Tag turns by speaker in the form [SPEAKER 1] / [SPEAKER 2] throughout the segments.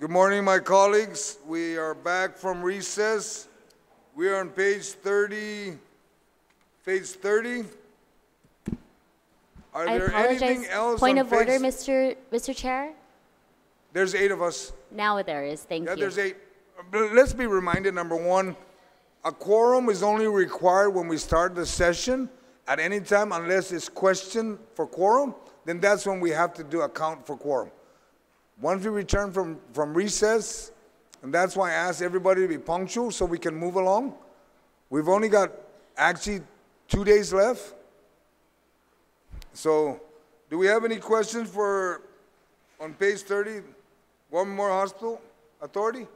[SPEAKER 1] Good morning, my colleagues. We are back from recess. We are on page 30. Page 30. Are
[SPEAKER 2] I
[SPEAKER 1] there
[SPEAKER 2] apologize.
[SPEAKER 1] anything else
[SPEAKER 2] Point
[SPEAKER 1] on
[SPEAKER 2] of order,
[SPEAKER 1] page?
[SPEAKER 2] Mr. Chair?
[SPEAKER 1] There's 8 of us.
[SPEAKER 2] Now there is. Thank
[SPEAKER 1] Yeah,
[SPEAKER 2] you.
[SPEAKER 1] there's 8. But let's be reminded, number one, a quorum is only required when we start the session at any time unless it's questioned for quorum. Then that's when we have to do a count for quorum. Once we return from recess, and that's why I asked everybody to be punctual so we can move along. We've only got actually 2 days left. So, do we have any questions for, on page 30, Guam Memorial Hospital Authority?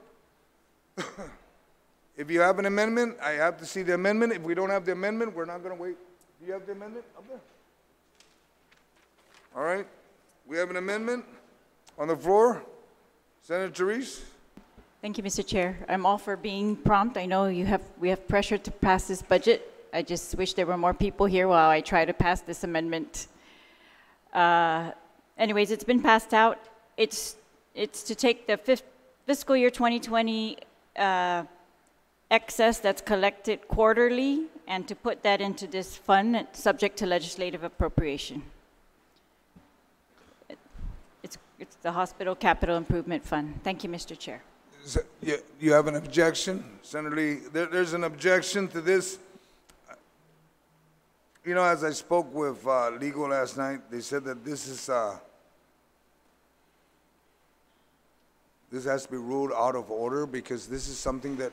[SPEAKER 1] If you have an amendment, I have to see the amendment. If we don't have the amendment, we're not going to wait. Do you have the amendment up there? All right. We have an amendment on the floor. Senator Therese.
[SPEAKER 3] Thank you, Mr. Chair. I'm all for being prompt. I know we have pressure to pass this budget. I just wish there were more people here while I try to pass this amendment. Anyways, it's been passed out. It's to take the fiscal year 2020 excess that's collected quarterly and to put that into this fund subject to legislative appropriation. It's the Hospital Capital Improvement Fund. Thank you, Mr. Chair.
[SPEAKER 1] You have an objection? Senator Lee, there's an objection to this. You know, as I spoke with legal last night, they said that this has to be ruled out of order because this is something that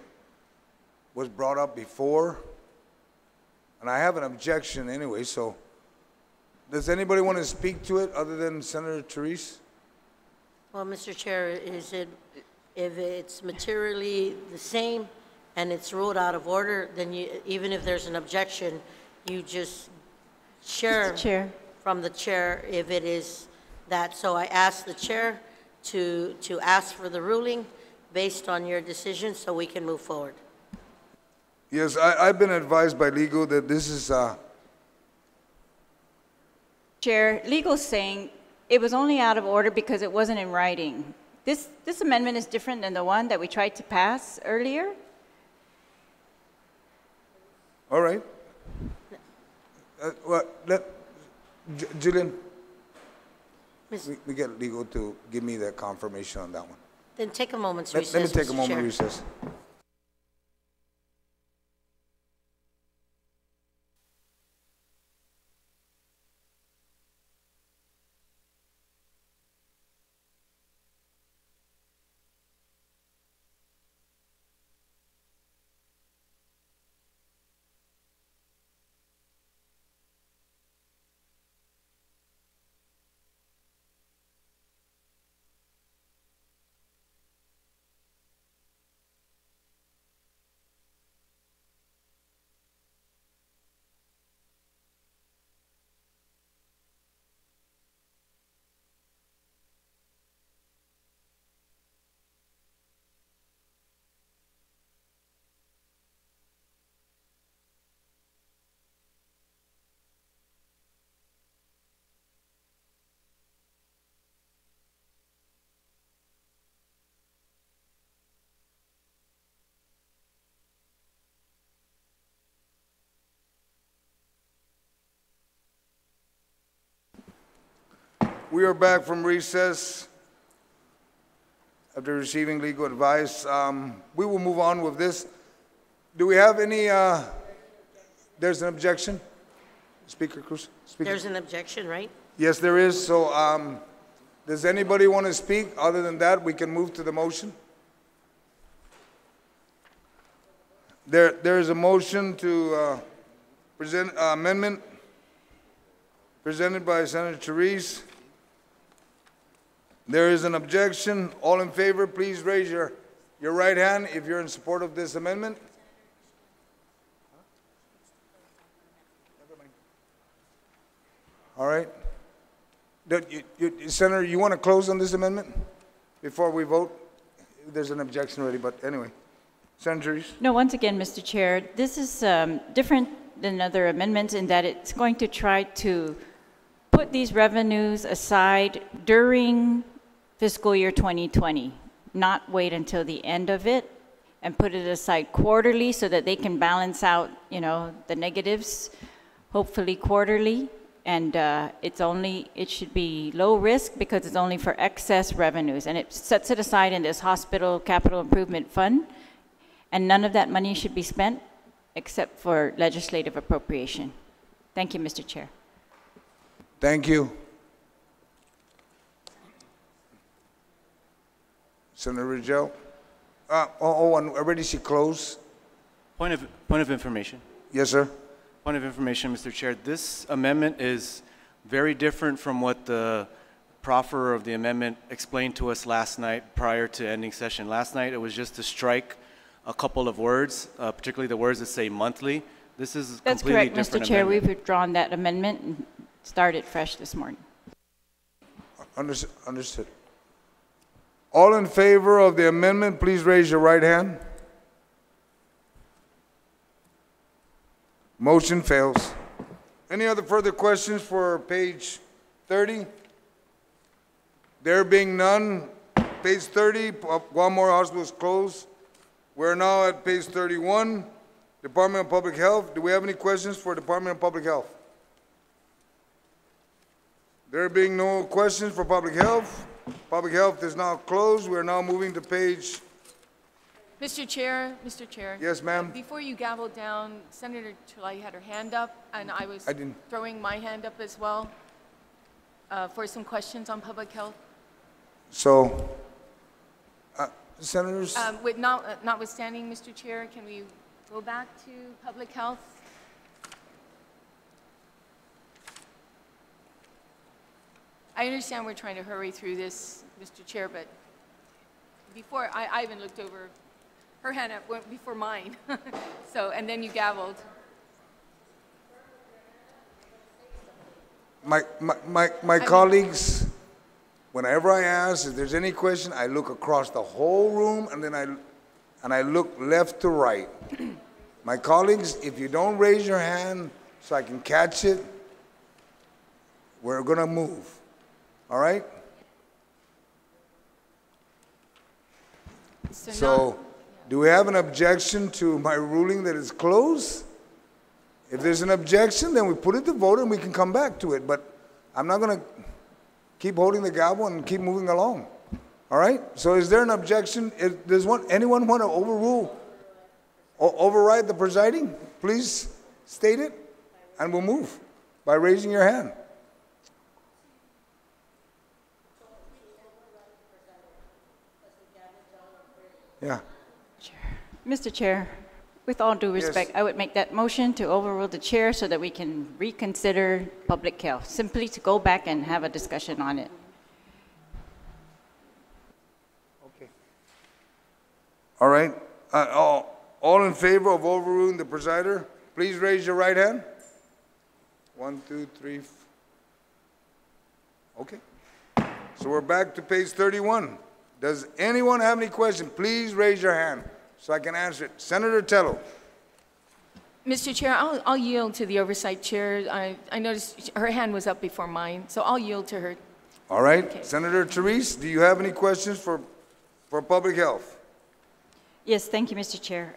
[SPEAKER 1] was brought up before. And I have an objection anyway, so does anybody want to speak to it other than Senator Therese?
[SPEAKER 4] Well, Mr. Chair, if it's materially the same and it's ruled out of order, then even if there's an objection, you just share from the chair if it is that. So I ask the chair to ask for the ruling based on your decision so we can move forward.
[SPEAKER 1] Yes, I've been advised by legal that this is...
[SPEAKER 3] Chair, legal's saying it was only out of order because it wasn't in writing. This amendment is different than the one that we tried to pass earlier.
[SPEAKER 1] All right. Julian, we get legal to give me that confirmation on that one.
[SPEAKER 4] Then take a moment's recess,
[SPEAKER 1] Let me take a
[SPEAKER 4] Mr.
[SPEAKER 1] moment
[SPEAKER 4] Chair.
[SPEAKER 1] recess. We are back from recess after receiving legal advice. We will move on with this. Do we have any, there's an objection? Speaker Cruz?
[SPEAKER 4] There's an objection, right?
[SPEAKER 1] Yes, there is. So does anybody want to speak? Other than that, we can move to the motion. There is a motion to present amendment presented by Senator Therese. There is an objection. All in favor, please raise your right hand if you're in support of this amendment. All right. Senator, you want to close on this amendment before we vote? There's an objection already, but anyway. Senator Therese?
[SPEAKER 3] No, once again, Mr. Chair, this is different than other amendments in that it's going to try to put these revenues aside during fiscal year 2020. not wait until the end of it and put it aside quarterly so that they can balance out, you know, the negatives, hopefully quarterly. And it should be low risk because it's only for excess revenues. And it sets it aside in this hospital capital improvement fund. And none of that money should be spent except for legislative appropriation. Thank you, Mr. Chair.
[SPEAKER 1] Thank you. Senator Rigel. And already she closed.
[SPEAKER 5] Point of information.
[SPEAKER 1] Yes, sir.
[SPEAKER 5] Point of information, Mr. Chair. This amendment is very different from what the proffer of the amendment explained to us last night prior to ending session. Last night, it was just to strike a couple of words, particularly the words that say monthly. This is a
[SPEAKER 3] That's
[SPEAKER 5] completely
[SPEAKER 3] correct,
[SPEAKER 5] different
[SPEAKER 3] Mr. Chair.
[SPEAKER 5] amendment.
[SPEAKER 3] We've withdrawn that amendment and started fresh this morning.
[SPEAKER 1] Understood. All in favor of the amendment, please raise your right hand. Motion fails. Any other further questions for page 30? There being none, page 30, Guam Memorial Hospital is closed. We're now at page 31, Department of Public Health. Do we have any questions for Department of Public Health? There being no questions for Public Health is now closed. We're now moving to page.
[SPEAKER 6] Mr. Chair.
[SPEAKER 1] Yes, ma'am.
[SPEAKER 6] Before you gavel down, Senator Tulay had her hand up, and I was throwing my hand up as well for some questions on public health.
[SPEAKER 1] So, Senators?
[SPEAKER 6] Notwithstanding, Mr. Chair, can we go back to public health? I understand we're trying to hurry through this, Mr. Chair, but before, I even looked over, her hand up went before mine. So, and then you gavelled.
[SPEAKER 1] My colleagues, whenever I ask if there's any question, I look across the whole room and then I look left to right. My colleagues, if you don't raise your hand so I can catch it, we're gonna move. All right? So, do we have an objection to my ruling that it's closed? If there's an objection, then we put it to vote and we can come back to it. But I'm not going to keep holding the gavel and keep moving along. All right? So is there an objection? Does anyone want to override the presiding? Please state it, and we'll move by raising your hand. Yeah.
[SPEAKER 3] Mr. Chair, with all due respect,
[SPEAKER 1] Yes.
[SPEAKER 3] I would make that motion to overrule the chair so that we can reconsider public health, simply to go back and have a discussion on it.
[SPEAKER 1] Okay. All right. All in favor of overruling the presider, please raise your right hand. 1, 2, 3. Okay. So we're back to page 31. Does anyone have any questions? Please raise your hand so I can answer it. Senator Tello.
[SPEAKER 6] Mr. Chair, I'll yield to the oversight chair. I noticed her hand was up before mine, so I'll yield to her.
[SPEAKER 1] All right.
[SPEAKER 6] Okay.
[SPEAKER 1] Senator Therese, do you have any questions for public health?
[SPEAKER 3] Yes, thank you, Mr. Chair.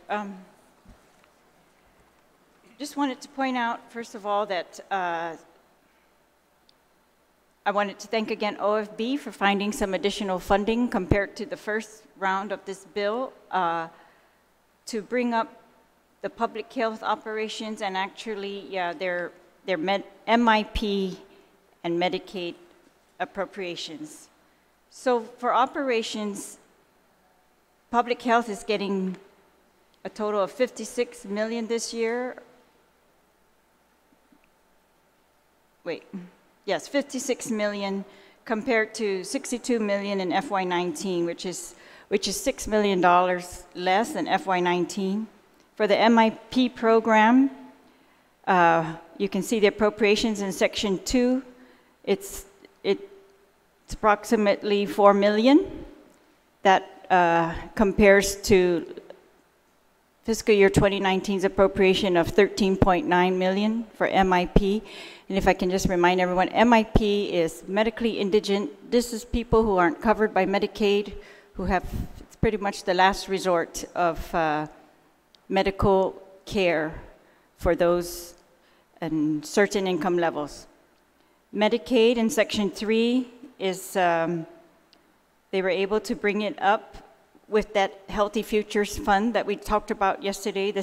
[SPEAKER 3] Just wanted to point out, first of all, that I wanted to thank again OFB for finding some additional funding compared to the first round of this bill to bring up the public health operations and actually, their MIP and Medicaid appropriations. So for operations, public health is getting a total of $56 million this year. Yes, $56 million compared to $62 million in FY19, which is $6 million less than FY19. For the MIP program, you can see the appropriations in Section 2. It's approximately $4 million. That compares to fiscal year 2019's appropriation of $13.9 million for MIP. And if I can just remind everyone, MIP is medically indigent. This is people who aren't covered by Medicaid, who have, it's pretty much the last resort of medical care for those in certain income levels. Medicaid in Section 3 is, they were able to bring it up with that Healthy Futures Fund that we talked about yesterday.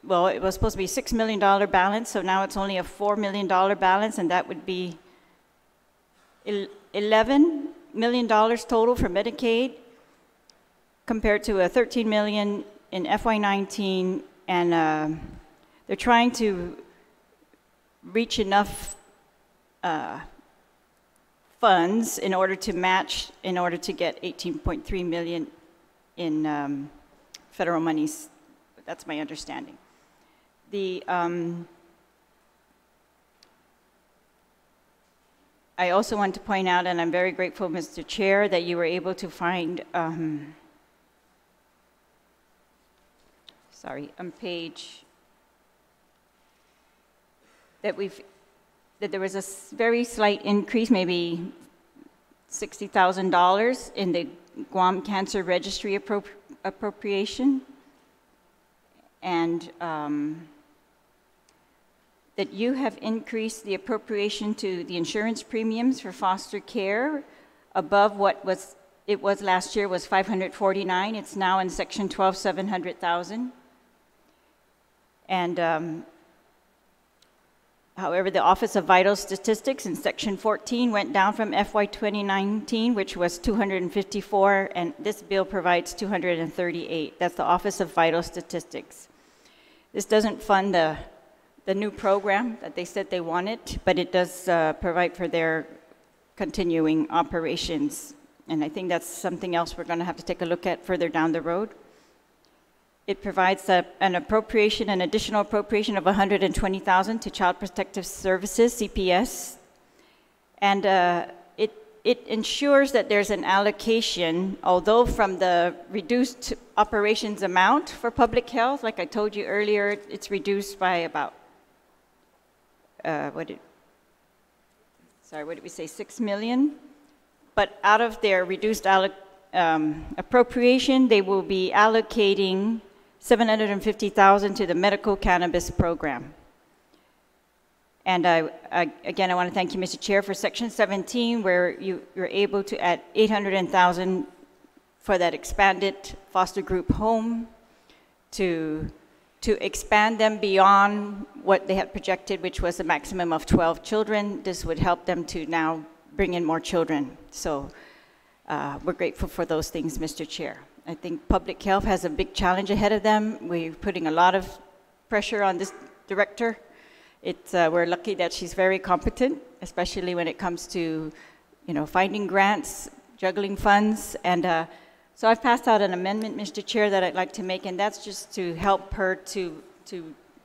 [SPEAKER 3] Well, it was supposed to be $6 million balance, so now it's only a $4 million balance, and that would be $11 million total for Medicaid, compared to a $13 million in FY19, and they're trying to reach enough funds in order to match, in order to get 18.3 million in federal monies. That's my understanding. I also want to point out, and I'm very grateful, Mr. Chair, that you were able to find, on page, that there was a very slight increase, maybe $60,000 in the Guam Cancer Registry appropriation, and that you have increased the appropriation to the insurance premiums for foster care above what it was last year was $549. It's now in Section 12, $700,000. And however, the Office of Vital Statistics in Section 14 went down from FY 2019, which was 254, and this bill provides 238. That's the Office of Vital Statistics. This doesn't fund the new program that they said they wanted, but it does provide for their continuing operations. And I think that's something else we're going to have to take a look at further down the road. It provides an appropriation, an additional appropriation of $120,000 to Child Protective Services, CPS. And it ensures that there's an allocation, although from the reduced operations amount for public health, like I told you earlier, it's reduced by about, what did we say, 6 million? But out of their reduced appropriation, they will be allocating $750,000 to the medical cannabis program. And again, I want to thank you, Mr. Chair, for Section 17, where you're able to add $800,000 for that expanded foster group home to expand them beyond what they had projected, which was a maximum of 12 children. This would help them to now bring in more children. So we're grateful for those things, Mr. Chair. I think public health has a big challenge ahead of them. We're putting a lot of pressure on this director. We're lucky that she's very competent, especially when it comes to, finding grants, juggling funds. And so I've passed out an amendment, Mr. Chair, that I'd like to make, and that's just to help her to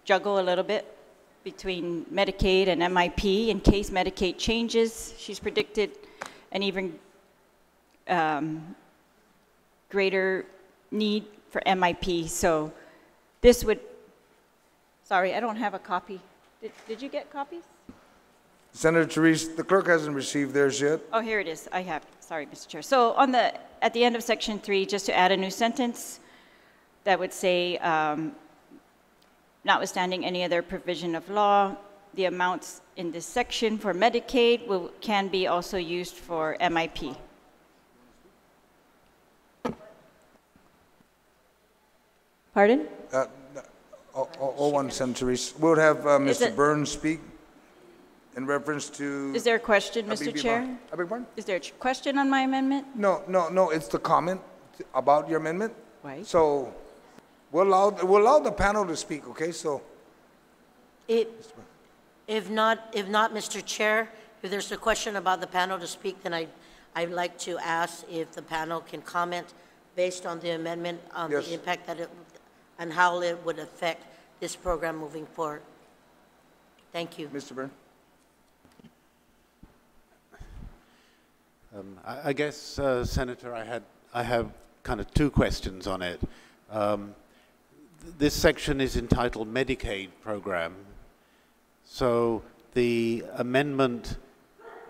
[SPEAKER 3] juggle a little bit between Medicaid and MIP in case Medicaid changes. She's predicted an even greater need for MIP. So this would, sorry, I don't have a copy. Did you get copies?
[SPEAKER 1] Senator Therese, the clerk hasn't received theirs yet.
[SPEAKER 3] Oh, here it is. I have. Sorry, Mr. Chair. So at the end of Section 3, just to add a new sentence that would say, notwithstanding any other provision of law, the amounts in this section for Medicaid can be also used for MIP. Pardon?
[SPEAKER 1] One, Senator Therese. We'll have Mr. Burns speak in reference to...
[SPEAKER 3] Is there a question, Mr. Chair?
[SPEAKER 1] I beg pardon?
[SPEAKER 3] Is there a question on my amendment?
[SPEAKER 1] No, it's the comment about your amendment.
[SPEAKER 3] Right.
[SPEAKER 1] So we'll allow the panel to speak, okay? So...
[SPEAKER 4] If not, Mr. Chair, if there's a question about the panel to speak, then I'd like to ask if the panel can comment based on the amendment on the impact that and how it would affect this program moving forward. Thank you.
[SPEAKER 1] Mr. Byrne.
[SPEAKER 7] I guess, Senator, I have kind of two questions on it. This section is entitled Medicaid Program. So the amendment,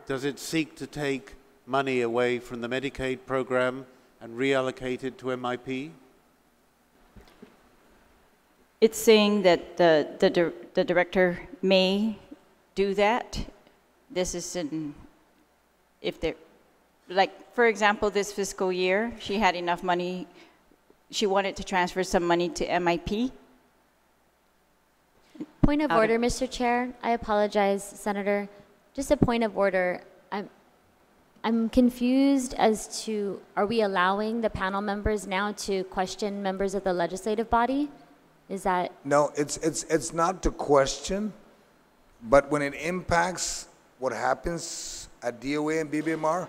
[SPEAKER 7] does it seek to take money away from the Medicaid program and reallocated to MIP?
[SPEAKER 3] It's saying that the director may do that. This is if they're, like, for example, this fiscal year, she had enough money, she wanted to transfer some money to MIP.
[SPEAKER 2] Point of order, Mr. Chair. I apologize, Senator. Just a point of order. I'm confused as to, are we allowing the panel members now to question members of the legislative body? Is that?
[SPEAKER 1] No, it's not to question, but when it impacts what happens at DOA and BBMR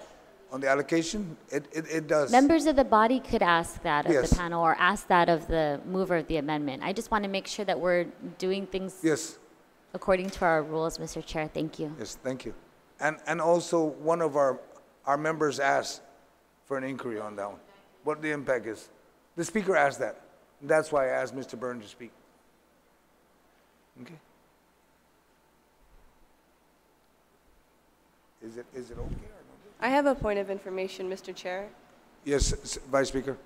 [SPEAKER 1] on the allocation, it does.
[SPEAKER 2] Members of the body could ask that of
[SPEAKER 1] Yes.
[SPEAKER 2] the panel or ask that of the mover of the amendment. I just want to make sure that we're doing things
[SPEAKER 1] Yes,
[SPEAKER 2] according to our rules, Mr. Chair. Thank you.
[SPEAKER 1] yes, thank you. And also, one of our members asked for an inquiry on that one, what the impact is. The speaker asked that. That's why I asked Mr. Byrne to speak. Okay. Is it okay or not?
[SPEAKER 8] I have a point of information, Mr. Chair,
[SPEAKER 1] Yes, Vice Speaker.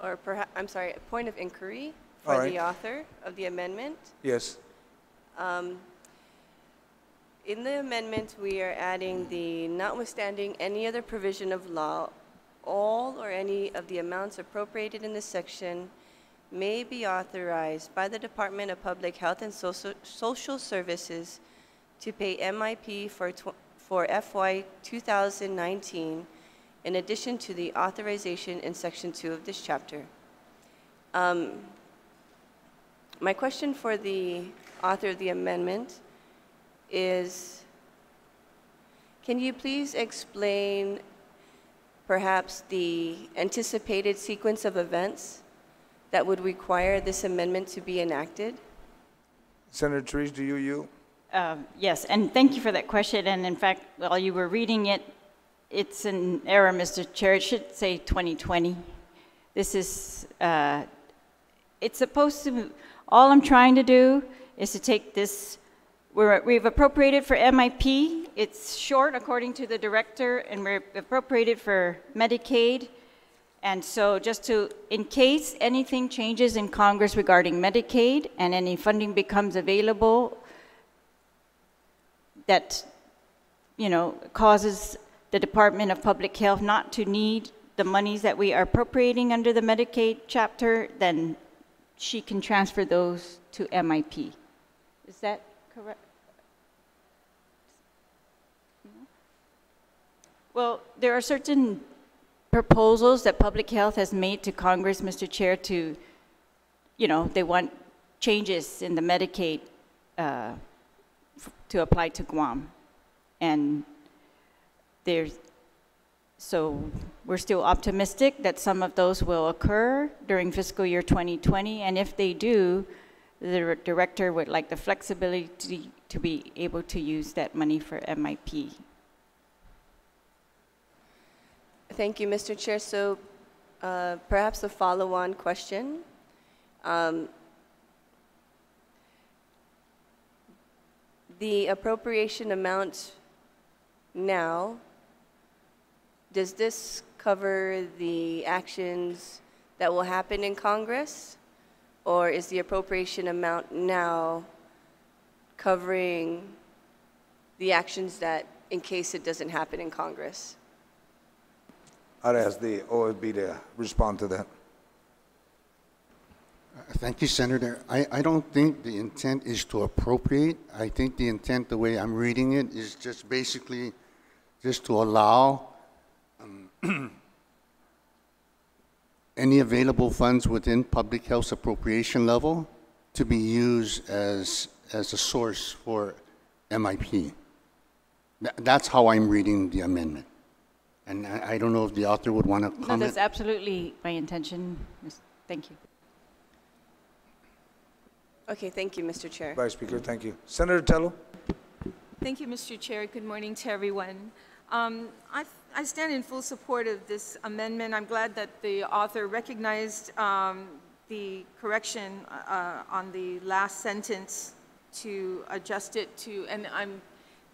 [SPEAKER 8] or perhaps, I'm sorry, a point of inquiry
[SPEAKER 1] All
[SPEAKER 8] for
[SPEAKER 1] right.
[SPEAKER 8] the author of the amendment.
[SPEAKER 1] Yes.
[SPEAKER 8] In the amendment, we are adding the notwithstanding any other provision of law, all or any of the amounts appropriated in this section may be authorized by the Department of Public Health and Social Services to pay MIP for FY 2019, in addition to the authorization in Section 2 of this chapter. My question for the author of the amendment is, can you please explain perhaps the anticipated sequence of events that would require this amendment to be enacted?
[SPEAKER 1] Senator Therese, do you?
[SPEAKER 3] Yes, and thank you for that question. And in fact, while you were reading it, it's an error, Mr. Chair. It should say 2020. This is, it's supposed to, all I'm trying to do is to take this, we've appropriated for MIP. It's short according to the director, and we're appropriated for Medicaid. And so just to, in case anything changes in Congress regarding Medicaid and any funding becomes available that, you know, causes the Department of Public Health not to need the monies that we are appropriating under the Medicaid chapter, then she can transfer those to MIP. Is that correct? Well, there are certain proposals that Public Health has made to Congress, Mr. Chair, to, you know, they want changes in the Medicaid to apply to Guam. And so we're still optimistic that some of those will occur during fiscal year 2020. And if they do, the director would like the flexibility to be able to use that money for MIP.
[SPEAKER 8] Thank you, Mr. Chair. So perhaps a follow-on question. The appropriation amount now, does this cover the actions that will happen in Congress? Or is the appropriation amount now covering the actions that, in case it doesn't happen in Congress?
[SPEAKER 1] I'd ask the OFB to respond to that.
[SPEAKER 9] Thank you, Senator. I don't think the intent is to appropriate. I think the intent, the way I'm reading it, is just basically just to allow any available funds within public health appropriation level to be used as a source for MIP. That's how I'm reading the amendment. And I don't know if the author would want to comment.
[SPEAKER 3] No, that's absolutely my intention. Thank you.
[SPEAKER 8] Okay, thank you, Mr. Chair.
[SPEAKER 1] Vice Speaker, thank you. Senator Tello?
[SPEAKER 6] Thank you, Mr. Chair. Good morning to everyone. I stand in full support of this amendment. I'm glad that the author recognized the correction on the last sentence to adjust it to, and I'm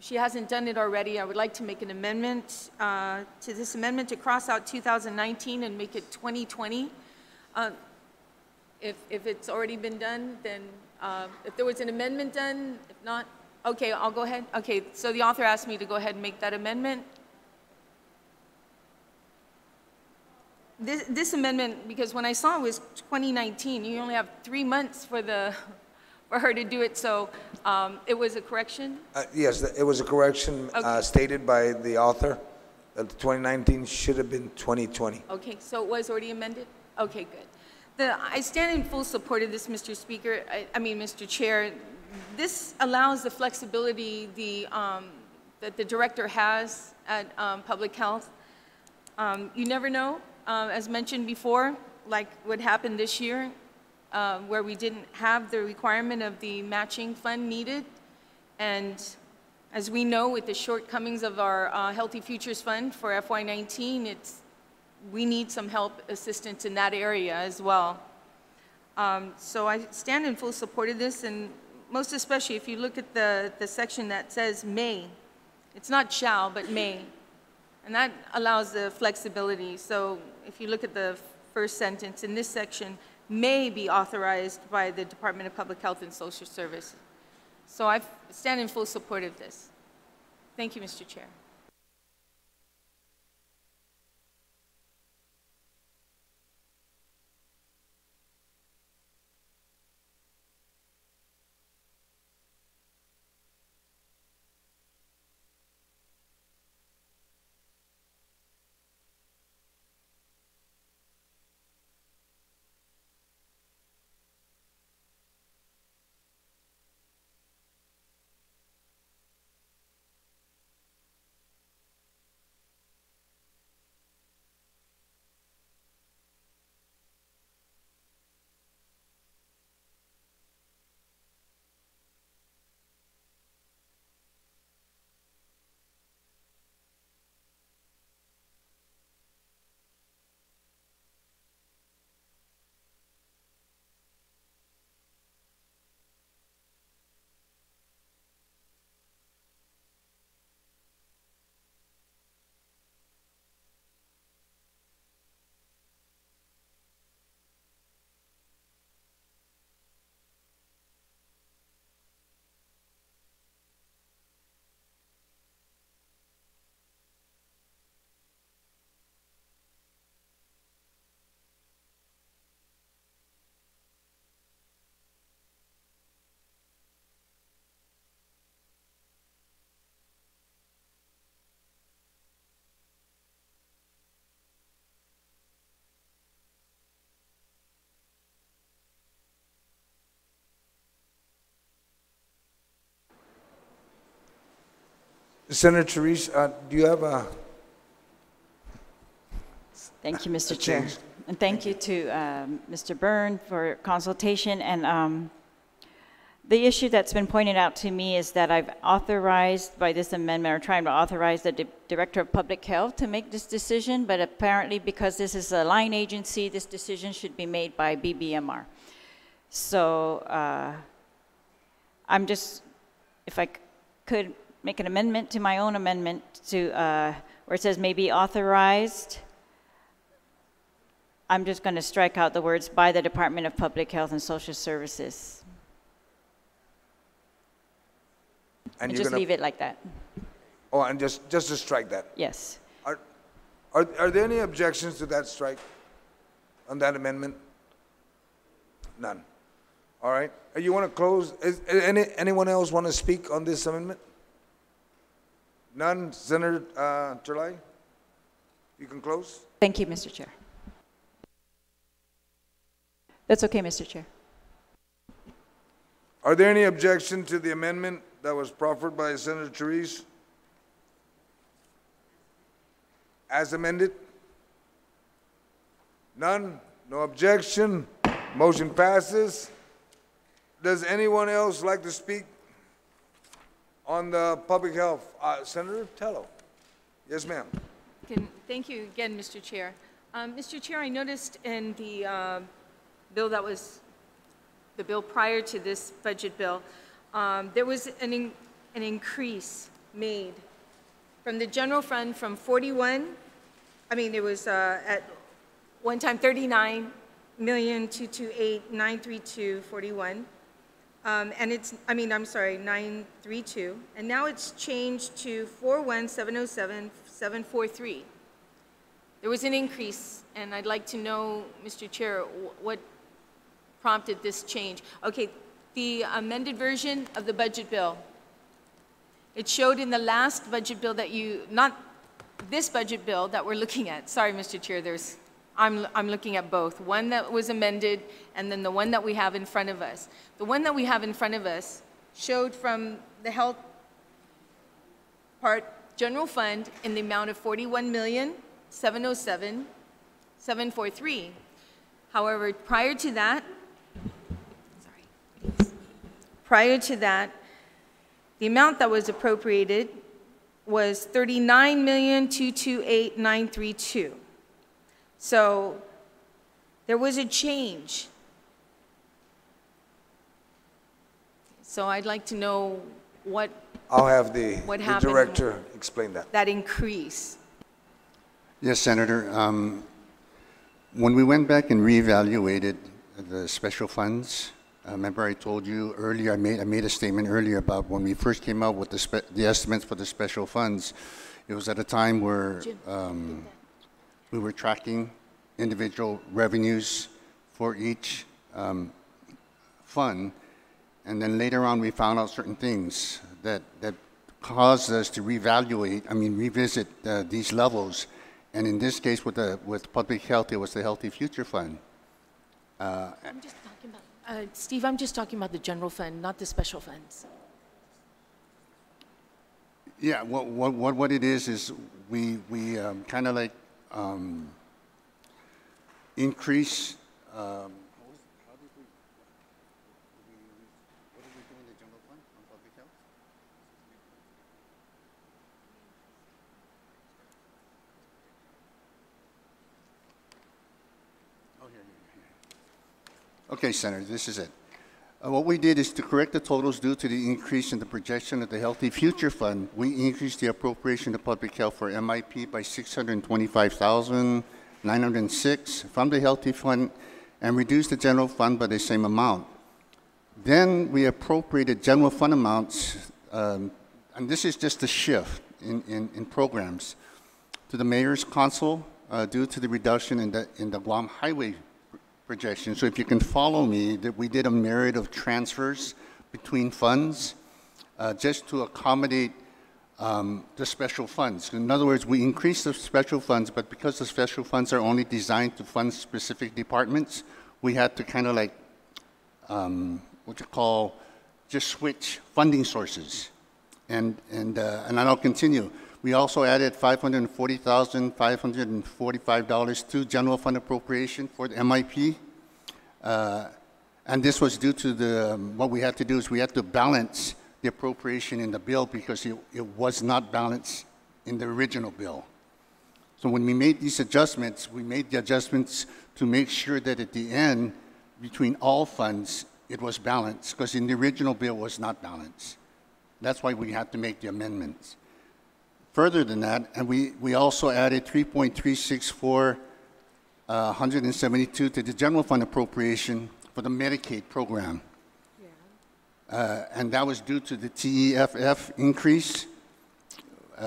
[SPEAKER 6] she hasn't done it already, I would like to make an amendment to this amendment to cross out 2019 and make it 2020. If it's already been done, then if there was an amendment done, if not, okay, I'll go ahead. Okay, so the author asked me to go ahead and make that amendment. This amendment, because when I saw it was 2019, you only have 3 months for her to do it, so it was a correction?
[SPEAKER 1] Yes, it was a correction stated by the author that the 2019 should have been 2020.
[SPEAKER 6] Okay, so it was already amended? Okay, good. I stand in full support of this, Mr. Speaker, Mr. Chair. This allows the flexibility that the director has at Public Health. You never know, as mentioned before, like what happened this year, where we didn't have the requirement of the matching fund needed. And as we know, with the shortcomings of our Healthy Futures Fund for FY19, we need some help, assistance in that area as well. So I stand in full support of this, and most especially if you look at the section that says may. It's not shall, but may. And that allows the flexibility. So if you look at the first sentence in this section, may be authorized by the Department of Public Health and Social Services. So I stand in full support of this. Thank you, Mr. Chair.
[SPEAKER 1] Senator Therese, do you have a...
[SPEAKER 3] Thank you, Mr. Chair. And thank you to Mr. Byrne for consultation. And the issue that's been pointed out to me is that I've authorized by this amendment, or trying to authorize the Director of Public Health to make this decision, but apparently because this is a line agency, this decision should be made by BBMR. So I'm just, if I could make an amendment to my own amendment to where it says may be authorized, I'm just going to strike out the words by the Department of Public Health and Social Services. And just leave it like that.
[SPEAKER 1] Oh, and just to strike that?
[SPEAKER 3] Yes.
[SPEAKER 1] Are there any objections to that strike, on that amendment? None. All right. You want to close? Anyone else want to speak on this amendment? None. Senator Terlai, you can close.
[SPEAKER 3] Thank you, Mr. Chair. That's okay, Mr. Chair.
[SPEAKER 1] Are there any objection to the amendment that was proffered by Senator Therese? As amended? None? No objection? Motion passes. Does anyone else like to speak on the public health? Senator Tello. Yes, ma'am.
[SPEAKER 6] Thank you again, Mr. Chair. Mr. Chair, I noticed in the bill that was the bill prior to this budget bill, there was an increase made from the general fund from 41, I mean, it was at one time 39,228,932.41. And it's, I mean, I'm sorry, 932. And now it's changed to 41,707,743. There was an increase, and I'd like to know, Mr. Chair, what prompted this change. Okay, the amended version of the budget bill. It showed in the last budget bill that you, not this budget bill that we're looking at. Sorry, Mr. Chair, I'm looking at both. One that was amended and then the one that we have in front of us. The one that we have in front of us showed from the health part general fund in the amount of 41,707,743. However, prior to that, the amount that was appropriated was 39,228,932. So there was a change. So I'd like to know what
[SPEAKER 1] I'll have the
[SPEAKER 6] happened,
[SPEAKER 1] director explain that.
[SPEAKER 6] that increase.
[SPEAKER 9] Yes, Senator. When we went back and reevaluated the special funds, remember I told you earlier, I made a statement earlier about when we first came out with the estimates for the special funds. It was at a time where we were tracking individual revenues for each fund, and then later on we found out certain things that caused us to revisit these levels. And in this case, with public health, it was the Healthy Future Fund.
[SPEAKER 10] I'm just talking about, Steve, I'm just talking about the general fund, not the special funds.
[SPEAKER 9] Yeah, what it is we kind of like increase. What did we do in the general fund on public health? Oh, here. Okay, Senator, this is it. What we did is to correct the totals due to the increase in the projection of the Healthy Future Fund. We increased the appropriation to public health for MIP by $625,906 from the Healthy Fund and reduced the general fund by the same amount. Then we appropriated general fund amounts, and this is just a shift in programs, to the Mayor's Council due to the reduction in the Guam Highway projection. So if you can follow me, that we did a myriad of transfers between funds just to accommodate the special funds. In other words, we increased the special funds, but because the special funds are only designed to fund specific departments, we had to kind of like, just switch funding sources. And I'll continue. We also added $540,545 to general fund appropriation for the MIP. And this was due to what we had to do is we had to balance the appropriation in the bill because it was not balanced in the original bill. So when we made these adjustments, we made the adjustments to make sure that at the end, between all funds, it was balanced because in the original bill it was not balanced. That's why we had to make the amendments. Further than that, and we also added 172 to the general fund appropriation for the Medicaid program. Yeah. And that was due to the TEFF increase,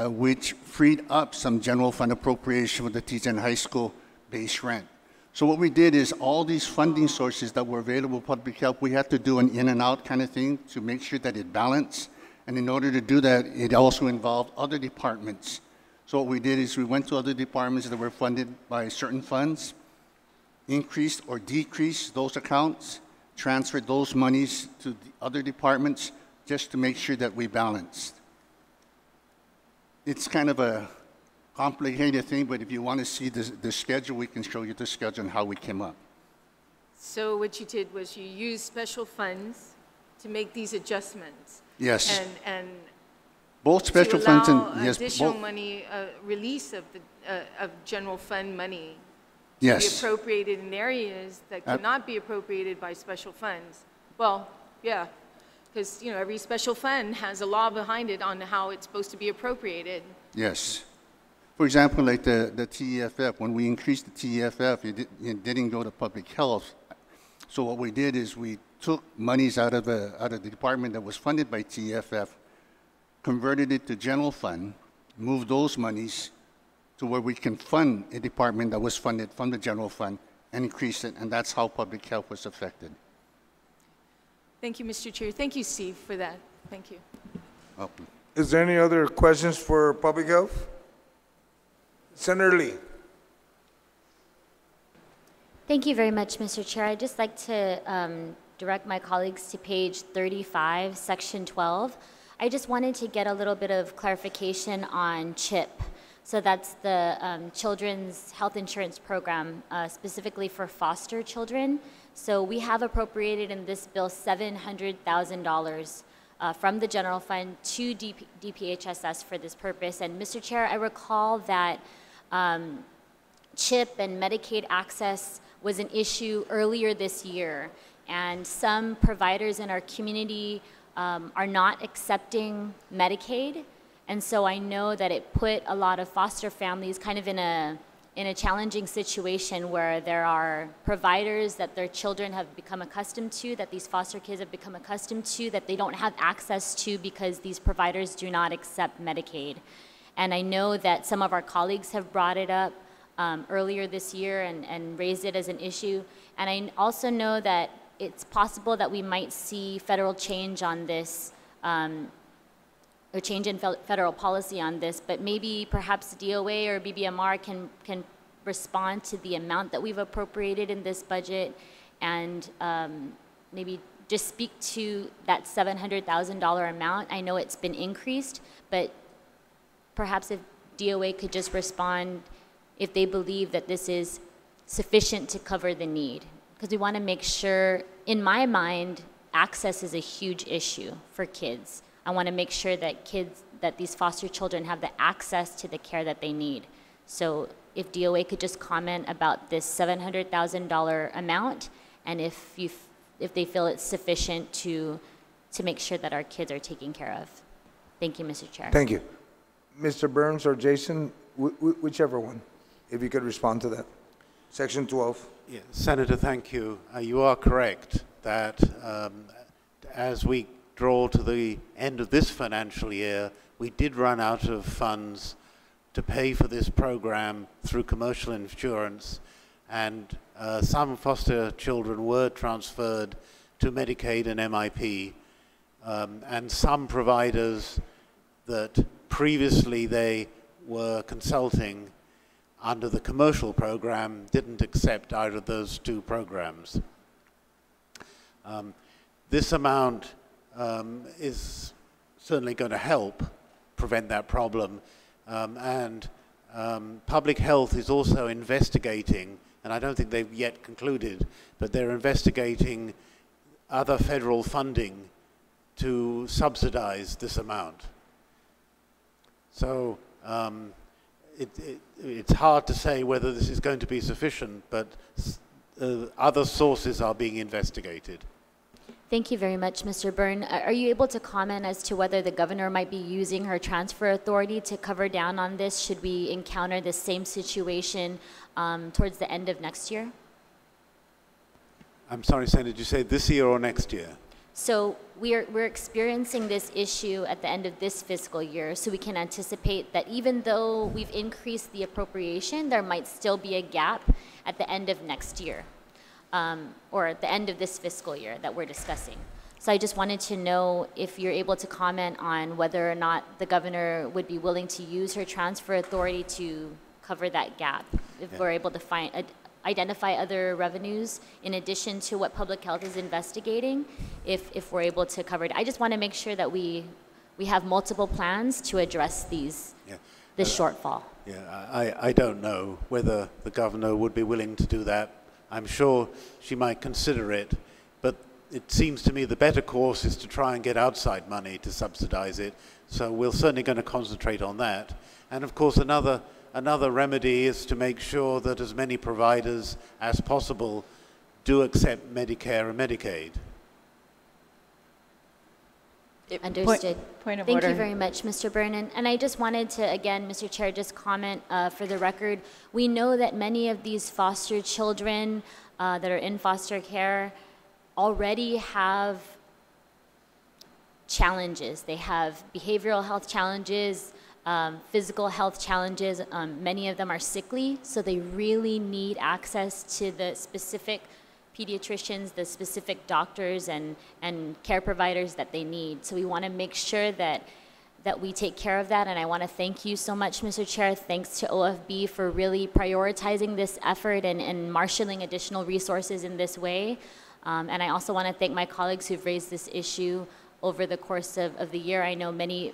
[SPEAKER 9] which freed up some general fund appropriation for the Tijan High School base rent. So what we did is all these funding sources that were available for public health, we had to do an in and out kind of thing to make sure that it balanced. And in order to do that, it also involved other departments. So what we did is we went to other departments that were funded by certain funds, increased or decreased those accounts, transferred those monies to the other departments just to make sure that we balanced. It's kind of a complicated thing, but if you want to see the schedule, we can show you the schedule and how we came up.
[SPEAKER 6] So what you did was you used special funds to make these adjustments.
[SPEAKER 9] Yes.
[SPEAKER 6] And
[SPEAKER 9] both special funds and yes,
[SPEAKER 6] additional money, release of general fund money to
[SPEAKER 9] yes,
[SPEAKER 6] be appropriated in areas that cannot be appropriated by special funds. Well, yeah,
[SPEAKER 10] Because, every special fund has a law behind it on how it's supposed to be appropriated.
[SPEAKER 9] Yes. For example, like the TEFF, when we increased the TEFF, it didn't go to public health. So what we did is we took monies out of the department that was funded by TEFF, converted it to general fund, moved those monies to where we can fund a department that was funded from the general fund and increase it, and that's how public health was affected.
[SPEAKER 10] Thank you, Mr. Chair. Thank you, Steve, for that. Thank you.
[SPEAKER 9] Welcome.
[SPEAKER 1] Is there any other questions for public health? Senator Lee.
[SPEAKER 2] Thank you very much, Mr. Chair. I'd just like to direct my colleagues to page 35, section 12. I just wanted to get a little bit of clarification on CHIP. So that's the Children's Health Insurance Program, specifically for foster children. So we have appropriated in this bill $700,000 from the general fund to DPHSS for this purpose. And Mr. Chair, I recall that CHIP and Medicaid access was an issue earlier this year, and some providers in our community are not accepting Medicaid, and so I know that it put a lot of foster families kind of in a challenging situation where there are providers that their children have become accustomed to, that these foster kids have become accustomed to, that they don't have access to because these providers do not accept Medicaid. And I know that some of our colleagues have brought it up earlier this year and raised it as an issue. And I also know that it's possible that we might see federal change on this, or change in federal policy on this, but maybe perhaps DOA or BBMR can respond to the amount that we've appropriated in this budget and maybe just speak to that $700,000 amount. I know it's been increased, but perhaps if DOA could just respond if they believe that this is sufficient to cover the need. Because we want to make sure, in my mind, access is a huge issue for kids. I want to make sure that these foster children have the access to the care that they need. So if DOA could just comment about this $700,000 amount, and if they feel it's sufficient to make sure that our kids are taken care of. Thank you, Mr. Chair.
[SPEAKER 1] Thank you. Mr. Burns or Jason, whichever one, if you could respond to that. Section 12.
[SPEAKER 7] Yeah, Senator, thank you. You are correct that as we draw to the end of this financial year, we did run out of funds to pay for this program through commercial insurance, and some foster children were transferred to Medicaid and MIP, and some providers that previously they were consulting under the commercial program didn't accept either of those two programs. This amount is certainly going to help prevent that problem, and public health is also investigating, and I don't think they've yet concluded, but they're investigating other federal funding to subsidize this amount. So it's hard to say whether this is going to be sufficient, but other sources are being investigated.
[SPEAKER 2] Thank you very much, Mr. Byrne. Are you able to comment as to whether the governor might be using her transfer authority to cover down on this should we encounter the same situation towards the end of next year?
[SPEAKER 7] I'm sorry, Senator, did you say this year or next year?
[SPEAKER 2] So we're experiencing this issue at the end of this fiscal year, so we can anticipate that even though we've increased the appropriation, there might still be a gap at the end of next year, or at the end of this fiscal year that we're discussing. So I just wanted to know if you're able to comment on whether or not the governor would be willing to use her transfer authority to cover that gap, if we're able to identify other revenues in addition to what public health is investigating, if we're able to cover it. I just want to make sure that we have multiple plans to address this shortfall.
[SPEAKER 7] Yeah, I don't know whether the governor would be willing to do that. I'm sure she might consider it, but it seems to me the better course is to try and get outside money to subsidize it. So we're certainly going to concentrate on that. And of course, another remedy is to make sure that as many providers as possible do accept Medicare and Medicaid.
[SPEAKER 2] Understood.
[SPEAKER 3] Point of
[SPEAKER 2] Thank
[SPEAKER 3] order.
[SPEAKER 2] you very much, Mr. Byrne. And I just wanted to, again, Mr. Chair, just comment for the record. We know that many of these foster children that are in foster care already have challenges. They have behavioral health challenges, physical health challenges. Many of them are sickly, so they really need access to the specific pediatricians, the specific doctors and care providers that they need. So we want to make sure that we take care of that, and I want to thank you so much, Mr. Chair. Thanks to OFB for really prioritizing this effort and marshaling additional resources in this way. And I also want to thank my colleagues who've raised this issue over the course of the year. I know many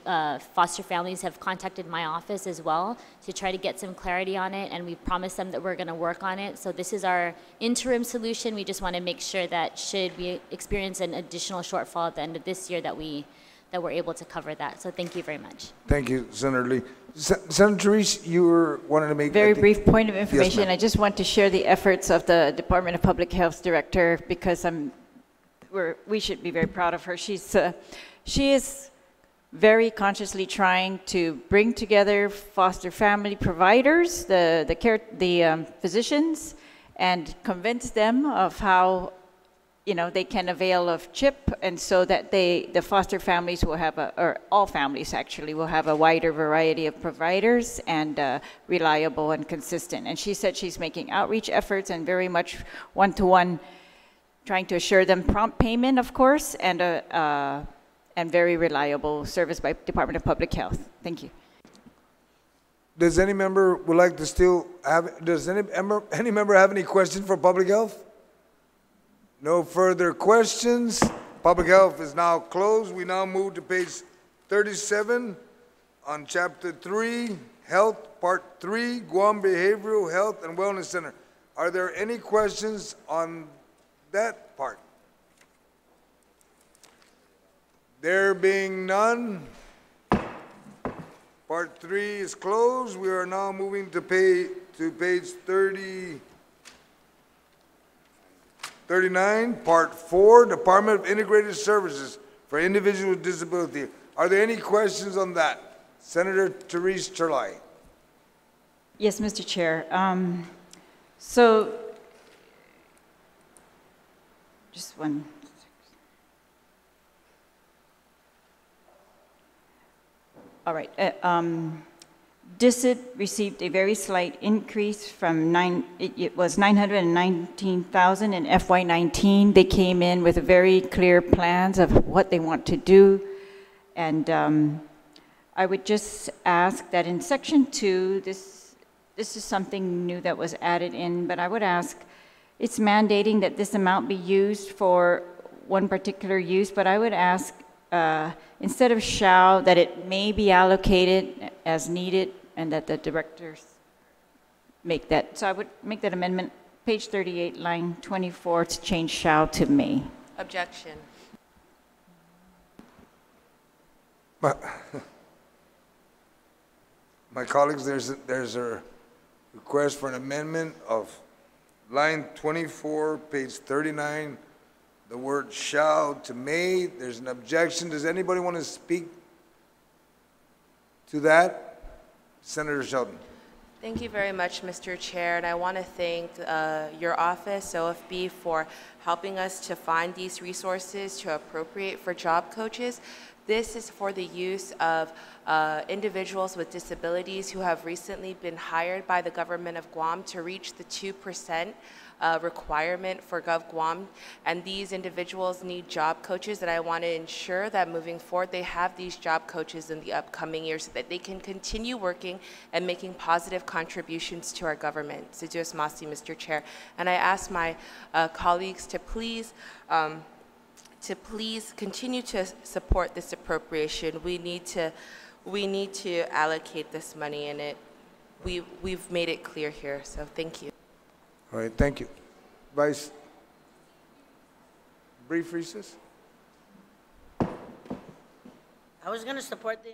[SPEAKER 2] foster families have contacted my office as well to try to get some clarity on it, and we've promised them that we're going to work on it. So this is our interim solution. We just want to make sure that should we experience an additional shortfall at the end of this year that we're able to cover that. So thank you very much.
[SPEAKER 1] Thank you, Senator Lee. Senator Therese, you were wanting to make
[SPEAKER 3] Very brief point of
[SPEAKER 1] Yes,
[SPEAKER 3] information.
[SPEAKER 1] ma'am.
[SPEAKER 3] I just want to share the efforts of the Department of Public Health Director because we should be very proud of her. She is very consciously trying to bring together foster family providers, the physicians, and convince them of how they can avail of CHIP, and so that the foster families will have or all families actually will have a wider variety of providers and reliable and consistent. And she said she's making outreach efforts and very much one-to-one, trying to assure them prompt payment, of course, and very reliable service by Department of Public Health. Thank you.
[SPEAKER 1] Does any member would like to still have, does any member have any questions for public health? No further questions. Public health is now closed. We now move to page 37 on chapter 3, health, part 3, Guam Behavioral Health and Wellness Center. Are there any questions on that part? There being none, part 3 is closed. We are now moving to page 39, part 4, Department of Integrated Services for Individuals with Disability. Are there any questions on that? Senator Therese Churlai.
[SPEAKER 3] Yes, Mr. Chair. So, just one. All right. DISIT received a very slight increase from it was 919,000 in FY19. They came in with very clear plans of what they want to do. And I would just ask that in section 2, this is something new that was added in, but I would ask, it's mandating that this amount be used for one particular use, but I would ask, instead of shall, that it may be allocated as needed and that the directors make that. So I would make that amendment, page 38, line 24, to change shall to may.
[SPEAKER 8] Objection.
[SPEAKER 1] My colleagues, there's a request for an amendment of line 24, page 39, the word shall to may. There's an objection. Does anybody want to speak to that? Senator Sheldon.
[SPEAKER 11] Thank you very much, Mr. Chair, and I want to thank your office, OFB, for helping us to find these resources to appropriate for job coaches. This is for the use of individuals with disabilities who have recently been hired by the government of Guam to reach the 2% requirement for GovGuam, and these individuals need job coaches, and I want to ensure that moving forward they have these job coaches in the upcoming years so that they can continue working and making positive contributions to our government. Sidious Masi, Mr. Chair. And I ask my colleagues to please continue to support this appropriation. We need to allocate this money, and we've made it clear here, so thank you.
[SPEAKER 1] All right, thank you. Vice, brief recess?
[SPEAKER 4] I was going to support the...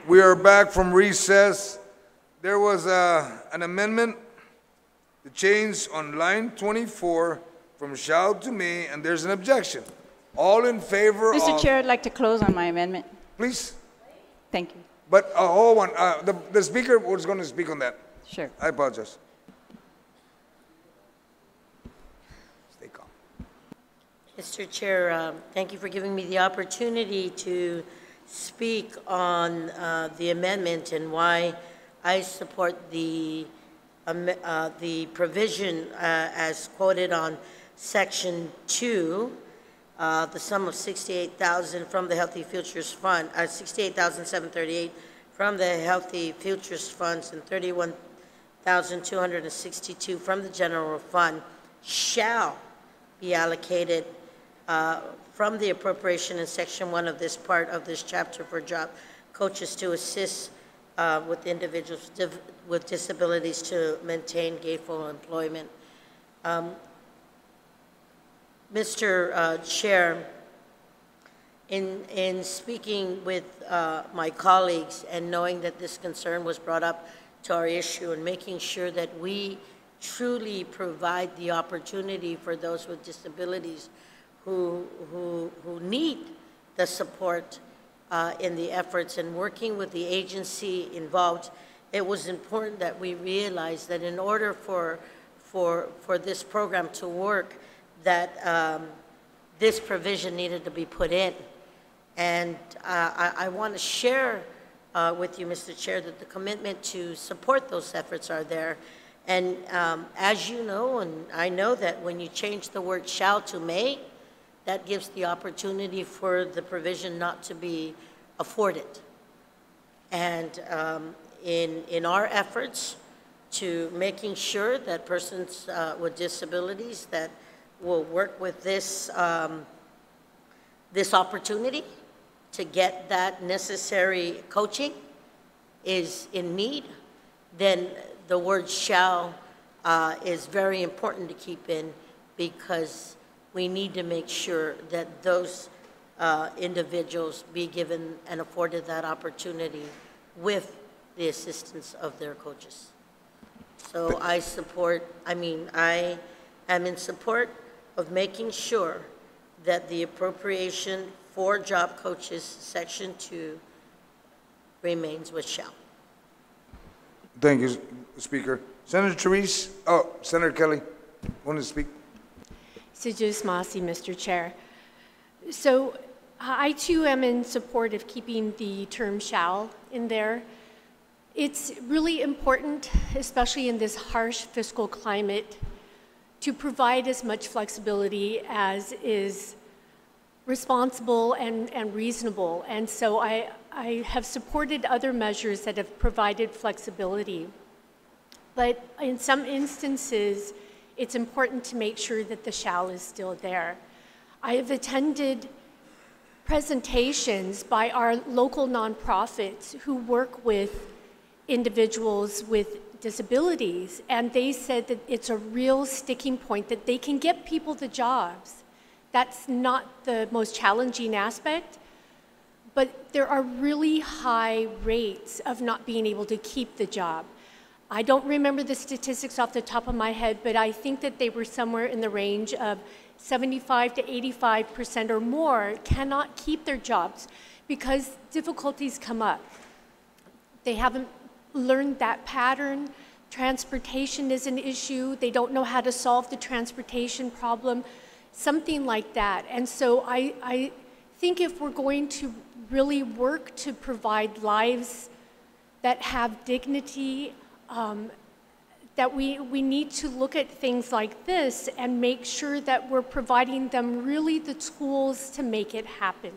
[SPEAKER 1] We are back from recess. There was an amendment to change on line 24 from shall to may, and there's an objection. All in favor of...
[SPEAKER 3] Mr. Chair, I'd like to close on my amendment.
[SPEAKER 1] Please.
[SPEAKER 3] Thank you.
[SPEAKER 1] But hold on, the speaker was going to speak on that.
[SPEAKER 3] Sure.
[SPEAKER 1] I apologize. Stay calm.
[SPEAKER 4] Mr. Chair, thank you for giving me the opportunity to speak on the amendment and why I support the provision as quoted on Section 2, the sum of $68,000 from the Healthy Futures Fund, $68,738 from the Healthy Futures Funds and $31,262 from the General Fund shall be allocated from the appropriation in Section 1 of this part of this chapter for job coaches to assist with individuals with disabilities to maintain gainful employment. Mr. Chair, in speaking with my colleagues and knowing that this concern was brought up to our issue and making sure that we truly provide the opportunity for those with disabilities who need the support in the efforts and working with the agency involved, it was important that we realize that in order for this program to work, that this provision needed to be put in. And I want to share with you, Mr. Chair, that the commitment to support those efforts are there. And as you know, and I know that when you change the word shall to may, that gives the opportunity for the provision not to be afforded. And in our efforts to making sure that persons with disabilities that will work with this, this opportunity to get that necessary coaching is in need, then the word shall is very important to keep in, because we need to make sure that those individuals be given and afforded that opportunity with the assistance of their coaches. So I am in support of making sure that the appropriation for job coaches, Section 2, remains with shall.
[SPEAKER 1] Thank you, Speaker. Senator Therese, Senator Kelly, want to speak?
[SPEAKER 12] Sijus Masi, Mr. Chair. So I too am in support of keeping the term shall in there. It's really important, especially in this harsh fiscal climate, to provide as much flexibility as is responsible and reasonable. And so I have supported other measures that have provided flexibility. But in some instances, it's important to make sure that the shall is still there. I have attended presentations by our local nonprofits who work with individuals with disabilities, and they said that it's a real sticking point, that they can get people the jobs. That's not the most challenging aspect, but there are really high rates of not being able to keep the job. I don't remember the statistics off the top of my head, but I think that they were somewhere in the range of 75 to 85% or more cannot keep their jobs because difficulties come up. They haven't learned that pattern. Transportation is an issue. They don't know how to solve the transportation problem, something like that. And so I think if we're going to really work to provide lives that have dignity, that we need to look at things like this and make sure that we're providing them really the tools to make it happen.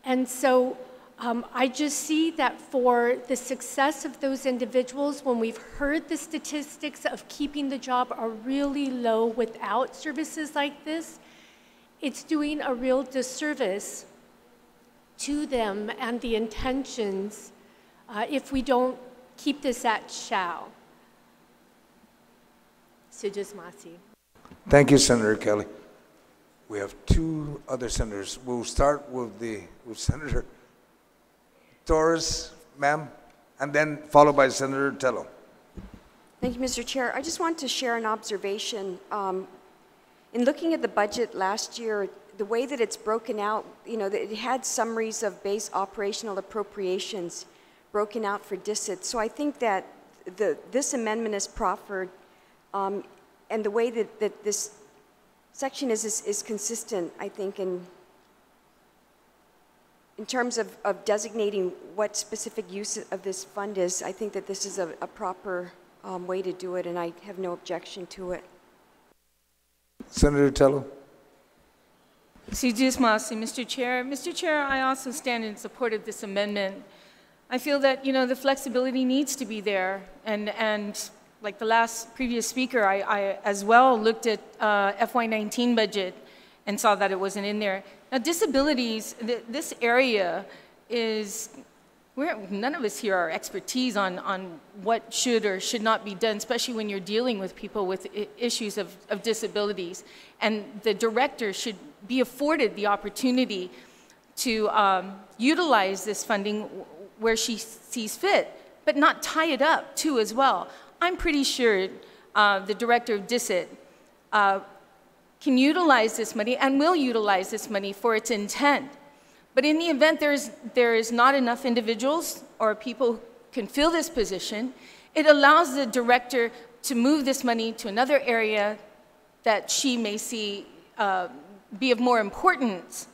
[SPEAKER 12] And so I just see that for the success of those individuals, when we've heard the statistics of keeping the job are really low without services like this, it's doing a real disservice to them and the intentions if we don't keep this at shall. Sijus Masi.
[SPEAKER 1] Thank you, Senator Kelly. We have two other senators. We'll start with Senator Torres ma'am, and then followed by Senator Tello.
[SPEAKER 13] Thank you, Mr. Chair. I just want to share an observation. In looking at the budget last year, the way that it's broken out, you know, it had summaries of base operational appropriations broken out for DICIT. So I think that this amendment is proffered, and the way that this section is consistent, I think, in terms of designating what specific use of this fund is. I think that this is a proper way to do it, and I have no objection to it.
[SPEAKER 1] Senator Tello.
[SPEAKER 6] Mr. Chair. Mr. Chair, I also stand in support of this amendment. I feel that, you know, the flexibility needs to be there, and like the previous speaker, I as well looked at FY19 budget and saw that it wasn't in there. Now, disabilities, this area is, none of us here are expertise on what should or should not be done, especially when you're dealing with people with issues of disabilities. And the director should be afforded the opportunity to utilize this funding where she sees fit, but not tie it up too as well. I'm pretty sure the director of DICIT can utilize this money and will utilize this money for its intent. But in the event there is not enough individuals or people who can fill this position, it allows the director to move this money to another area that she may see be of more importance.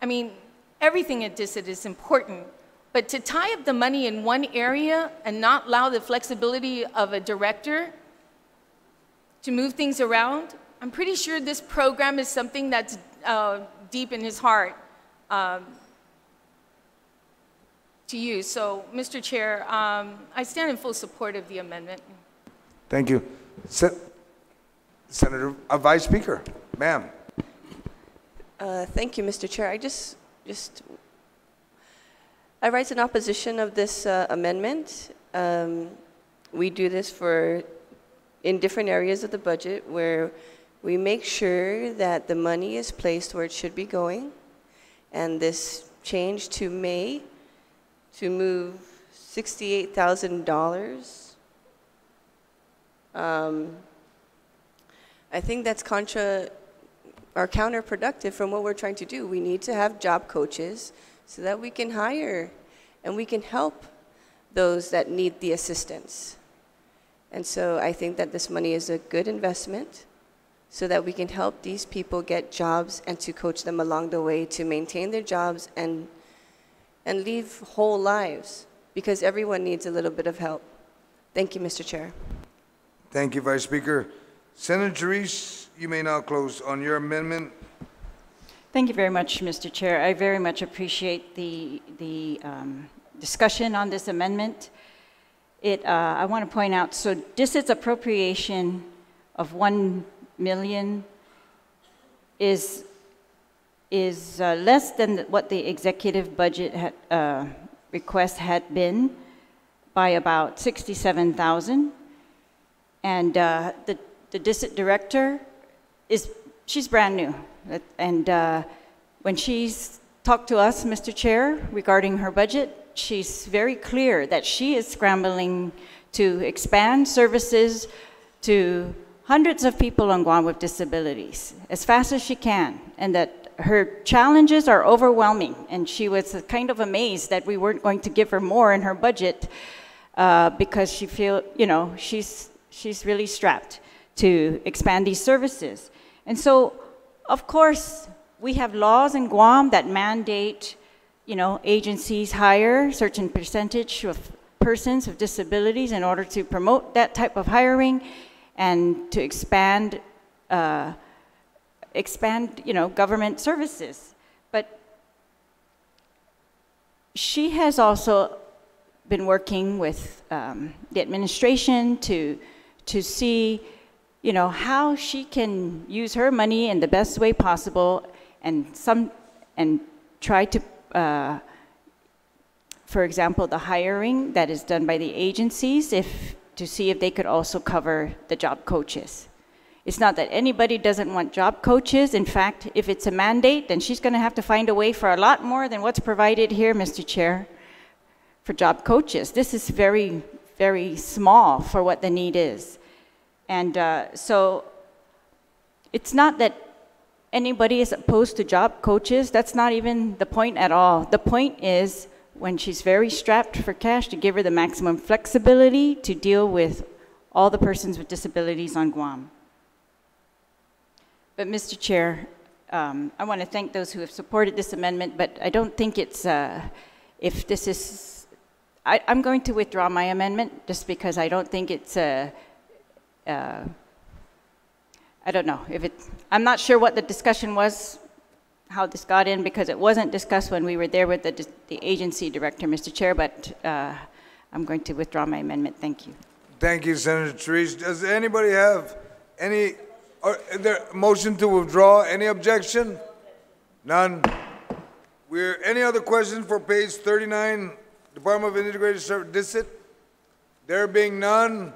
[SPEAKER 6] I mean, everything at DICIT is important, but to tie up the money in one area and not allow the flexibility of a director to move things around, I'm pretty sure this program is something that's deep in his heart to use. So, Mr. Chair, I stand in full support of the amendment.
[SPEAKER 1] Thank you. Senator, Vice Speaker, ma'am.
[SPEAKER 8] Thank you, Mr. Chair. I write in opposition of this amendment. We do this in different areas of the budget where we make sure that the money is placed where it should be going. And this change to May to move $68,000, I think that's counterproductive from what we're trying to do. We need to have job coaches so that we can hire and we can help those that need the assistance. And so I think that this money is a good investment so that we can help these people get jobs and to coach them along the way to maintain their jobs and live whole lives, because everyone needs a little bit of help. Thank you, Mr. Chair.
[SPEAKER 1] Thank you, Vice Speaker. Senator Therese, you may now close on your amendment.
[SPEAKER 3] Thank you very much, Mr. Chair. I very much appreciate the discussion on this amendment. I want to point out, so DICIT's appropriation of $1 million is less than what the executive budget request had been by about $67,000. And the DICIT director she's brand new. And when she's talked to us, Mr. Chair, regarding her budget, she's very clear that she is scrambling to expand services to hundreds of people on Guam with disabilities as fast as she can, and that her challenges are overwhelming. And she was kind of amazed that we weren't going to give her more in her budget because she feels, you know, she's really strapped to expand these services. And so, of course, we have laws in Guam that mandate, you know, agencies hire a certain percentage of persons with disabilities in order to promote that type of hiring and to expand, you know, government services. But she has also been working with the administration to see, you know, how she can use her money in the best way possible, and try to, for example, the hiring that is done by the agencies, to see if they could also cover the job coaches. It's not that anybody doesn't want job coaches. In fact, if it's a mandate, then she's going to have to find a way for a lot more than what's provided here, Mr. Chair, for job coaches. This is very, very small for what the need is. And so it's not that anybody is opposed to job coaches. That's not even the point at all. The point is when she's very strapped for cash, to give her the maximum flexibility to deal with all the persons with disabilities on Guam. But Mr. Chair, I want to thank those who have supported this amendment, but I don't think it's, if this is, I'm going to withdraw my amendment just because I don't think it's, I don't know, if it, I'm not sure what the discussion was, how this got in, because it wasn't discussed when we were there with the agency director, Mr. Chair, but I'm going to withdraw my amendment. Thank you.
[SPEAKER 1] Thank you, Senator Therese. Does anybody have any, or is there a motion to withdraw? Any objection? None. Any other questions for page 39, Department of Integrated Service, DISIT? There being none,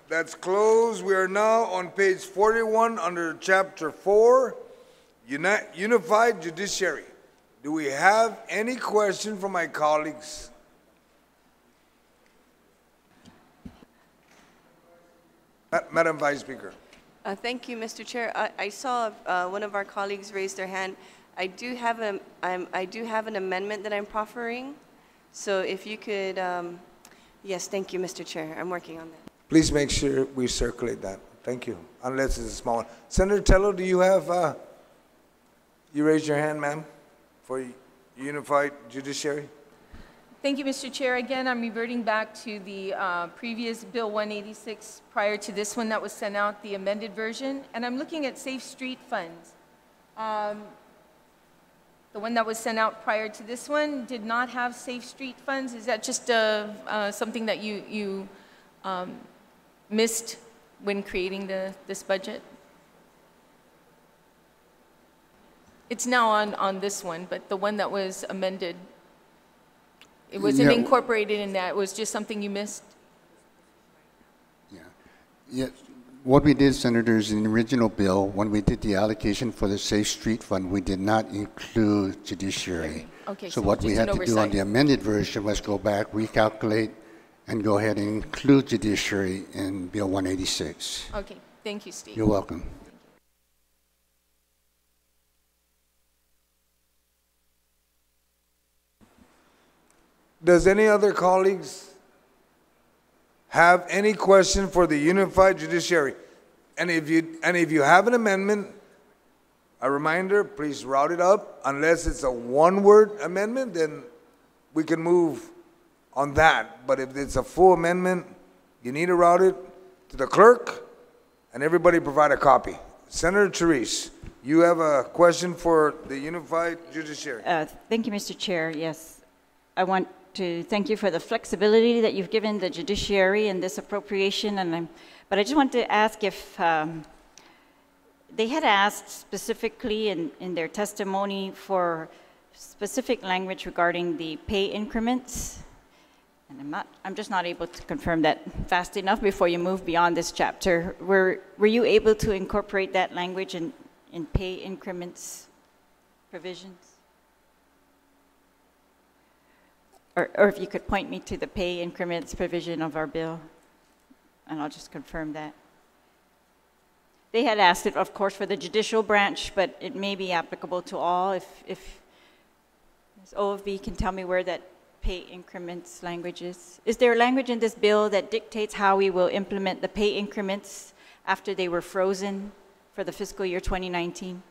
[SPEAKER 1] that's closed. We are now on page 41 under chapter 4, Unified Judiciary. Do we have any question from my colleagues? Madam Vice Speaker.
[SPEAKER 8] Thank you, Mr. Chair. I saw one of our colleagues raise their hand. I do have an amendment that I'm proffering. So if you could, yes, thank you, Mr. Chair. I'm working on that.
[SPEAKER 1] Please make sure we circulate that. Thank you. Unless it's a small one. Senator Tello, do you have, you raised your hand, ma'am, for Unified Judiciary?
[SPEAKER 6] Thank you, Mr. Chair. Again, I'm reverting back to the previous Bill 186 prior to this one that was sent out, the amended version, and I'm looking at Safe Street funds. The one that was sent out prior to this one did not have Safe Street funds. Is that just something that you missed when creating this budget? It's now on this one, but the one that was amended, it wasn't incorporated in that. It was just something you missed?
[SPEAKER 9] Yeah. What we did, Senators, in the original bill, when we did the allocation for the Safe Street Fund, we did not include judiciary.
[SPEAKER 6] Okay,
[SPEAKER 9] so what we had to do on the amended version was go back, recalculate, and go ahead and include judiciary in Bill 186.
[SPEAKER 6] Okay, thank you, Steve.
[SPEAKER 9] You're welcome.
[SPEAKER 1] Does any other colleagues have any question for the Unified Judiciary? And if you have an amendment, a reminder, please route it up. Unless it's a one-word amendment, then we can move on that. But if it's a full amendment, you need to route it to the clerk, and everybody provide a copy. Senator Therese, you have a question for the Unified Judiciary.
[SPEAKER 3] Thank you, Mr. Chair. Yes, I want to thank you for the flexibility that you've given the judiciary in this appropriation, but I just want to ask if they had asked specifically in their testimony for specific language regarding the pay increments, and I'm just not able to confirm that fast enough before you move beyond this chapter. Were you able to incorporate that language in pay increments provisions? Or if you could point me to the pay increments provision of our bill, and I'll just confirm that. They had asked it, of course, for the judicial branch, but it may be applicable to all. If Ms. OFB can tell me where that pay increments language is. Is there a language in this bill that dictates how we will implement the pay increments after they were frozen for the fiscal year 2019?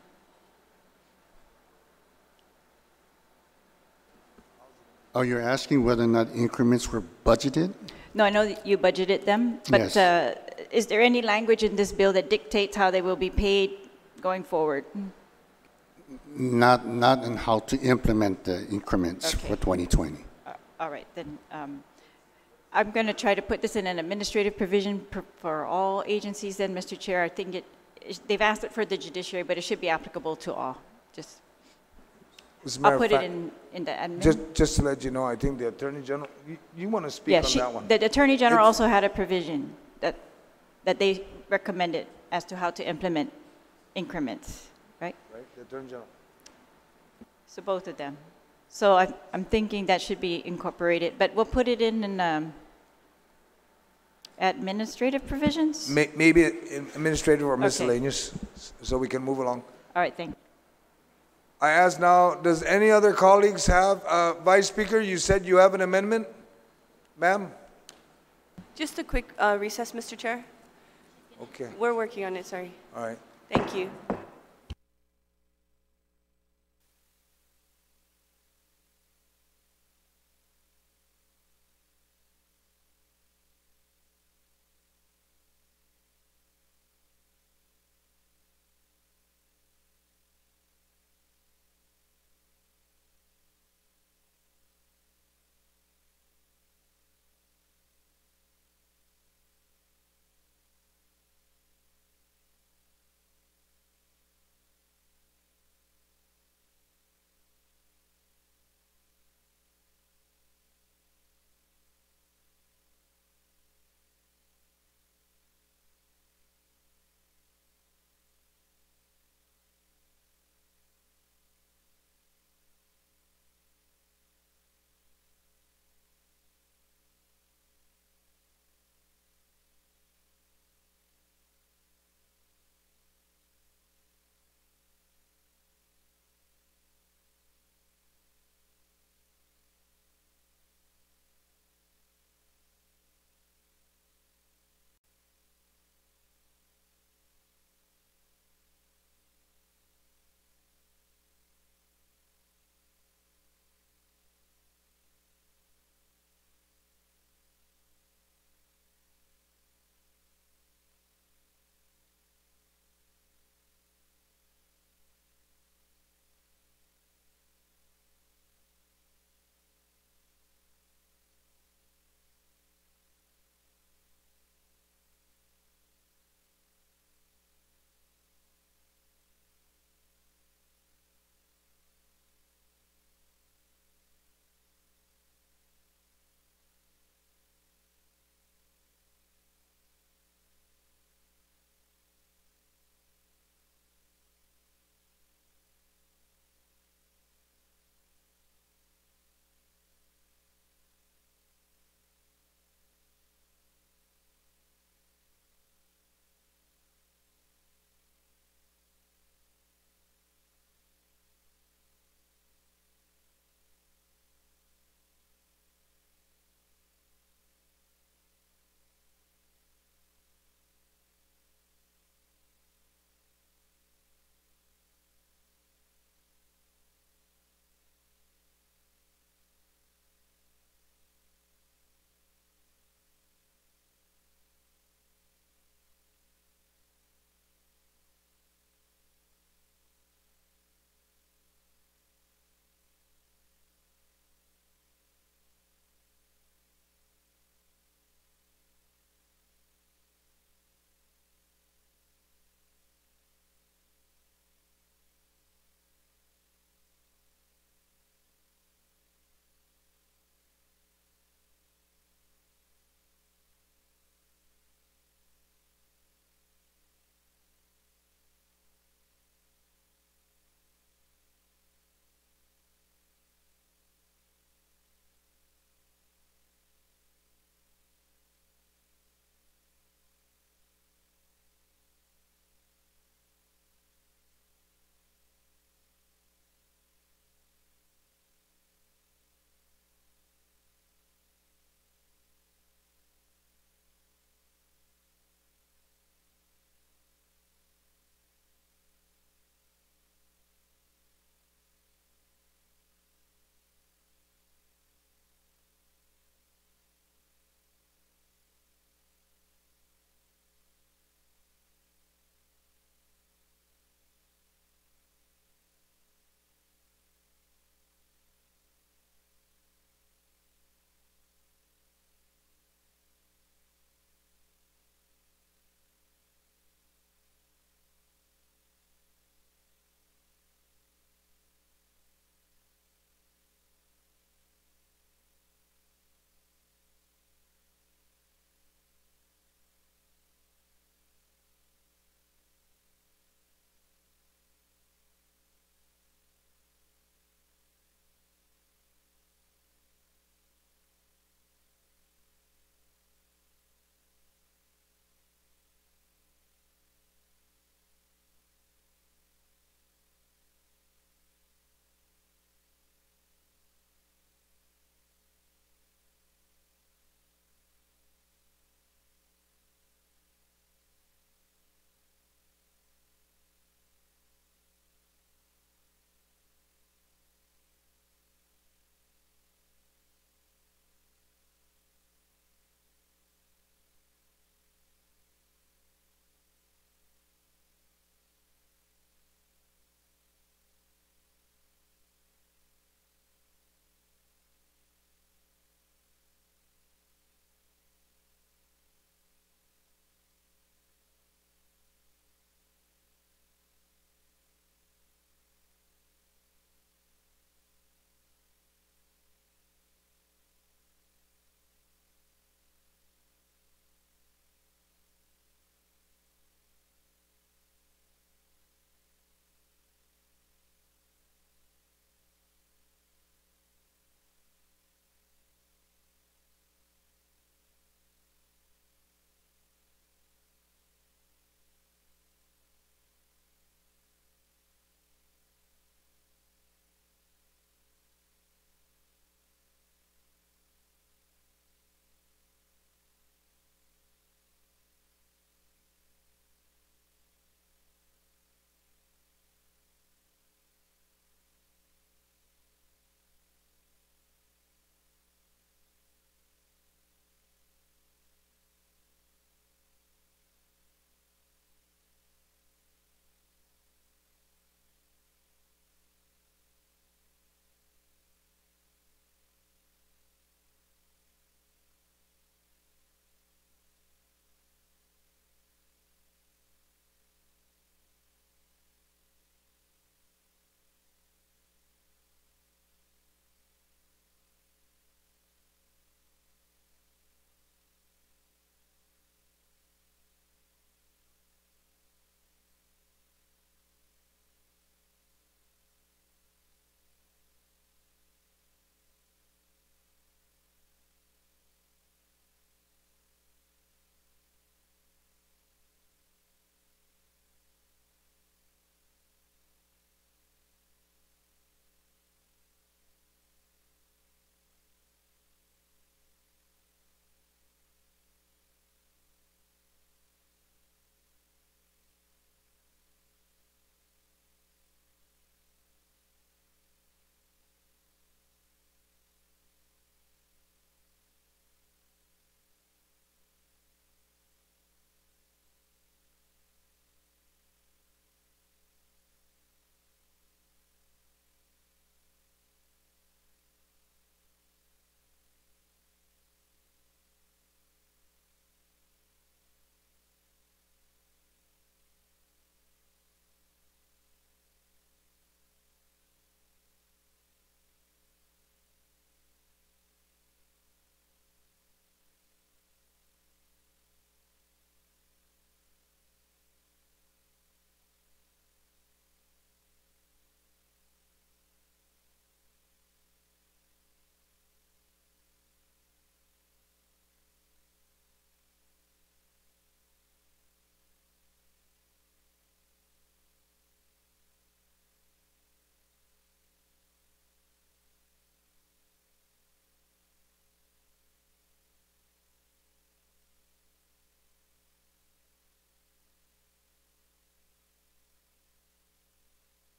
[SPEAKER 9] Oh, you're asking whether or not increments were budgeted?
[SPEAKER 3] No, I know that you budgeted them, but yes. Is there any language in this bill that dictates how they will be paid going forward?
[SPEAKER 9] Not in how to implement the increments for 2020.
[SPEAKER 3] All right, then I'm going to try to put this in an administrative provision for all agencies then, Mr. Chair. I think they've asked it for the judiciary, but it should be applicable to all. I'll put it in the admin.
[SPEAKER 1] Just to let you know, I think the Attorney General, you want to speak on that one?
[SPEAKER 3] The Attorney General also had a provision that they recommended as to how to implement increments, right?
[SPEAKER 1] Right, the Attorney General.
[SPEAKER 3] So both of them. So I'm thinking that should be incorporated, but we'll put it in administrative provisions?
[SPEAKER 1] Maybe administrative or miscellaneous, so we can move along.
[SPEAKER 3] All right, thank you.
[SPEAKER 1] I ask now, does any other colleagues have, Vice Speaker, you said you have an amendment? Ma'am?
[SPEAKER 8] Just a quick recess, Mr. Chair.
[SPEAKER 1] Okay,
[SPEAKER 8] We're working on it, sorry.
[SPEAKER 1] all right.
[SPEAKER 8] Thank you.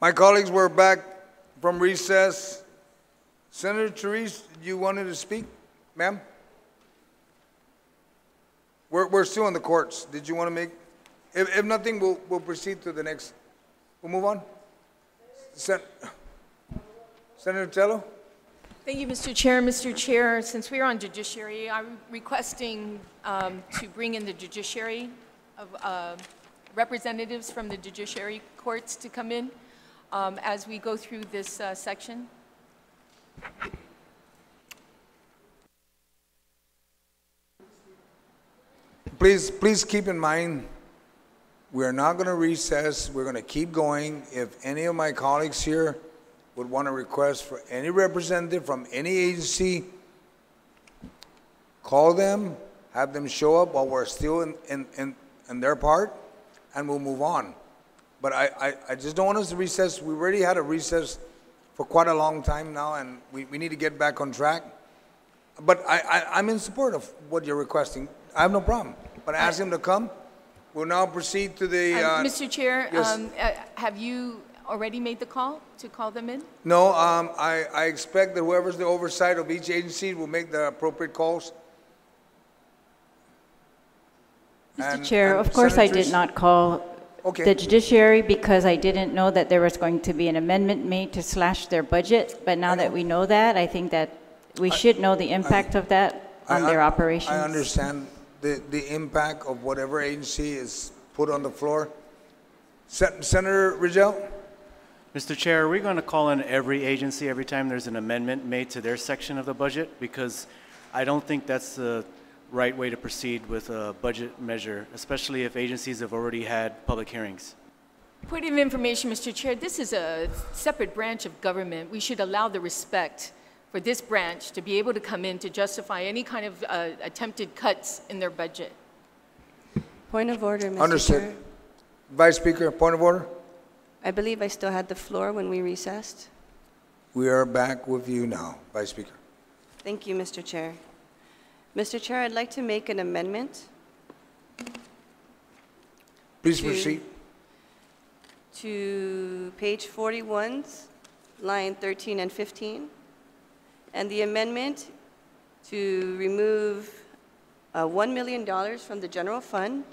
[SPEAKER 1] My colleagues, we're back from recess. Senator Therese, you wanted to speak, ma'am? We're still in the courts. Did you want to make? If nothing, we'll proceed to the next. We'll move on. Senator Tello?
[SPEAKER 10] Thank you, Mr. Chair. Mr. Chair, since we're on judiciary, I'm requesting to bring in the judiciary of representatives from the judiciary courts to come in as we go through this section.
[SPEAKER 1] Please keep in mind, we are not going to recess. We're going to keep going. If any of my colleagues here would want to request for any representative from any agency, call them, have them show up while we're still in their part, and we'll move on. But I just don't want us to recess. We've already had a recess for quite a long time now, and we need to get back on track. But I'm in support of what you're requesting. I have no problem. But ask him to come. We'll now proceed to the...
[SPEAKER 10] Mr. Chair,
[SPEAKER 1] yes.
[SPEAKER 10] have you already made the call to call them in?
[SPEAKER 1] No, I expect that whoever's the oversight of each agency will make the appropriate calls.
[SPEAKER 3] Mr. Chair, of course I did not call the judiciary because I didn't know that there was going to be an amendment made to slash their budget. But now that we know that, I think that we should know the impact of that on their operations.
[SPEAKER 1] I understand the impact of whatever agency is put on the floor. Senator Rigel?
[SPEAKER 5] Mr. Chair, are we going to call in every agency every time there's an amendment made to their section of the budget? Because I don't think that's the right way to proceed with a budget measure, especially if agencies have already had public hearings.
[SPEAKER 10] Point of information, Mr. Chair, this is a separate branch of government. We should allow the respect for this branch to be able to come in to justify any kind of attempted cuts in their budget.
[SPEAKER 8] Point of order, Mr.
[SPEAKER 1] Understood.
[SPEAKER 8] Chair.
[SPEAKER 1] Vice Speaker, point of order?
[SPEAKER 8] I believe I still had the floor when we recessed.
[SPEAKER 1] We are back with you now, Vice Speaker.
[SPEAKER 8] Thank you, Mr. Chair. Mr. Chair, I'd like to make an amendment.
[SPEAKER 1] Please proceed.
[SPEAKER 8] To page 41's line 13 and 15. And the amendment to remove $1 million from the general fund.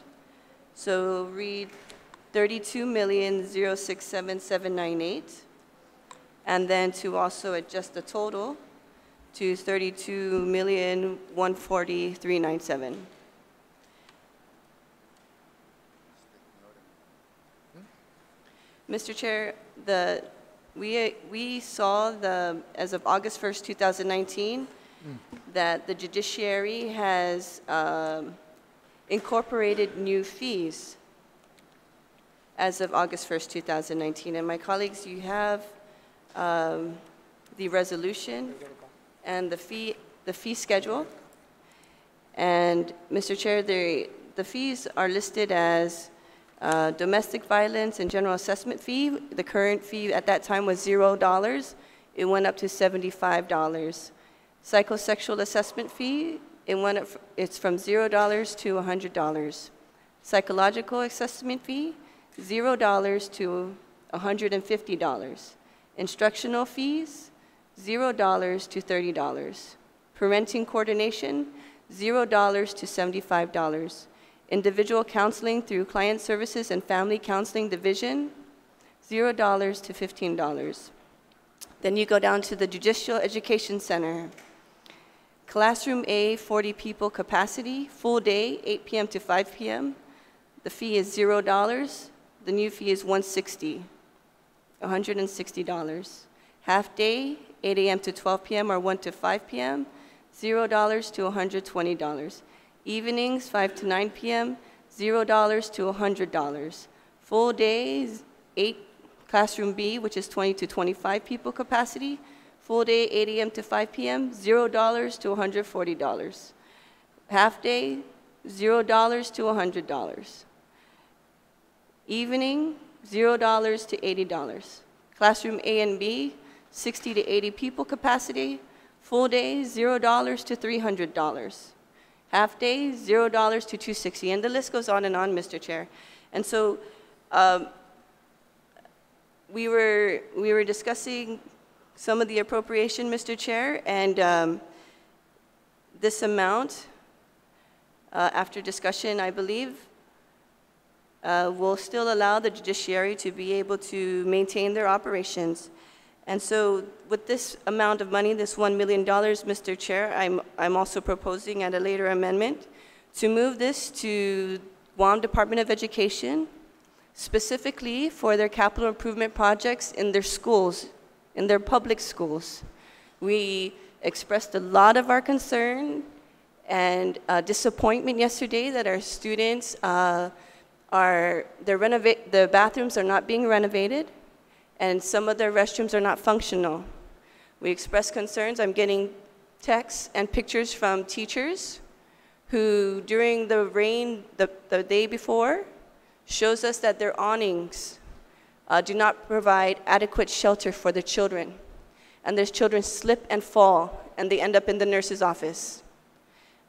[SPEAKER 8] So read 32,067,798, and then to also adjust the total to 32,140,397. Mr. Chair, we saw as of August 1st, 2019, that the judiciary has incorporated new fees as of August 1st, 2019. And my colleagues, you have the resolution and the fee schedule. And Mr. Chair, the fees are listed as domestic violence and general assessment fee. The current fee at that time was $0. It went up to $75. Psychosexual assessment fee, it's from $0 to $100. Psychological assessment fee, $0 to $150. Instructional fees, $0 to $30. Parenting coordination, $0 to $75. Individual counseling through Client Services and Family Counseling Division, $0 to $15. Then you go down to the Judicial Education Center. Classroom A, 40 people capacity, full day, 8 p.m. to 5 p.m. The fee is $0. The new fee is $160. Half day, 8 a.m. to 12 p.m. or 1 to 5 p.m., $0 to $120. Evenings, 5 to 9 p.m., $0 to $100. Full days, 8 Classroom B, which is 20 to 25 people capacity, full day, 8 a.m. to 5 p.m., $0 to $140. Half day, $0 to $100. Evening, $0 to $80. Classroom A and B, 60 to 80 people capacity, full day, $0 to $300. Half day, $0 to $260. And the list goes on, Mr. Chair. And so, we were discussing some of the appropriation, Mr. Chair, and this amount, after discussion, I believe, will still allow the judiciary to be able to maintain their operations. And so with this amount of money, this $1 million, Mr. Chair, I'm also proposing at a later amendment to move this to Guam Department of Education, specifically for their capital improvement projects in their schools, in their public schools. We expressed a lot of our concern and disappointment yesterday that our students, the bathrooms are not being renovated, and some of their restrooms are not functional. We expressed concerns. I'm getting texts and pictures from teachers who, during the rain the day before, shows us that their awnings do not provide adequate shelter for the children. And their children slip and fall, and they end up in the nurse's office.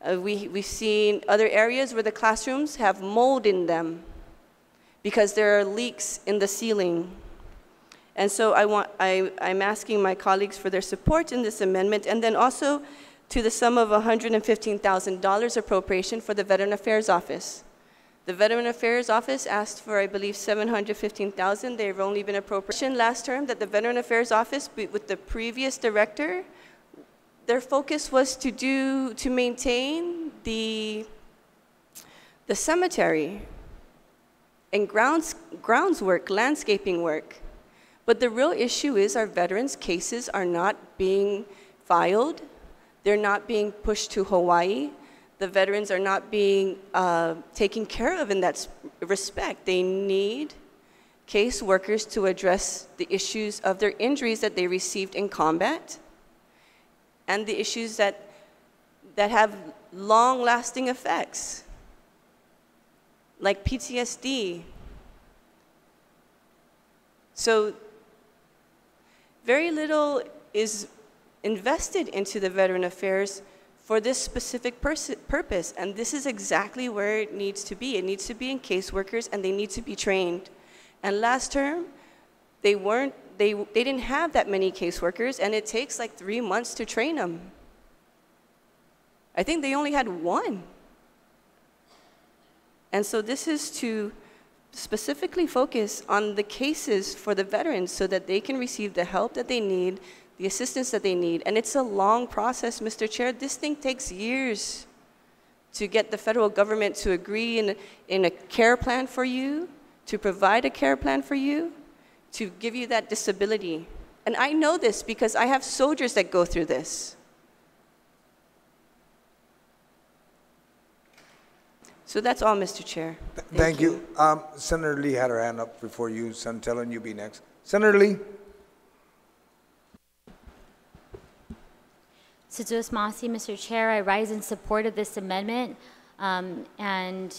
[SPEAKER 8] We've seen other areas where the classrooms have mold in them because there are leaks in the ceiling. And so I'm asking my colleagues for their support in this amendment, and then also to the sum of $115,000 appropriation for the Veteran Affairs Office. The Veteran Affairs Office asked for, I believe, $715,000. They've only been appropriation last term that the Veteran Affairs Office, with the previous director, their focus was to maintain the cemetery and grounds work, landscaping work. But the real issue is our veterans' cases are not being filed. They're not being pushed to Hawaii. The veterans are not being taken care of in that respect. They need case workers to address the issues of their injuries that they received in combat and the issues that have long-lasting effects, like PTSD. So very little is invested into the Veteran Affairs for this specific purpose, and this is exactly where it needs to be. It needs to be in caseworkers, and they need to be trained. And last term, they didn't have that many caseworkers, and it takes like 3 months to train them. I think they only had 1. And so this is to specifically focus on the cases for the veterans so that they can receive the help that they need, the assistance that they need. And it's a long process, Mr. Chair. This thing takes years to get the federal government to agree in a care plan for you, to provide a care plan for you, to give you that disability. And I know this because I have soldiers that go through this. So that's all, Mr. Chair.
[SPEAKER 1] Thank you. Senator Lee had her hand up before you, Santella, and you be next. Senator Lee.
[SPEAKER 2] Sitzuos Masi, Mr. Chair, I rise in support of this amendment, and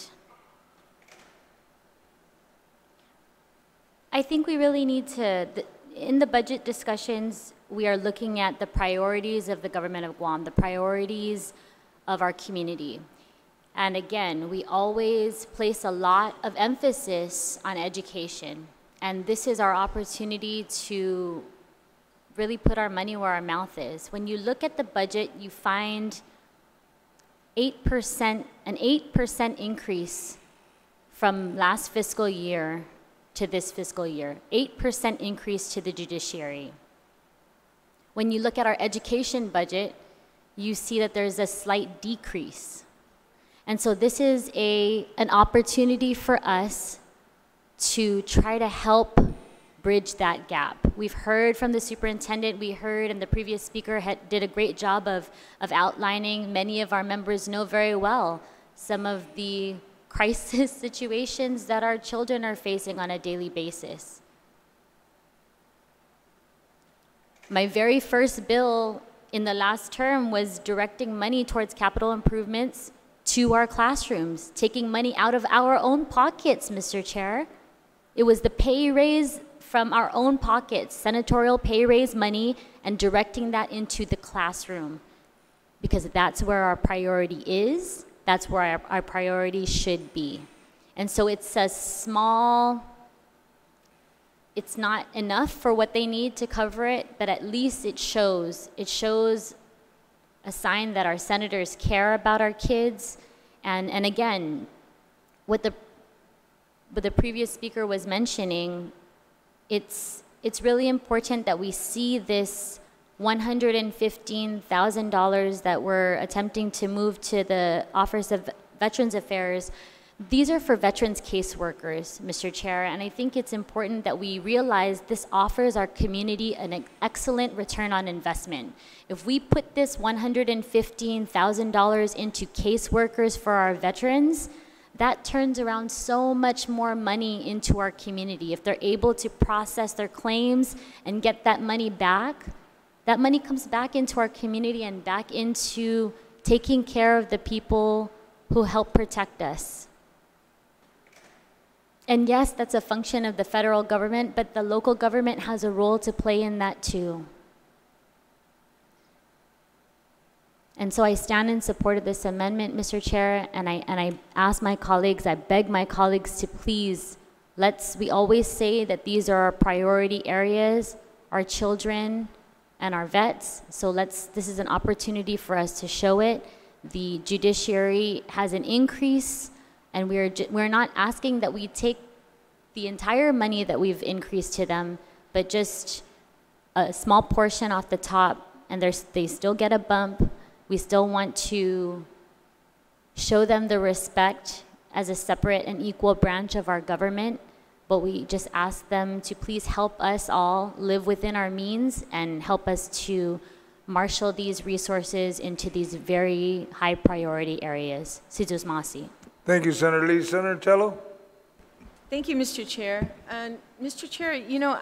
[SPEAKER 2] I think we really need to, in the budget discussions, we are looking at the priorities of the government of Guam, the priorities of our community. And again, we always place a lot of emphasis on education. And this is our opportunity to really put our money where our mouth is. When you look at the budget, you find an 8% increase from last fiscal year to this fiscal year, 8% increase to the judiciary. When you look at our education budget, you see that there's a slight decrease. And so this is an opportunity for us to try to help bridge that gap. We've heard from the superintendent, we heard, and the previous speaker did a great job of outlining. Many of our members know very well some of the crisis situations that our children are facing on a daily basis. My very first bill in the last term was directing money towards capital improvements to our classrooms, taking money out of our own pockets, Mr. Chair. It was the pay raise from our own pockets, senatorial pay raise money, and directing that into the classroom, because that's where our priority is, that's where our priority should be. And so it's a small it's not enough for what they need to cover it, but at least it shows a sign that our senators care about our kids. And again, what the previous speaker was mentioning, it's really important that we see this $115,000 that we're attempting to move to the Office of Veterans Affairs. These are for veterans caseworkers, Mr. Chair, and I think it's important that we realize this offers our community an excellent return on investment. If we put this $115,000 into caseworkers for our veterans, that turns around so much more money into our community. If they're able to process their claims and get that money back, that money comes back into our community and back into taking care of the people who help protect us. And yes, that's a function of the federal government, but the local government has a role to play in that too. And so I stand in support of this amendment, Mr. Chair, and I ask my colleagues, I beg my colleagues to please, we always say that these are our priority areas, our children and our vets, so this is an opportunity for us to show it. The judiciary has an increase, and we're not asking that we take the entire money that we've increased to them, but just a small portion off the top, and they still get a bump. We still want to show them the respect as a separate and equal branch of our government, but we just ask them to please help us all live within our means and help us to marshal these resources into these very high priority areas. Sidus Masi.
[SPEAKER 1] Thank you, Senator Lee. Senator Tello?
[SPEAKER 10] Thank you, Mr. Chair. And Mr. Chair, you know,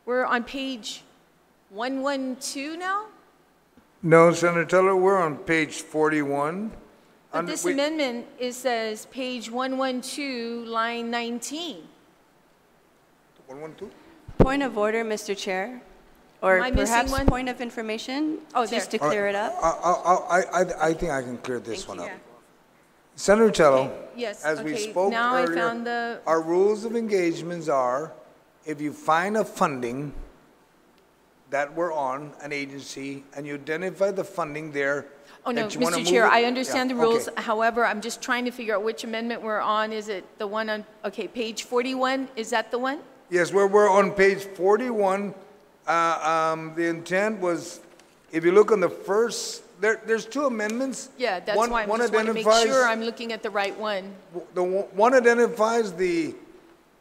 [SPEAKER 10] we're on page 112 now?
[SPEAKER 1] No, Senator Tello, we're on page 41.
[SPEAKER 10] But this amendment, it says page 112, line 19.
[SPEAKER 1] 112?
[SPEAKER 8] Point of order, Mr. Chair. Or
[SPEAKER 10] Am I missing
[SPEAKER 8] perhaps
[SPEAKER 10] one?
[SPEAKER 8] point of information, just to clear it up.
[SPEAKER 1] I think I can clear this one up. Senator Tello,
[SPEAKER 10] Yes,
[SPEAKER 1] as we
[SPEAKER 10] okay,
[SPEAKER 1] spoke
[SPEAKER 10] now I
[SPEAKER 1] earlier,
[SPEAKER 10] found the-
[SPEAKER 1] our rules of engagements are, if you find a funding that we're on, an agency, and you identify the funding there.
[SPEAKER 10] Oh, no,
[SPEAKER 1] that you wanna
[SPEAKER 10] Mr.
[SPEAKER 1] move
[SPEAKER 10] Chair,
[SPEAKER 1] it-
[SPEAKER 10] I understand
[SPEAKER 1] Yeah,
[SPEAKER 10] the rules.
[SPEAKER 1] okay.
[SPEAKER 10] However, I'm just trying to figure out which amendment we're on. Is it the one on, okay, page 41? Is that the one?
[SPEAKER 1] Yes, we're on page 41. The intent was, if you look on the first, there's two amendments.
[SPEAKER 10] Yeah, that's
[SPEAKER 1] One-
[SPEAKER 10] why I
[SPEAKER 1] one
[SPEAKER 10] just want to make
[SPEAKER 1] identifies-
[SPEAKER 10] sure I'm looking at the right one.
[SPEAKER 1] One identifies the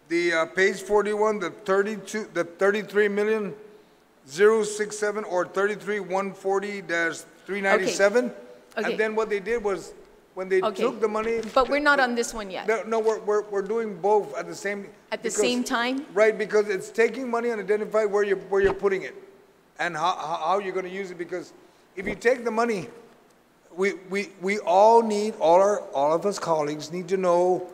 [SPEAKER 1] page 41, the 33,067 or 33,140-397.
[SPEAKER 10] Okay.
[SPEAKER 1] And then what they did was, when they
[SPEAKER 10] Okay.
[SPEAKER 1] took the money.
[SPEAKER 10] But we're not on this one yet.
[SPEAKER 1] No, we're doing both at the same.
[SPEAKER 10] At the
[SPEAKER 1] because-
[SPEAKER 10] same time?
[SPEAKER 1] Right, because it's taking money and identify where you're putting it and how you're going to use it. Because if you take the money, we all need, all of us colleagues need to know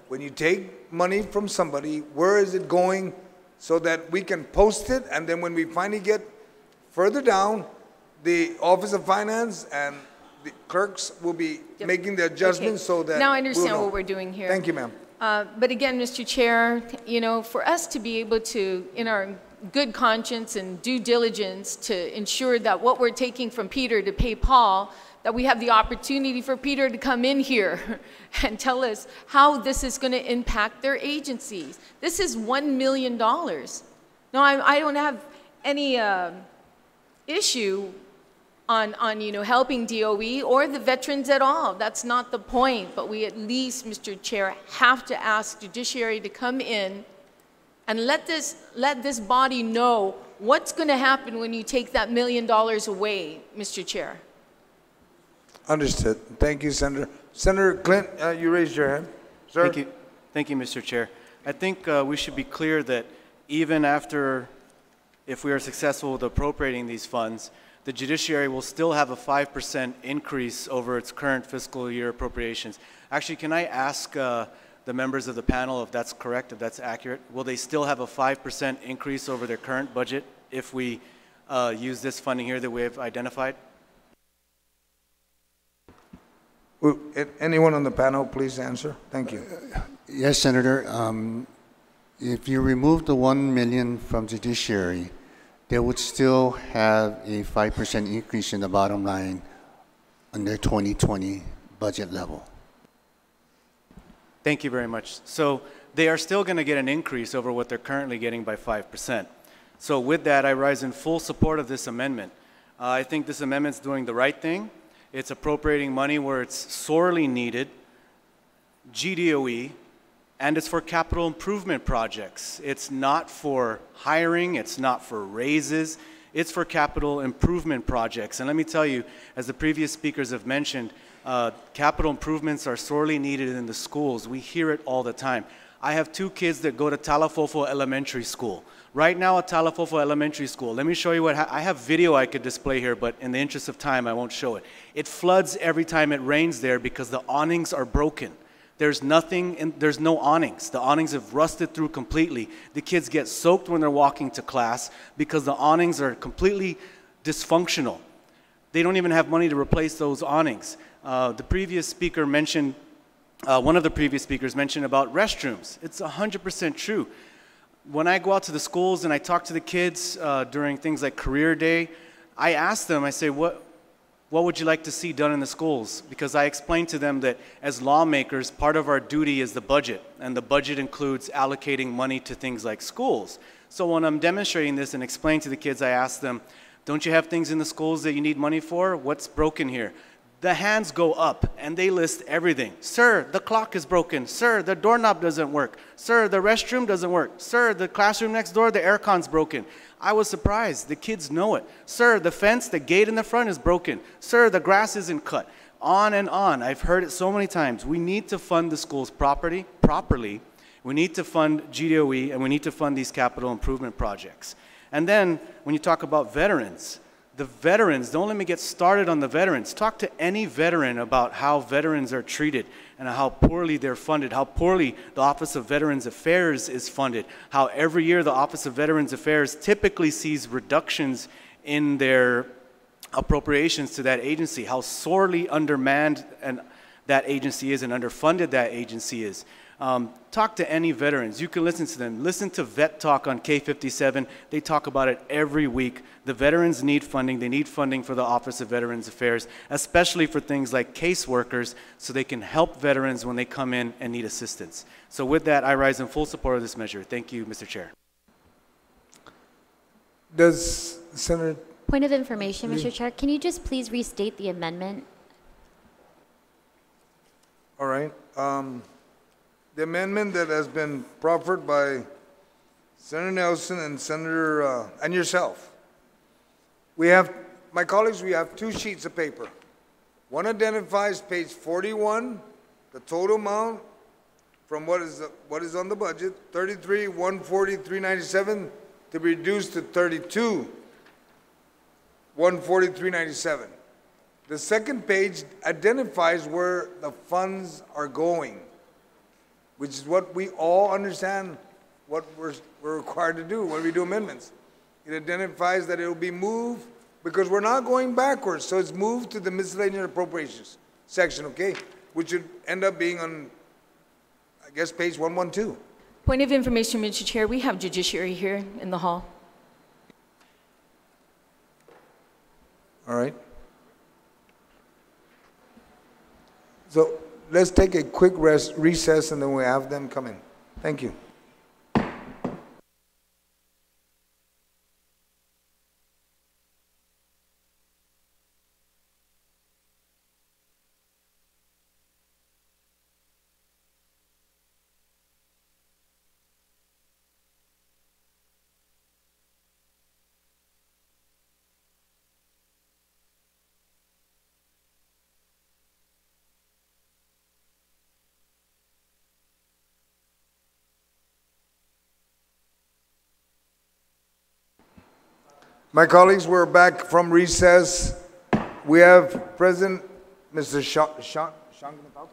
[SPEAKER 1] when you take money from somebody, where is it going, so that we can post it, and then when we finally get further down, the Office of Finance and the clerks will be making the adjustments so that
[SPEAKER 10] Now I
[SPEAKER 1] we'll
[SPEAKER 10] understand
[SPEAKER 1] know.
[SPEAKER 10] what we're doing here.
[SPEAKER 1] Thank you, ma'am.
[SPEAKER 10] But again, Mr. Chair, you know, for us to be able to, in our good conscience and due diligence, to ensure that what we're taking from Peter to pay Paul, that we have the opportunity for Peter to come in here and tell us how this is going to impact their agencies. This is $1 million. No, I don't have any issue on you know, helping DOE or the veterans at all. That's not the point. But we at least, Mr. Chair, have to ask Judiciary to come in and let this body know what's going to happen when you take that $1 million away, Mr. Chair.
[SPEAKER 1] Understood. Thank you, Senator. Senator Clint, you raised your hand. Sir?
[SPEAKER 5] Thank you. Thank you, Mr. Chair. I think we should be clear that even after, if we are successful with appropriating these funds, the judiciary will still have a 5% increase over its current fiscal year appropriations. Actually, can I ask the members of the panel if that's correct, if that's accurate? Will they still have a 5% increase over their current budget if we use this funding here that we have identified?
[SPEAKER 1] Anyone on the panel, please answer. Thank you.
[SPEAKER 9] Yes, Senator. If you remove the 1 million from judiciary, they would still have a 5% increase in the bottom line on their 2020 budget level.
[SPEAKER 5] Thank you very much. So they are still going to get an increase over what they're currently getting by 5%. So with that, I rise in full support of this amendment. I think this amendment's doing the right thing. It's appropriating money where it's sorely needed, GDOE, and it's for capital improvement projects. It's not for hiring, it's not for raises, it's for capital improvement projects. And let me tell you, as the previous speakers have mentioned, capital improvements are sorely needed in the schools. We hear it all the time. I have 2 kids that go to Talafofo Elementary School. Right now at Talafofo Elementary School, let me show you what, I have video I could display here, but in the interest of time, I won't show it. It floods every time it rains there because the awnings are broken. There's no awnings. The awnings have rusted through completely. The kids get soaked when they're walking to class because the awnings are completely dysfunctional. They don't even have money to replace those awnings. The previous speaker mentioned, one of the previous speakers mentioned about restrooms. It's 100% true. When I go out to the schools and I talk to the kids during things like career day, I ask them, I say, what would you like to see done in the schools? Because I explain to them that as lawmakers, part of our duty is the budget, and the budget includes allocating money to things like schools. So when I'm demonstrating this and explaining to the kids, I ask them, don't you have things in the schools that you need money for? What's broken here? The hands go up and they list everything. Sir, the clock is broken. Sir, the doorknob doesn't work. Sir, the restroom doesn't work. Sir, the classroom next door, the aircon's broken. I was surprised. The kids know it. Sir, the fence, the gate in the front is broken. Sir, the grass isn't cut. On and on. I've heard it so many times. We need to fund the schools properly. We need to fund GDOE, and we need to fund these capital improvement projects. And then when you talk about veterans, don't let me get started on the veterans. Talk to any veteran about how veterans are treated and how poorly they're funded, how poorly the Office of Veterans Affairs is funded, how every year the Office of Veterans Affairs typically sees reductions in their appropriations to that agency, how sorely undermanned that agency is and underfunded that agency is. Talk to any veterans. You can listen to them. Listen to Vet Talk on K57. They talk about it every week. The veterans need funding. They need funding for the Office of Veterans Affairs, especially for things like caseworkers, so they can help veterans when they come in and need assistance. So with that, I rise in full support of this measure. Thank you, Mr. Chair.
[SPEAKER 1] Does Senator...
[SPEAKER 2] Point of information, Mr. Chair. Can you just please restate the amendment?
[SPEAKER 1] All right. The amendment that has been proffered by Senator Nelson and Senator, and yourself. We have, my colleagues, we have 2 sheets of paper. One identifies page 41, the total amount from what is on the budget, 33,140,397 to be reduced to 32,140,397. The second page identifies where the funds are going, which is what we all understand what we're required to do when we do amendments. It identifies that it will be moved, because we're not going backwards, so it's moved to the miscellaneous appropriations section, okay? Which would end up being on, I guess, page 112.
[SPEAKER 10] Point of information, Mr. Chair, we have Judiciary here in the hall.
[SPEAKER 1] All right. So let's take a quick recess and then we'll have them come in. Thank you. My colleagues, we're back from recess. We have President Mr. Sean Gumatauto,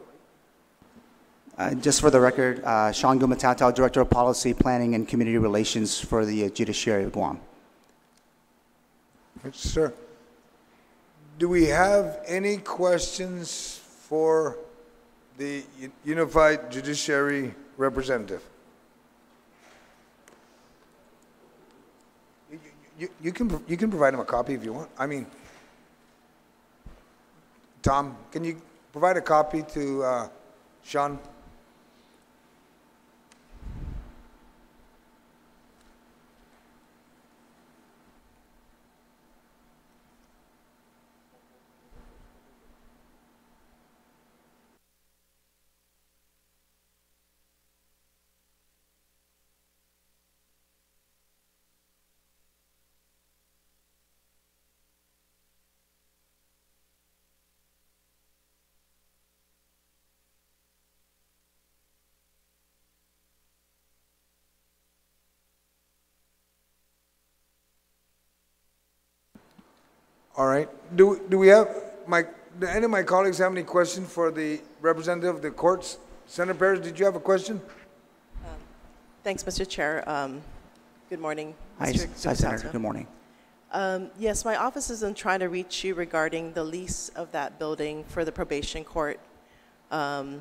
[SPEAKER 1] right?
[SPEAKER 14] Just for the record, Sean Gumatauto, Director of Policy, Planning, and Community Relations for the Judiciary of Guam.
[SPEAKER 1] Yes, sir. Do we have any questions for the Unified Judiciary representative? You can provide him a copy if you want. I mean, Tom, can you provide a copy to Sean? All right. Do we have, do any of my colleagues have any questions for the representative of the courts? Senator Perez, did you have a question?
[SPEAKER 15] Thanks, Mr. Chair. Good morning,
[SPEAKER 14] Hi, Senator. Good morning.
[SPEAKER 15] Yes, my office is trying to reach you regarding the lease of that building for the probation court. And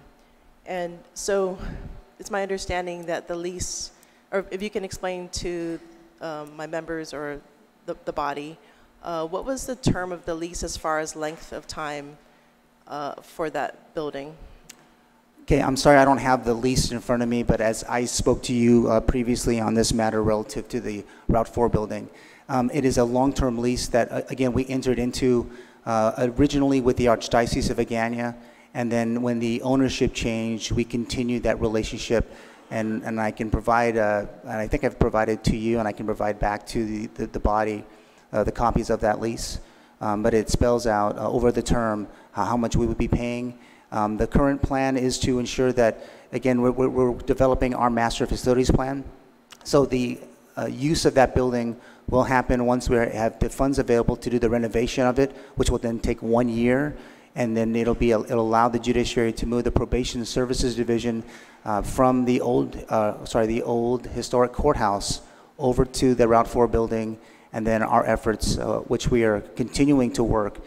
[SPEAKER 15] so it's my understanding that the lease, or if you can explain to my members or the body, what was the term of the lease as far as length of time for that building?
[SPEAKER 14] Okay, I'm sorry I don't have the lease in front of me, but as I spoke to you previously on this matter relative to the Route 4 building, it is a long-term lease that, again, we entered into originally with the Archdiocese of Agana, and then when the ownership changed, we continued that relationship, and I can provide, and I think I've provided to you, and I can provide back to the body the copies of that lease, but it spells out over the term how much we would be paying. The current plan is to ensure that, again, we're developing our master facilities plan. So the use of that building will happen once we have the funds available to do the renovation of it, which will then take 1 year, and then it'll allow the judiciary to move the probation services division from the old historic courthouse over to the Route 4 building, and then our efforts, which we are continuing to work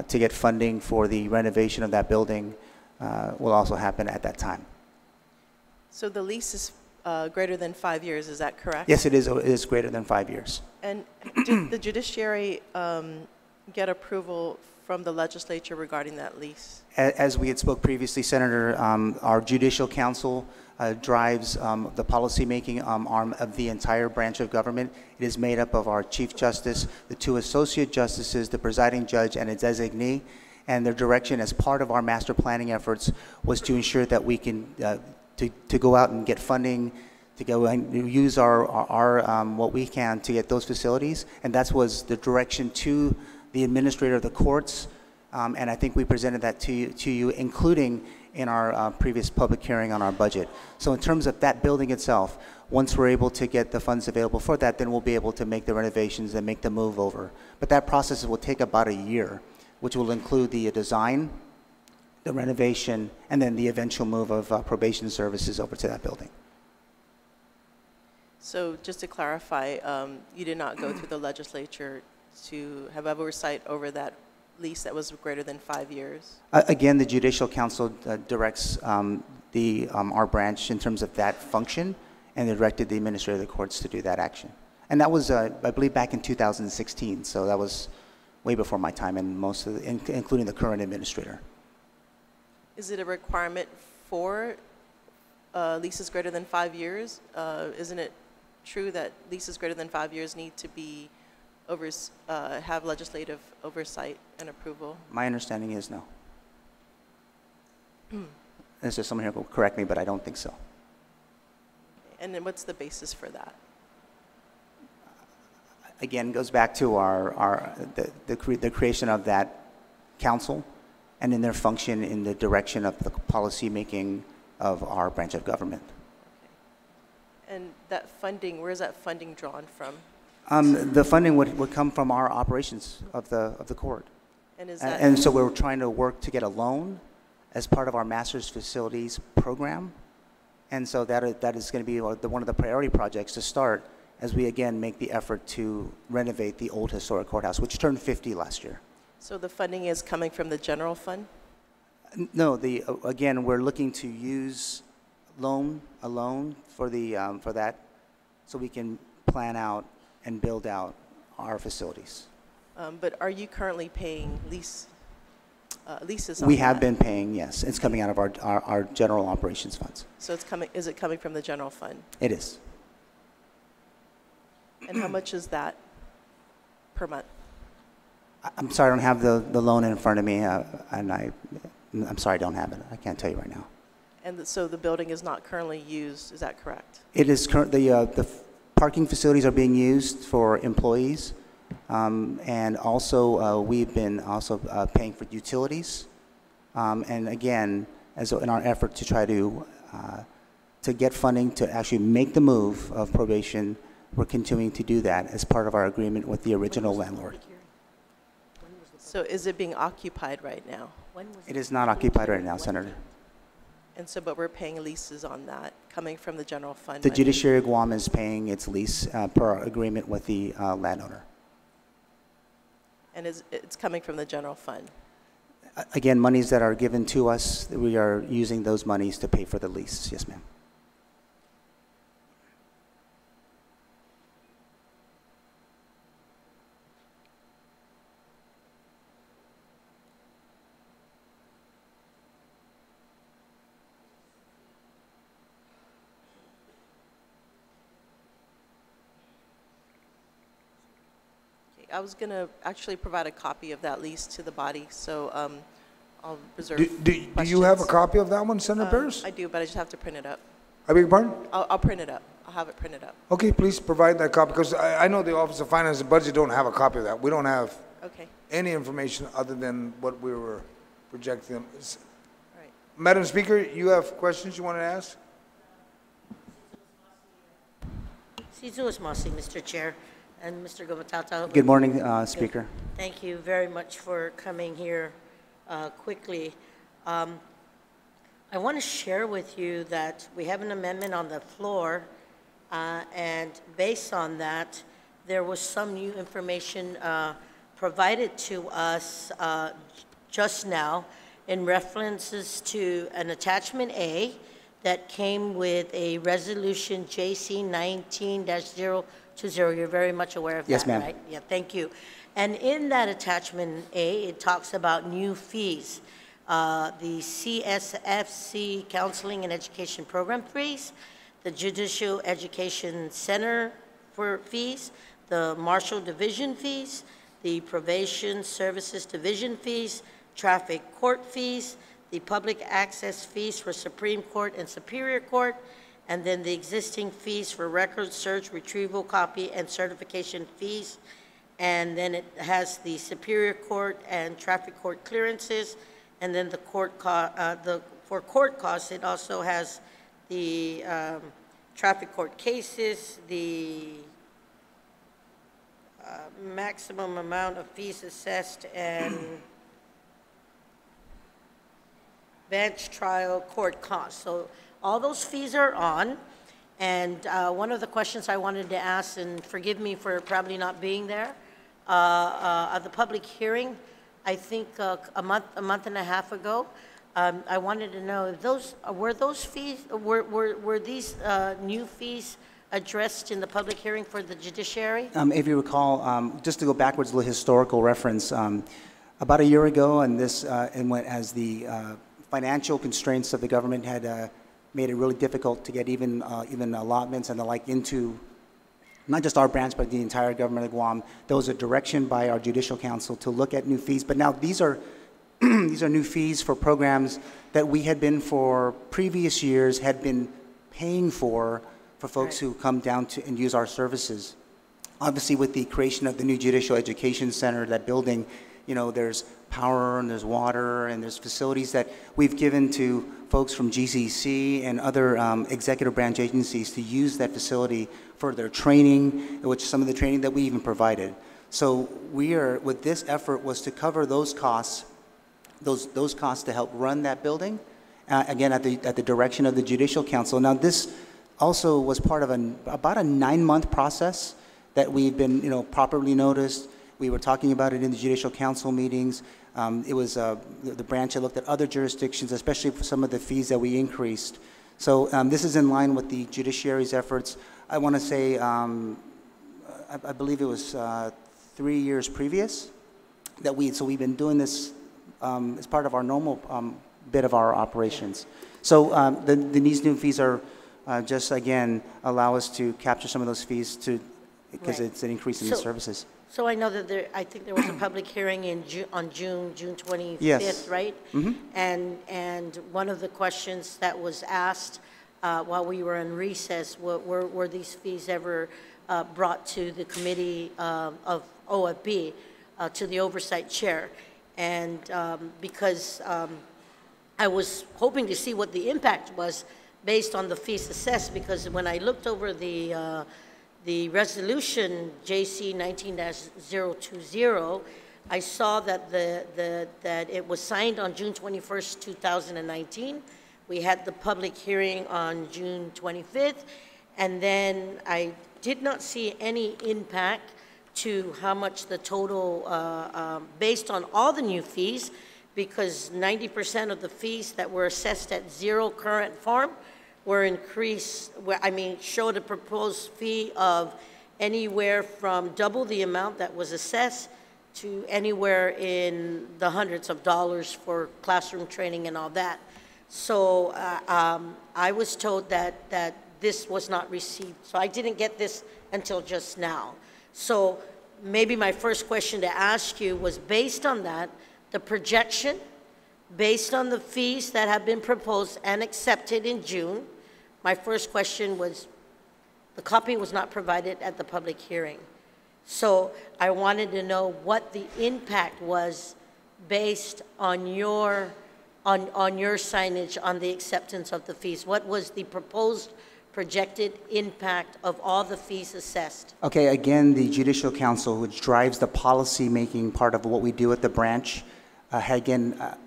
[SPEAKER 14] to get funding for the renovation of that building, will also happen at that time.
[SPEAKER 15] So the lease is greater than 5 years, is that correct?
[SPEAKER 14] Yes, it is. It is greater than 5 years.
[SPEAKER 15] And did the judiciary get approval from the legislature regarding that lease?
[SPEAKER 14] As we had spoke previously, Senator, our judicial council drives the policymaking arm of the entire branch of government. It is made up of our Chief Justice, the 2 associate justices, the presiding judge, and a designee. And their direction as part of our master planning efforts was to ensure that we can to go out and get funding, to go and use our what we can to get those facilities. And that was the direction to the administrator of the courts. And I think we presented that to you, including in our previous public hearing on our budget. So in terms of that building itself, once we're able to get the funds available for that, then we'll be able to make the renovations and make the move over. But that process will take about a year, which will include the design, the renovation, and then the eventual move of probation services over to that building.
[SPEAKER 15] So just to clarify, you did not go through the legislature to have oversight over that lease that was greater than 5 years?
[SPEAKER 14] Again, the Judicial Council directs our branch in terms of that function, and they directed the administrator of the courts to do that action. And that was, I believe, back in 2016, so that was way before my time, and most of including the current administrator.
[SPEAKER 15] Is it a requirement for leases greater than 5 years? Isn't it true that leases greater than 5 years need to be have legislative oversight and approval?
[SPEAKER 14] My understanding is no. Is there someone here who will correct me, but I don't think so.
[SPEAKER 15] And then what's the basis for that?
[SPEAKER 14] Again, it goes back to the creation of that council and in their function in the direction of the policy making of our branch of government.
[SPEAKER 15] Okay. And that funding, where is that funding drawn from?
[SPEAKER 14] The funding would come from our operations of the court.
[SPEAKER 15] And is that
[SPEAKER 14] and so we're trying to work to get a loan as part of our master's facilities program. And so that is going to be one of the priority projects to start as we again make the effort to renovate the old historic courthouse, which turned 50 last year.
[SPEAKER 15] So the funding is coming from the general fund?
[SPEAKER 14] No, again, we're looking to use a loan for that, so we can plan out and build out our facilities.
[SPEAKER 15] But are you currently paying leases on
[SPEAKER 14] We have
[SPEAKER 15] that?
[SPEAKER 14] been paying, yes. It's coming out of our general operations funds.
[SPEAKER 15] So is it coming from the general fund?
[SPEAKER 14] It is.
[SPEAKER 15] And how much is that per month?
[SPEAKER 14] I'm sorry, I don't have the loan in front of me, and I'm sorry, I don't have it. I can't tell you right now.
[SPEAKER 15] And so the building is not currently used, is that correct?
[SPEAKER 14] It is currently, the parking facilities are being used for employees, and also we've been also paying for utilities. And again, in our effort to try to get funding to actually make the move of probation, we're continuing to do that as part of our agreement with the original landlord.
[SPEAKER 15] So is it being occupied right now?
[SPEAKER 14] It is not occupied right now, Senator.
[SPEAKER 15] And so, but we're paying leases on that, coming from the general fund
[SPEAKER 14] The
[SPEAKER 15] money.
[SPEAKER 14] Judiciary of Guam is paying its lease per our agreement with the landowner.
[SPEAKER 15] And it's coming from the general fund.
[SPEAKER 14] Again, monies that are given to us, we are using those monies to pay for the lease. Yes, ma'am.
[SPEAKER 15] I was going to actually provide a copy of that lease to the body, so I'll reserve
[SPEAKER 1] Do you have a copy of that one, Senator Paris?
[SPEAKER 15] I do, but I just have to print it up.
[SPEAKER 1] I beg your pardon?
[SPEAKER 15] I'll print it up. I'll have it printed up.
[SPEAKER 1] Okay, please provide that copy, because I know the Office of Finance and Budget don't have a copy of that. We don't have
[SPEAKER 15] Okay.
[SPEAKER 1] any information other than what we were projecting.
[SPEAKER 15] Right.
[SPEAKER 1] Madam Speaker, you have questions you want to ask?
[SPEAKER 4] Cizo Esmasi, Mr. Chair, and Mr. Gomatata.
[SPEAKER 14] Good morning, Speaker.
[SPEAKER 4] Thank you very much for coming here quickly. I want to share with you that we have an amendment on the floor, and based on that, there was some new information provided to us just now in references to an attachment A that came with a resolution JC 19-020. You're very much aware of
[SPEAKER 14] Yes,
[SPEAKER 4] that,
[SPEAKER 14] ma'am.
[SPEAKER 4] right? Yeah, thank you. And in that attachment A, it talks about new fees. The CSFC Counseling and Education Program fees, the Judicial Education Center for fees, the Marshall Division fees, the Probation Services Division fees, traffic court fees, the public access fees for Supreme Court and Superior Court, and then the existing fees for record search, retrieval, copy, and certification fees. And then it has the Superior Court and traffic court clearances, and then the for court costs, it also has the traffic court cases, the maximum amount of fees assessed, and bench trial court costs. So all those fees are on. And one of the questions I wanted to ask, and forgive me for probably not being there, at the public hearing, I think a month and a half ago, I wanted to know if were those fees, were these new fees addressed in the public hearing for the judiciary?
[SPEAKER 14] If you recall, just to go backwards, a little historical reference, about a year ago, and this and went as the financial constraints of the government had made it really difficult to get even allotments and the like into not just our branch, but the entire government of Guam. There was a direction by our Judicial Council to look at new fees, but now these are these are new fees for programs that we had been for previous years had been paying for folks who come down to and use our services. Obviously, with the creation of the new Judicial Education Center, that building, you know, there's power and there's water and there's facilities that we've given to folks from GCC and other executive branch agencies to use that facility for their training, which some of the training that we even provided. So we are, with this effort was to cover those costs, those costs to help run that building, again, at the direction of the Judicial Council. Now this also was part of about a 9-month process that we've been, you know, properly noticed. We were talking about it in the Judicial Council meetings. It was the branch that looked at other jurisdictions, especially for some of the fees that we increased. So this is in line with the judiciary's efforts. I want to say, I believe it was 3 years previous that we've been doing this as part of our normal bit of our operations. So these new fees are just, again, allow us to capture some of those fees because
[SPEAKER 4] Right.
[SPEAKER 14] it's an increase in the services.
[SPEAKER 4] So I know that I think there was a public hearing on June 25th,
[SPEAKER 14] Yes.
[SPEAKER 4] right?
[SPEAKER 14] Mhm.
[SPEAKER 4] And one of the questions that was asked while we were in recess, were these fees ever brought to the committee of OFB, to the oversight chair? And because I was hoping to see what the impact was based on the fees assessed, because when I looked over the resolution JC 19-020, I saw that that it was signed on June 21st, 2019. We had the public hearing on June 25th, and then I did not see any impact to how much the total, based on all the new fees, because 90% of the fees that were assessed at zero current form were increased, showed a proposed fee of anywhere from double the amount that was assessed to anywhere in the hundreds of dollars for classroom training and all that. So I was told that this was not received. So I didn't get this until just now. So maybe my first question to ask you was, based on that, the projection, based on the fees that have been proposed and accepted in June, my first question was, the copy was not provided at the public hearing. So I wanted to know what the impact was based on your signage on the acceptance of the fees. What was the proposed projected impact of all the fees assessed?
[SPEAKER 14] Okay, again, the Judicial Council, which drives the policy-making part of what we do at the branch,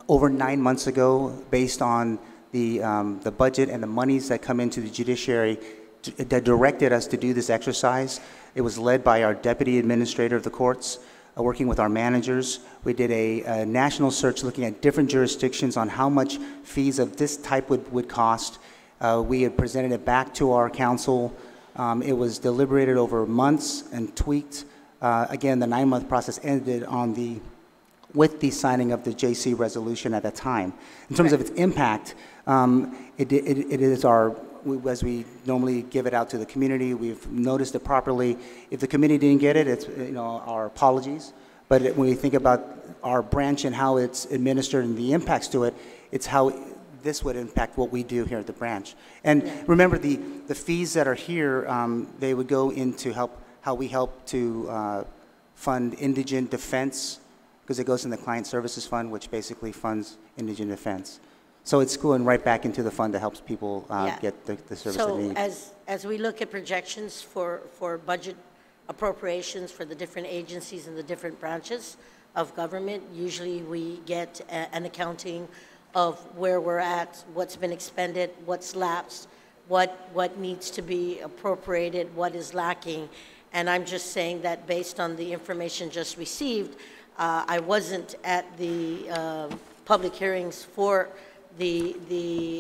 [SPEAKER 14] over 9 months ago, based on the budget and the monies that come into the judiciary, that directed us to do this exercise. It was led by our Deputy Administrator of the courts, working with our managers. We did a national search looking at different jurisdictions on how much fees of this type would cost. We had presented it back to our council. It was deliberated over months and tweaked. Again, the 9-month process ended with the signing of the JC resolution at that time. In terms of its impact, it is as we normally give it out to the community, we've noticed it properly. If the committee didn't get it, it's our apologies. But when we think about our branch and how it's administered and the impacts to it, it's how this would impact what we do here at the branch. And remember, the fees that are here, they would go into how we help to fund indigent defense, because it goes in the Client Services Fund, which basically funds indigent defense. So it's going right back into the fund that helps people get the service they need.
[SPEAKER 4] So as we look at projections for budget appropriations for the different agencies and the different branches of government, usually we get an accounting of where we're at, what's been expended, what's lapsed, what needs to be appropriated, what is lacking. And I'm just saying that based on the information just received, I wasn't at the public hearings for the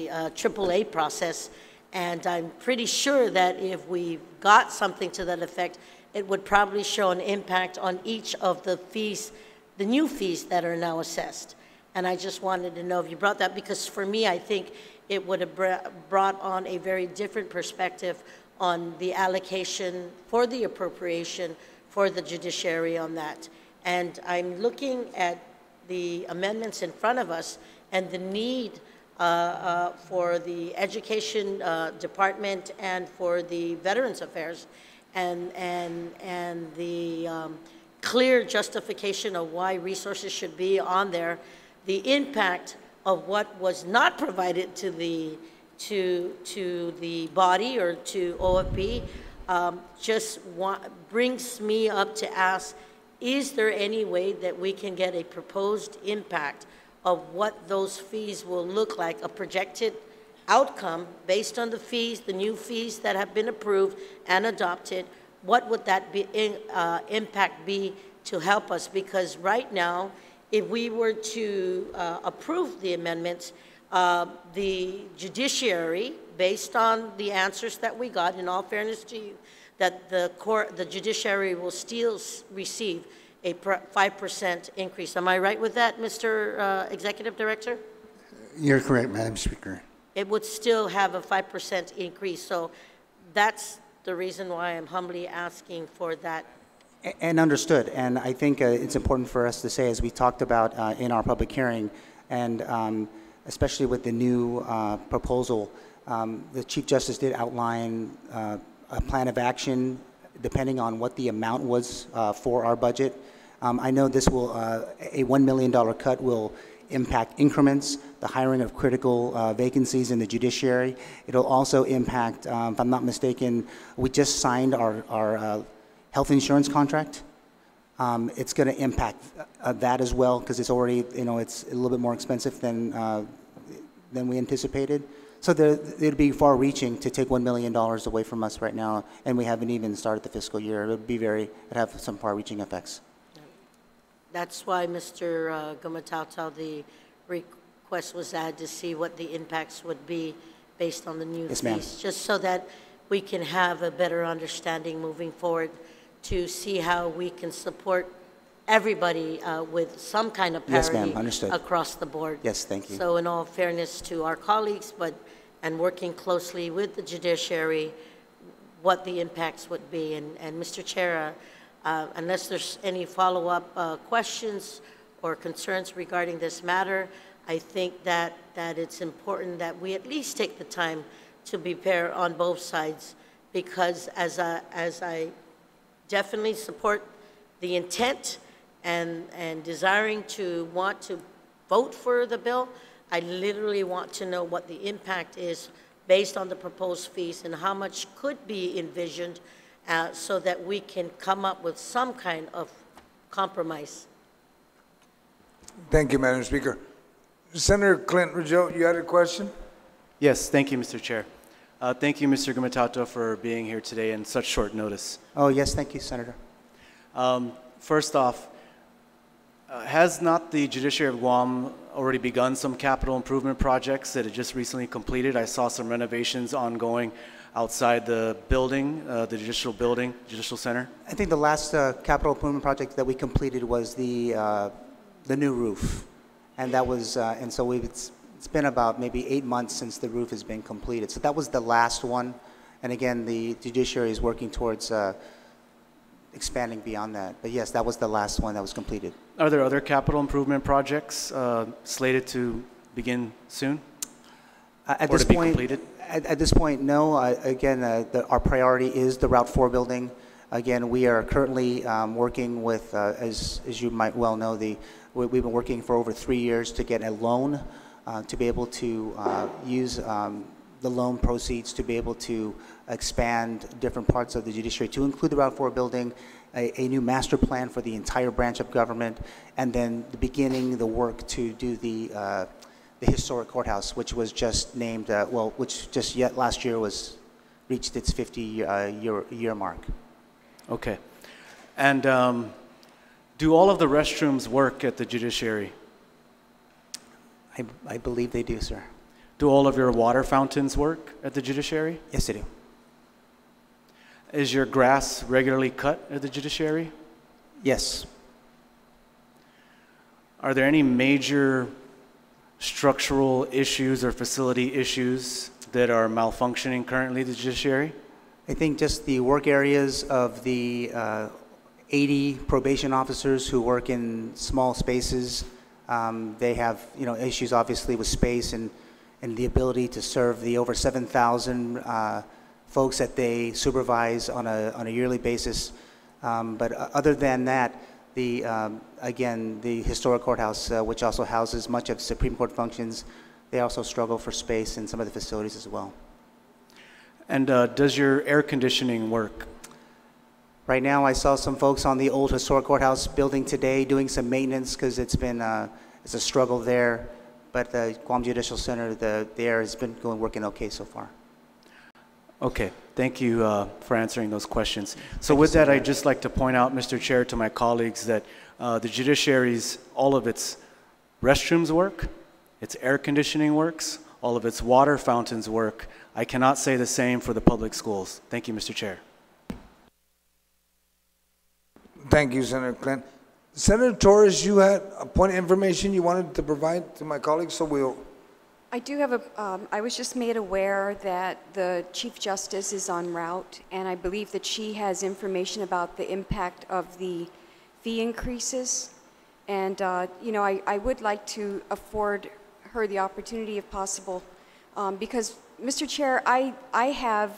[SPEAKER 4] AAA process, and I'm pretty sure that if we got something to that effect, it would probably show an impact on each of the fees, the new fees that are now assessed. And I just wanted to know if you brought that, because for me, I think it would have brought on a very different perspective on the allocation for the appropriation for the judiciary on that. And I'm looking at the amendments in front of us and the need for the Education Department and for the Veterans Affairs, and the clear justification of why resources should be on there, the impact of what was not provided to the body or to OFB brings me up to ask, is there any way that we can get a proposed impact of what those fees will look like, a projected outcome based on the fees, the new fees that have been approved and adopted? What would that impact be to help us? Because right now, if we were to approve the amendments, the judiciary, based on the answers that we got, in all fairness to you, that the judiciary will still receive a 5% increase. Am I right with that, Mr. Executive Director?
[SPEAKER 9] You're correct, Madam Speaker.
[SPEAKER 4] It would still have a 5% increase. So that's the reason why I'm humbly asking for that.
[SPEAKER 14] And understood. And I think it's important for us to say, as we talked about in our public hearing, and especially with the new proposal, the Chief Justice did outline a plan of action depending on what the amount was for our budget. I know this will, a $1 million cut will impact increments, the hiring of critical vacancies in the judiciary. It'll also impact, if I'm not mistaken, we just signed our health insurance contract. It's going to impact that as well, because it's already, it's a little bit more expensive than we anticipated. So it'd be far-reaching to take $1 million away from us right now, and we haven't even started the fiscal year. It'd have some far-reaching effects.
[SPEAKER 4] That's why, Mr. Gumatauta, the request was added to see what the impacts would be based on the new fees, just so that we can have a better understanding moving forward to see how we can support everybody with some kind of parity across the board.
[SPEAKER 14] Yes, thank you.
[SPEAKER 4] So in all fairness to our colleagues, and working closely with the judiciary, what the impacts would be. And Mr. Chair, unless there's any follow-up questions or concerns regarding this matter, I think that it's important that we at least take the time to be fair on both sides, because as I definitely support the intent and desiring to want to vote for the bill, I literally want to know what the impact is based on the proposed fees and how much could be envisioned so that we can come up with some kind of compromise.
[SPEAKER 1] Thank you, Madam Speaker. Senator Clint Ridgell, you had a question?
[SPEAKER 5] Yes, thank you, Mr. Chair. Thank you, Mr. Gumatauta, for being here today in such short notice.
[SPEAKER 14] Oh, yes, thank you, Senator.
[SPEAKER 5] First off, has not the Judiciary of Guam already begun some capital improvement projects that it just recently completed? I saw some renovations ongoing outside the building, the Judicial Center.
[SPEAKER 14] I think the last capital improvement project that we completed was the new roof, and that was, and so it's been about maybe 8 months since the roof has been completed. So that was the last one, and again, the judiciary is working towards expanding beyond that. But yes, that was the last one that was completed.
[SPEAKER 5] Are there other capital improvement projects slated to begin soon?
[SPEAKER 14] At this point, no. Again, our priority is the Route 4 building. Again, we are currently working with, as you might well know, we've been working for over 3 years to get a loan to be able to use the loan proceeds to be able to expand different parts of the judiciary to include the Route 4 building, a new master plan for the entire branch of government, and then beginning the work to do the historic courthouse, which was just named, which just last year reached its 50-year mark.
[SPEAKER 5] Okay. And do all of the restrooms work at the judiciary?
[SPEAKER 14] I believe they do, sir.
[SPEAKER 5] Do all of your water fountains work at the judiciary?
[SPEAKER 14] Yes, they do.
[SPEAKER 5] Is your grass regularly cut at the judiciary?
[SPEAKER 14] Yes.
[SPEAKER 5] Are there any major structural issues or facility issues that are malfunctioning currently at the judiciary?
[SPEAKER 14] I think just the work areas of the 80 probation officers who work in small spaces. They have, issues obviously with space and the ability to serve the over 7,000 folks that they supervise on a yearly basis. But other than that, again, the historic courthouse, which also houses much of Supreme Court functions, they also struggle for space in some of the facilities as well.
[SPEAKER 5] And does your air conditioning work?
[SPEAKER 14] Right now, I saw some folks on the old historic courthouse building today doing some maintenance because it's a struggle there. But the Guam Judicial Center, the air has been working okay so far.
[SPEAKER 5] Okay, thank you for answering those questions. So with that, I'd just like to point out, Mr. Chair, to my colleagues that the judiciary's, all of its restrooms work, its air conditioning works, all of its water fountains work, I cannot say the same for the public schools. Thank you, Mr. Chair.
[SPEAKER 1] Thank you, Senator Clint. Senator Torres, you had a point of information you wanted to provide to my colleagues, so we'll...
[SPEAKER 13] I do have I was just made aware that the Chief Justice is en route, and I believe that she has information about the impact of the fee increases. And, you know, I would like to afford her the opportunity, if possible, because, Mr. Chair, I have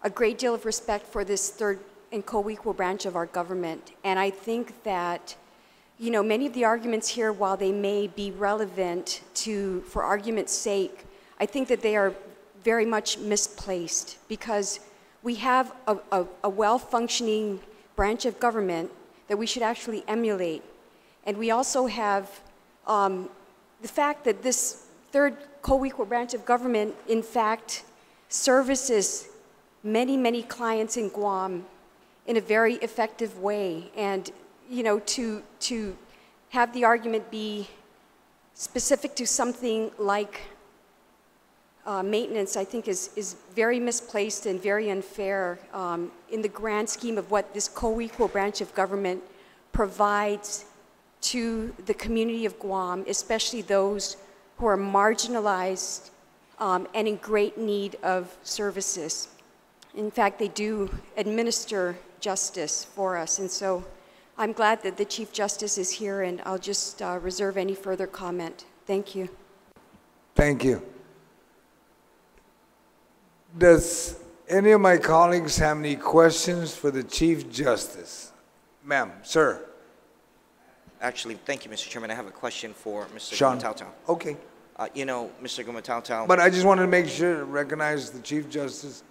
[SPEAKER 13] a great deal of respect for this third and co-equal branch of our government, and I think that, you know, many of the arguments here, while they may be relevant for argument's sake, I think that they are very much misplaced, because we have a well-functioning branch of government that we should actually emulate. And we also have the fact that this third co-equal branch of government, in fact, services many, many clients in Guam in a very effective way. And, you know, to have the argument be specific to something like maintenance, I think is very misplaced and very unfair in the grand scheme of what this co-equal branch of government provides to the community of Guam, especially those who are marginalized and in great need of services. In fact, they do administer justice for us, and so I'm glad that the Chief Justice is here, and I'll just reserve any further comment. Thank you.
[SPEAKER 1] Thank you. Does any of my colleagues have any questions for the Chief Justice? Ma'am, sir.
[SPEAKER 16] Actually, thank you, Mr. Chairman. I have a question for Mr.
[SPEAKER 1] Sean.
[SPEAKER 16] Gumatautau.
[SPEAKER 1] Okay.
[SPEAKER 16] You know, Mr. Gumatautau.
[SPEAKER 1] But I just wanted to make sure to recognize the Chief Justice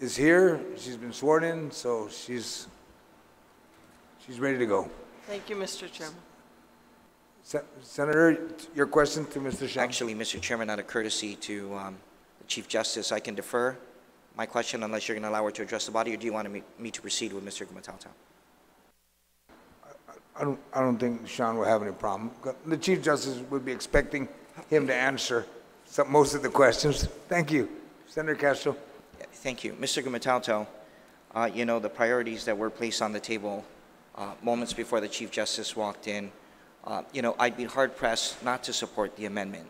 [SPEAKER 1] is here. She's been sworn in, so she's ready to go.
[SPEAKER 15] Thank you, Mr. Chairman.
[SPEAKER 1] Senator, your question to Mr. Shah.
[SPEAKER 16] Actually, Mr. Chairman, out of courtesy to the Chief Justice, I can defer my question unless you're going to allow her to address the body, or do you want me to proceed with Mr. Gumatautau?
[SPEAKER 1] I don't think Sean will have any problem. The Chief Justice would be expecting him to answer most of the questions. Thank you. Senator Castro.
[SPEAKER 16] Yeah, thank you. Mr. Gumatautau, you know, the priorities that were placed on the table moments before the Chief Justice walked in, you know, I'd be hard-pressed not to support the amendment.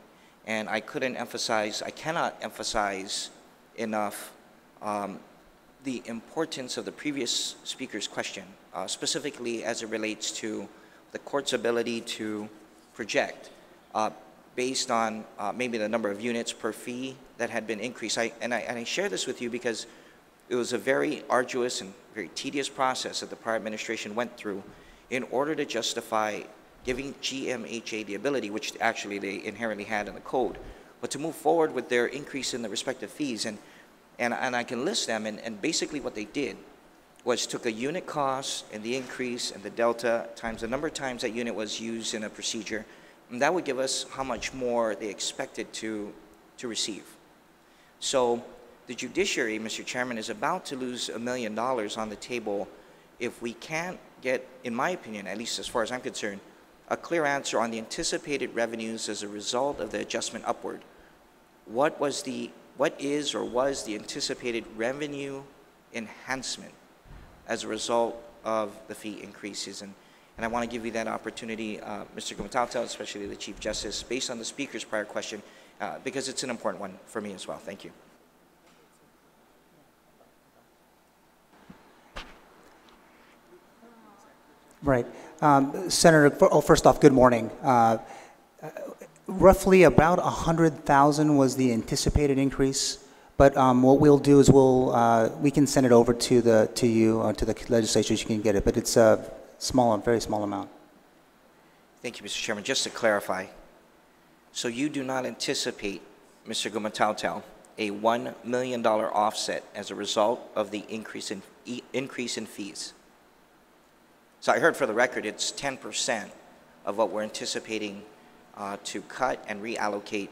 [SPEAKER 16] And I cannot emphasize enough the importance of the previous speaker's question, specifically as it relates to the court's ability to project based on maybe the number of units per fee that had been increased. I share this with you because it was a very arduous and very tedious process that the prior administration went through in order to justify giving GMHA the ability, which actually they inherently had in the code, but to move forward with their increase in the respective fees. And I can list them, and basically what they did was took a unit cost and the increase and the delta times the number of times that unit was used in a procedure, and that would give us how much more they expected to receive. So the judiciary, Mr. Chairman, is about to lose $1 million on the table if we can't get, in my opinion, at least as far as I'm concerned, a clear answer on the anticipated revenues as a result of the adjustment upward. What is or was the anticipated revenue enhancement as a result of the fee increases? And I want to give you that opportunity, Mr. Gumatautau, especially the Chief Justice, based on the speaker's prior question, because it's an important one for me as well. Thank you.
[SPEAKER 14] Right. Senator, first off, good morning. Roughly about 100,000 was the anticipated increase, but what we'll do is we can send it over to you to the legislature. You can get it, but it's a very small amount.
[SPEAKER 16] Thank you, Mr. Chairman. Just to clarify, so you do not anticipate, Mr. Gumatautau, a $1 million offset as a result of the increase in fees? So I heard for the record it's 10% of what we're anticipating to cut and reallocate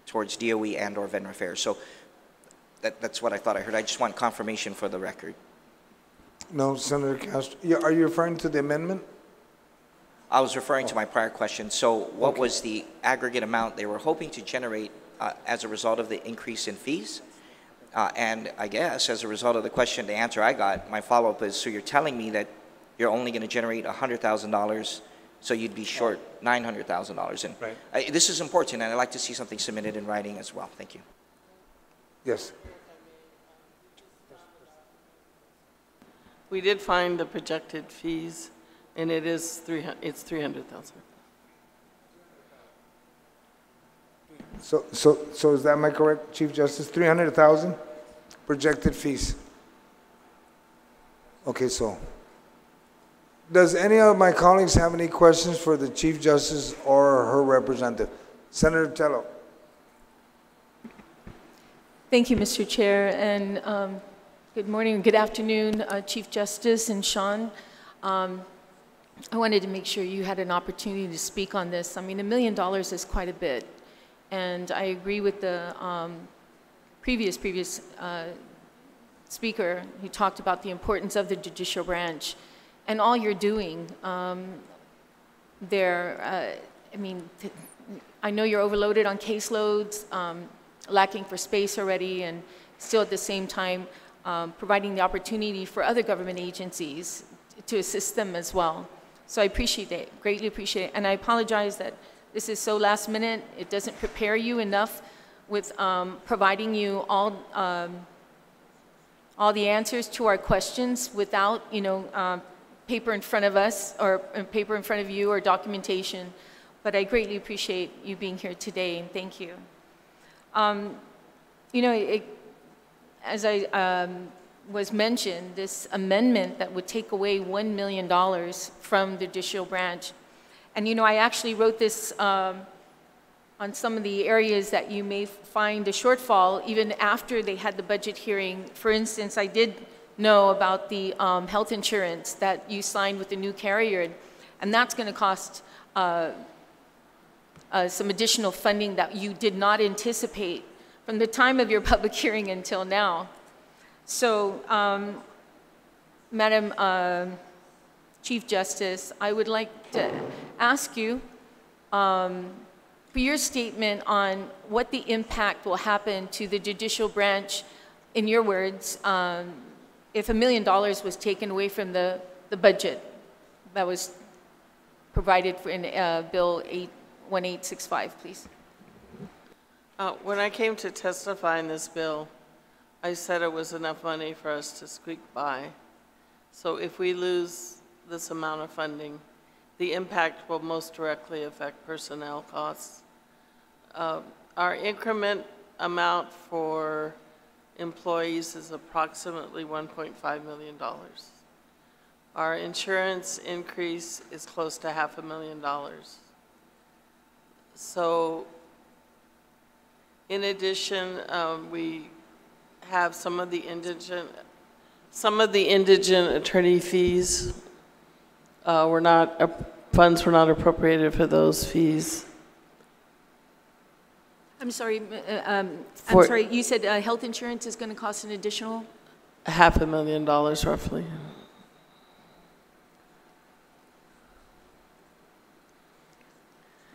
[SPEAKER 16] towards DOE and or Veteran Affairs. So that's what I thought I heard. I just want confirmation for the record.
[SPEAKER 1] No, Senator Castro. Are you referring to the amendment?
[SPEAKER 16] I was referring to my prior question. So what was the aggregate amount they were hoping to generate as a result of the increase in fees? And I guess as a result of the question, the answer I got, my follow-up is, so you're telling me that you're only going to generate $100,000, so you'd be short $900,000. And
[SPEAKER 1] right.
[SPEAKER 16] This is important, and I'd like to see something submitted in writing as well. Thank you.
[SPEAKER 1] Yes.
[SPEAKER 17] We did find the projected fees, and it's 300,000.
[SPEAKER 1] So is that, am I correct, Chief Justice? 300,000 projected fees. Okay, so does any of my colleagues have any questions for the Chief Justice or her representative? Senator Tello.
[SPEAKER 10] Thank you, Mr. Chair, and good morning, good afternoon, Chief Justice and Sean. I wanted to make sure you had an opportunity to speak on this. I mean, $1 million is quite a bit, and I agree with the previous speaker who talked about the importance of the judicial branch and all you're doing there. I mean, I know you're overloaded on caseloads, lacking for space already, and still at the same time providing the opportunity for other government agencies to assist them as well. So I appreciate it, greatly appreciate it. And I apologize that this is so last minute. It doesn't prepare you enough with providing you all the answers to our questions without, you know, paper in front of us or paper in front of you or documentation. But I greatly appreciate you being here today, and thank you. You know, as I was mentioned, this amendment that would take away $1 million from the judicial branch. And, you know, I actually wrote this on some of the areas that you may find a shortfall even after they had the budget hearing. For instance, I did know about the health insurance that you signed with the new carrier, and that's going to cost some additional funding that you did not anticipate from the time of your public hearing until now. So, Madam Chief Justice, I would like to ask you for your statement on what the impact will happen to the judicial branch, in your words, if $1 million was taken away from the budget that was provided for in Bill 1865, please.
[SPEAKER 17] When I came to testify in this bill, I said it was enough money for us to squeak by. So if we lose this amount of funding, the impact will most directly affect personnel costs. Our increment amount for employees is approximately $1.5 million. Our insurance increase is close to $500,000. So in addition, we have some of the indigent attorney fees. Funds were not appropriated for those fees.
[SPEAKER 10] I'm sorry, you said health insurance is going to cost an additional?
[SPEAKER 17] $500,000 roughly.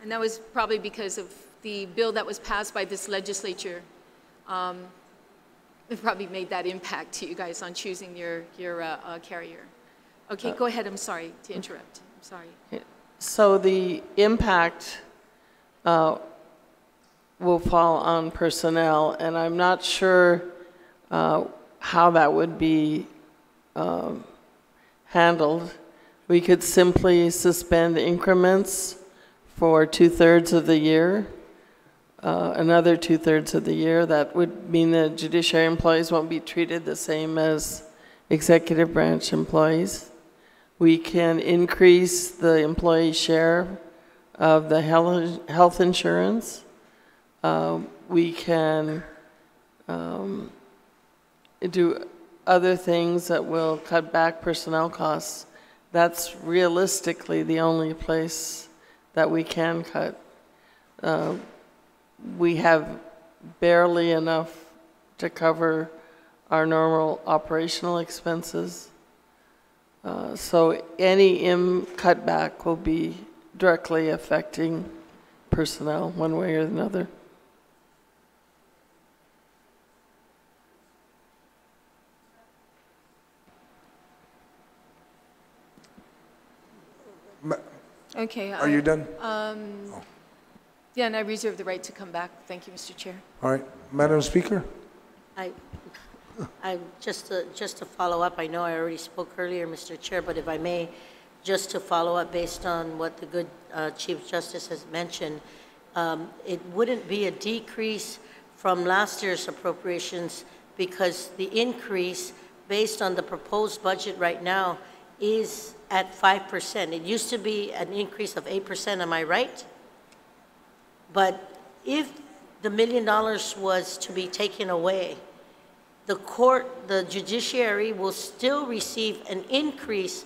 [SPEAKER 10] And that was probably because of the bill that was passed by this legislature. It probably made that impact to you guys on choosing your carrier. Okay, go ahead. I'm sorry to interrupt. I'm sorry.
[SPEAKER 17] So the impact will fall on personnel, and I'm not sure how that would be handled. We could simply suspend increments for 2/3 of the year, another 2/3 of the year. That would mean that judiciary employees won't be treated the same as executive branch employees. We can increase the employee share of the health insurance. We can do other things that will cut back personnel costs. That's realistically the only place that we can cut. We have barely enough to cover our normal operational expenses. So any cutback will be directly affecting personnel one way or another.
[SPEAKER 10] Okay.
[SPEAKER 1] Are you done?
[SPEAKER 10] Yeah, and I reserve the right to come back. Thank you, Mr. Chair.
[SPEAKER 1] All right, Madam Speaker?
[SPEAKER 4] I just to follow up, I know I already spoke earlier, Mr. Chair, but if I may, just to follow up based on what the good Chief Justice has mentioned, it wouldn't be a decrease from last year's appropriations because the increase based on the proposed budget right now is at 5%. It used to be an increase of 8%, am I right? But if the $1 million was to be taken away, the judiciary will still receive an increase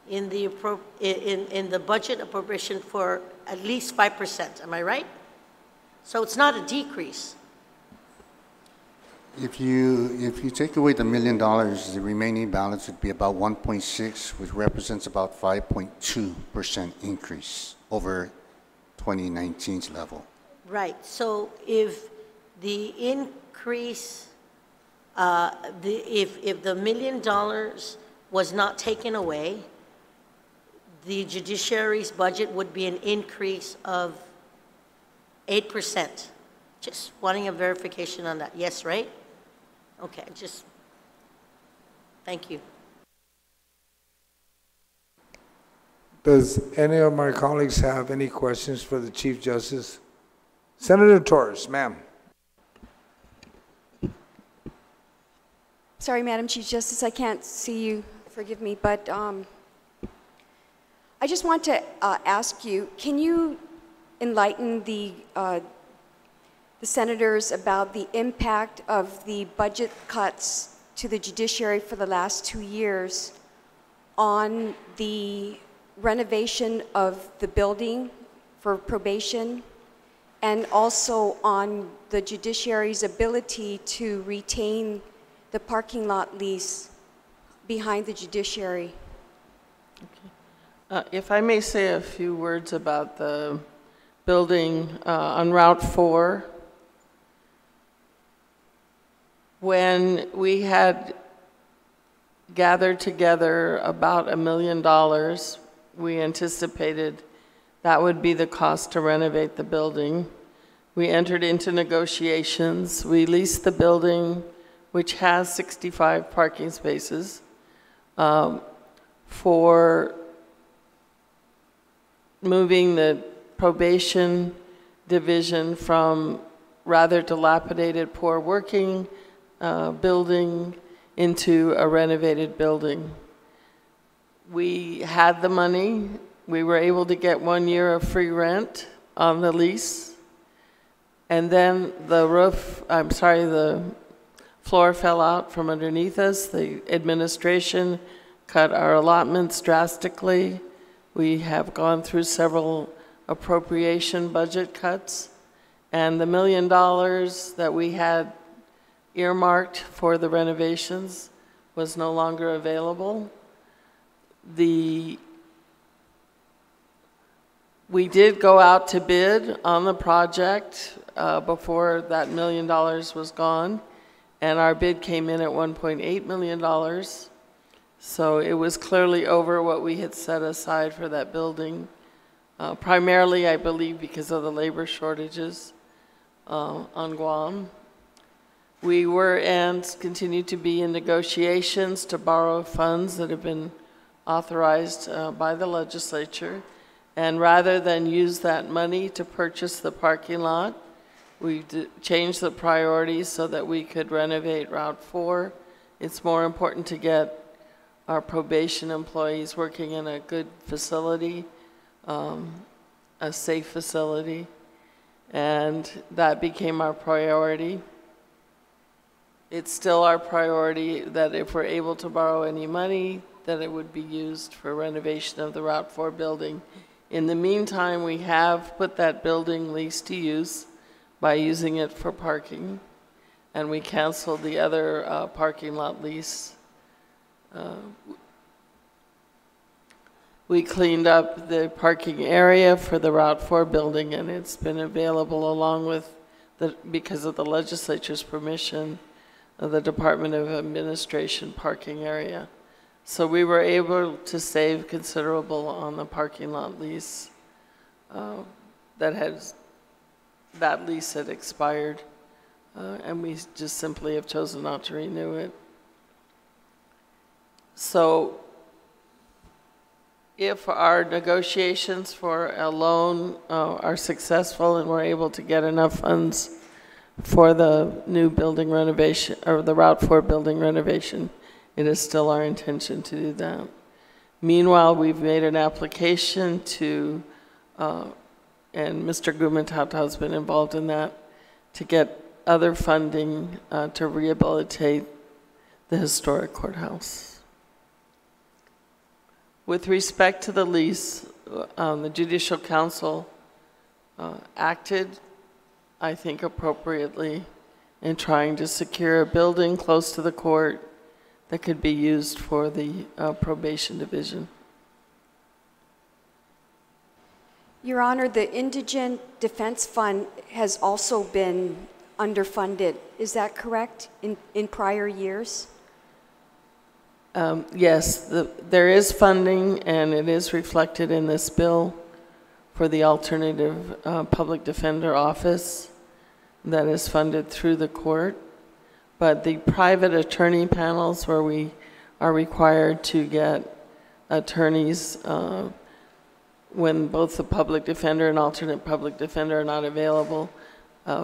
[SPEAKER 4] in the budget appropriation for at least 5%, am I right? So it's not a decrease.
[SPEAKER 9] If you take away the $1 million, the remaining balance would be about 1.6, which represents about 5.2% increase over 2019's level.
[SPEAKER 4] Right. So if the increase, if the $1 million was not taken away, the judiciary's budget would be an increase of 8%. Just wanting a verification on that. Yes, right? Okay, thank you.
[SPEAKER 1] Does any of my colleagues have any questions for the Chief Justice? Senator Torres, ma'am.
[SPEAKER 13] Sorry, Madam Chief Justice, I can't see you, forgive me, but I just want to ask you, can you enlighten the senators about the impact of the budget cuts to the judiciary for the last 2 years on the renovation of the building for probation and also on the judiciary's ability to retain the parking lot lease behind the judiciary?
[SPEAKER 17] Okay. If I may say a few words about the building on Route 4. When we had gathered together about $1 million, we anticipated that would be the cost to renovate the building. We entered into negotiations. We leased the building, which has 65 parking spaces, for moving the probation division from rather dilapidated, poor working building into a renovated building. We had the money. We were able to get 1 year of free rent on the lease. And then the floor fell out from underneath us. The administration cut our allotments drastically. We have gone through several appropriation budget cuts. And the $1 million that we had earmarked for the renovations was no longer available. We did go out to bid on the project before that $1 million was gone, and our bid came in at $1.8 million. So it was clearly over what we had set aside for that building, primarily, I believe, because of the labor shortages on Guam. We were and continue to be in negotiations to borrow funds that have been authorized by the legislature. And rather than use that money to purchase the parking lot, we changed the priorities so that we could renovate Route 4. It's more important to get our probation employees working in a good facility, a safe facility, and that became our priority. It's still our priority that if we're able to borrow any money, that it would be used for renovation of the Route 4 building. In the meantime, we have put that building lease to use by using it for parking, and we canceled the other parking lot lease. We cleaned up the parking area for the Route 4 building, and it's been available along with, because of the legislature's permission, of the Department of Administration parking area. So we were able to save considerable on the parking lot lease. That lease had expired, and we just simply have chosen not to renew it. So if our negotiations for a loan are successful and we're able to get enough funds for the new building renovation, or the Route 4 building renovation, it is still our intention to do that. Meanwhile, we've made an application to, and Mr. Gumatauta has been involved in that, to get other funding to rehabilitate the historic courthouse. With respect to the lease, the Judicial Council acted, I think, appropriately in trying to secure a building close to the court that could be used for the probation division.
[SPEAKER 13] Your Honor, the Indigent Defense Fund has also been underfunded. Is that correct in prior years?
[SPEAKER 17] Yes, there is funding, and it is reflected in this bill for the alternative public defender office that is funded through the court. But the private attorney panels, where we are required to get attorneys when both the public defender and alternate public defender are not available,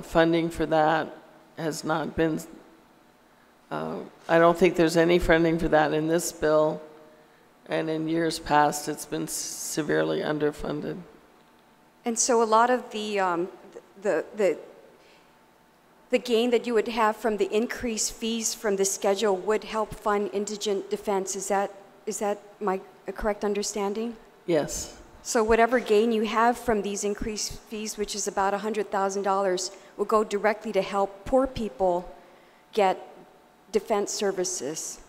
[SPEAKER 17] funding for that has not been, I don't think there's any funding for that in this bill, and in years past it's been severely underfunded.
[SPEAKER 13] And so a lot of the gain that you would have from the increased fees from the schedule would help fund indigent defense. Is that my correct understanding?
[SPEAKER 17] Yes.
[SPEAKER 13] So whatever gain you have from these increased fees, which is about $100,000, will go directly to help poor people get defense services.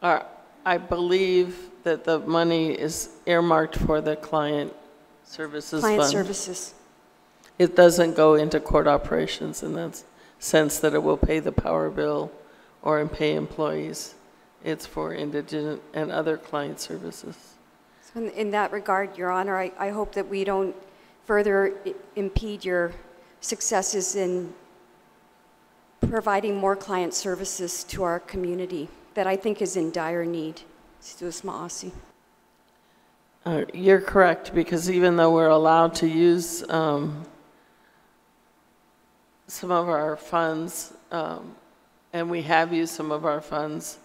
[SPEAKER 17] I believe that the money is earmarked for the client services fund.
[SPEAKER 13] Client services.
[SPEAKER 17] It doesn't go into court operations in that sense that it will pay the power bill or pay employees. It's for indigent and other client services.
[SPEAKER 13] So in that regard, Your Honor, I hope that we don't further impede your successes in providing more client services to our community that I think is in dire need.
[SPEAKER 17] You're correct, because even though we're allowed to use some of our funds, and we have used some of our funds,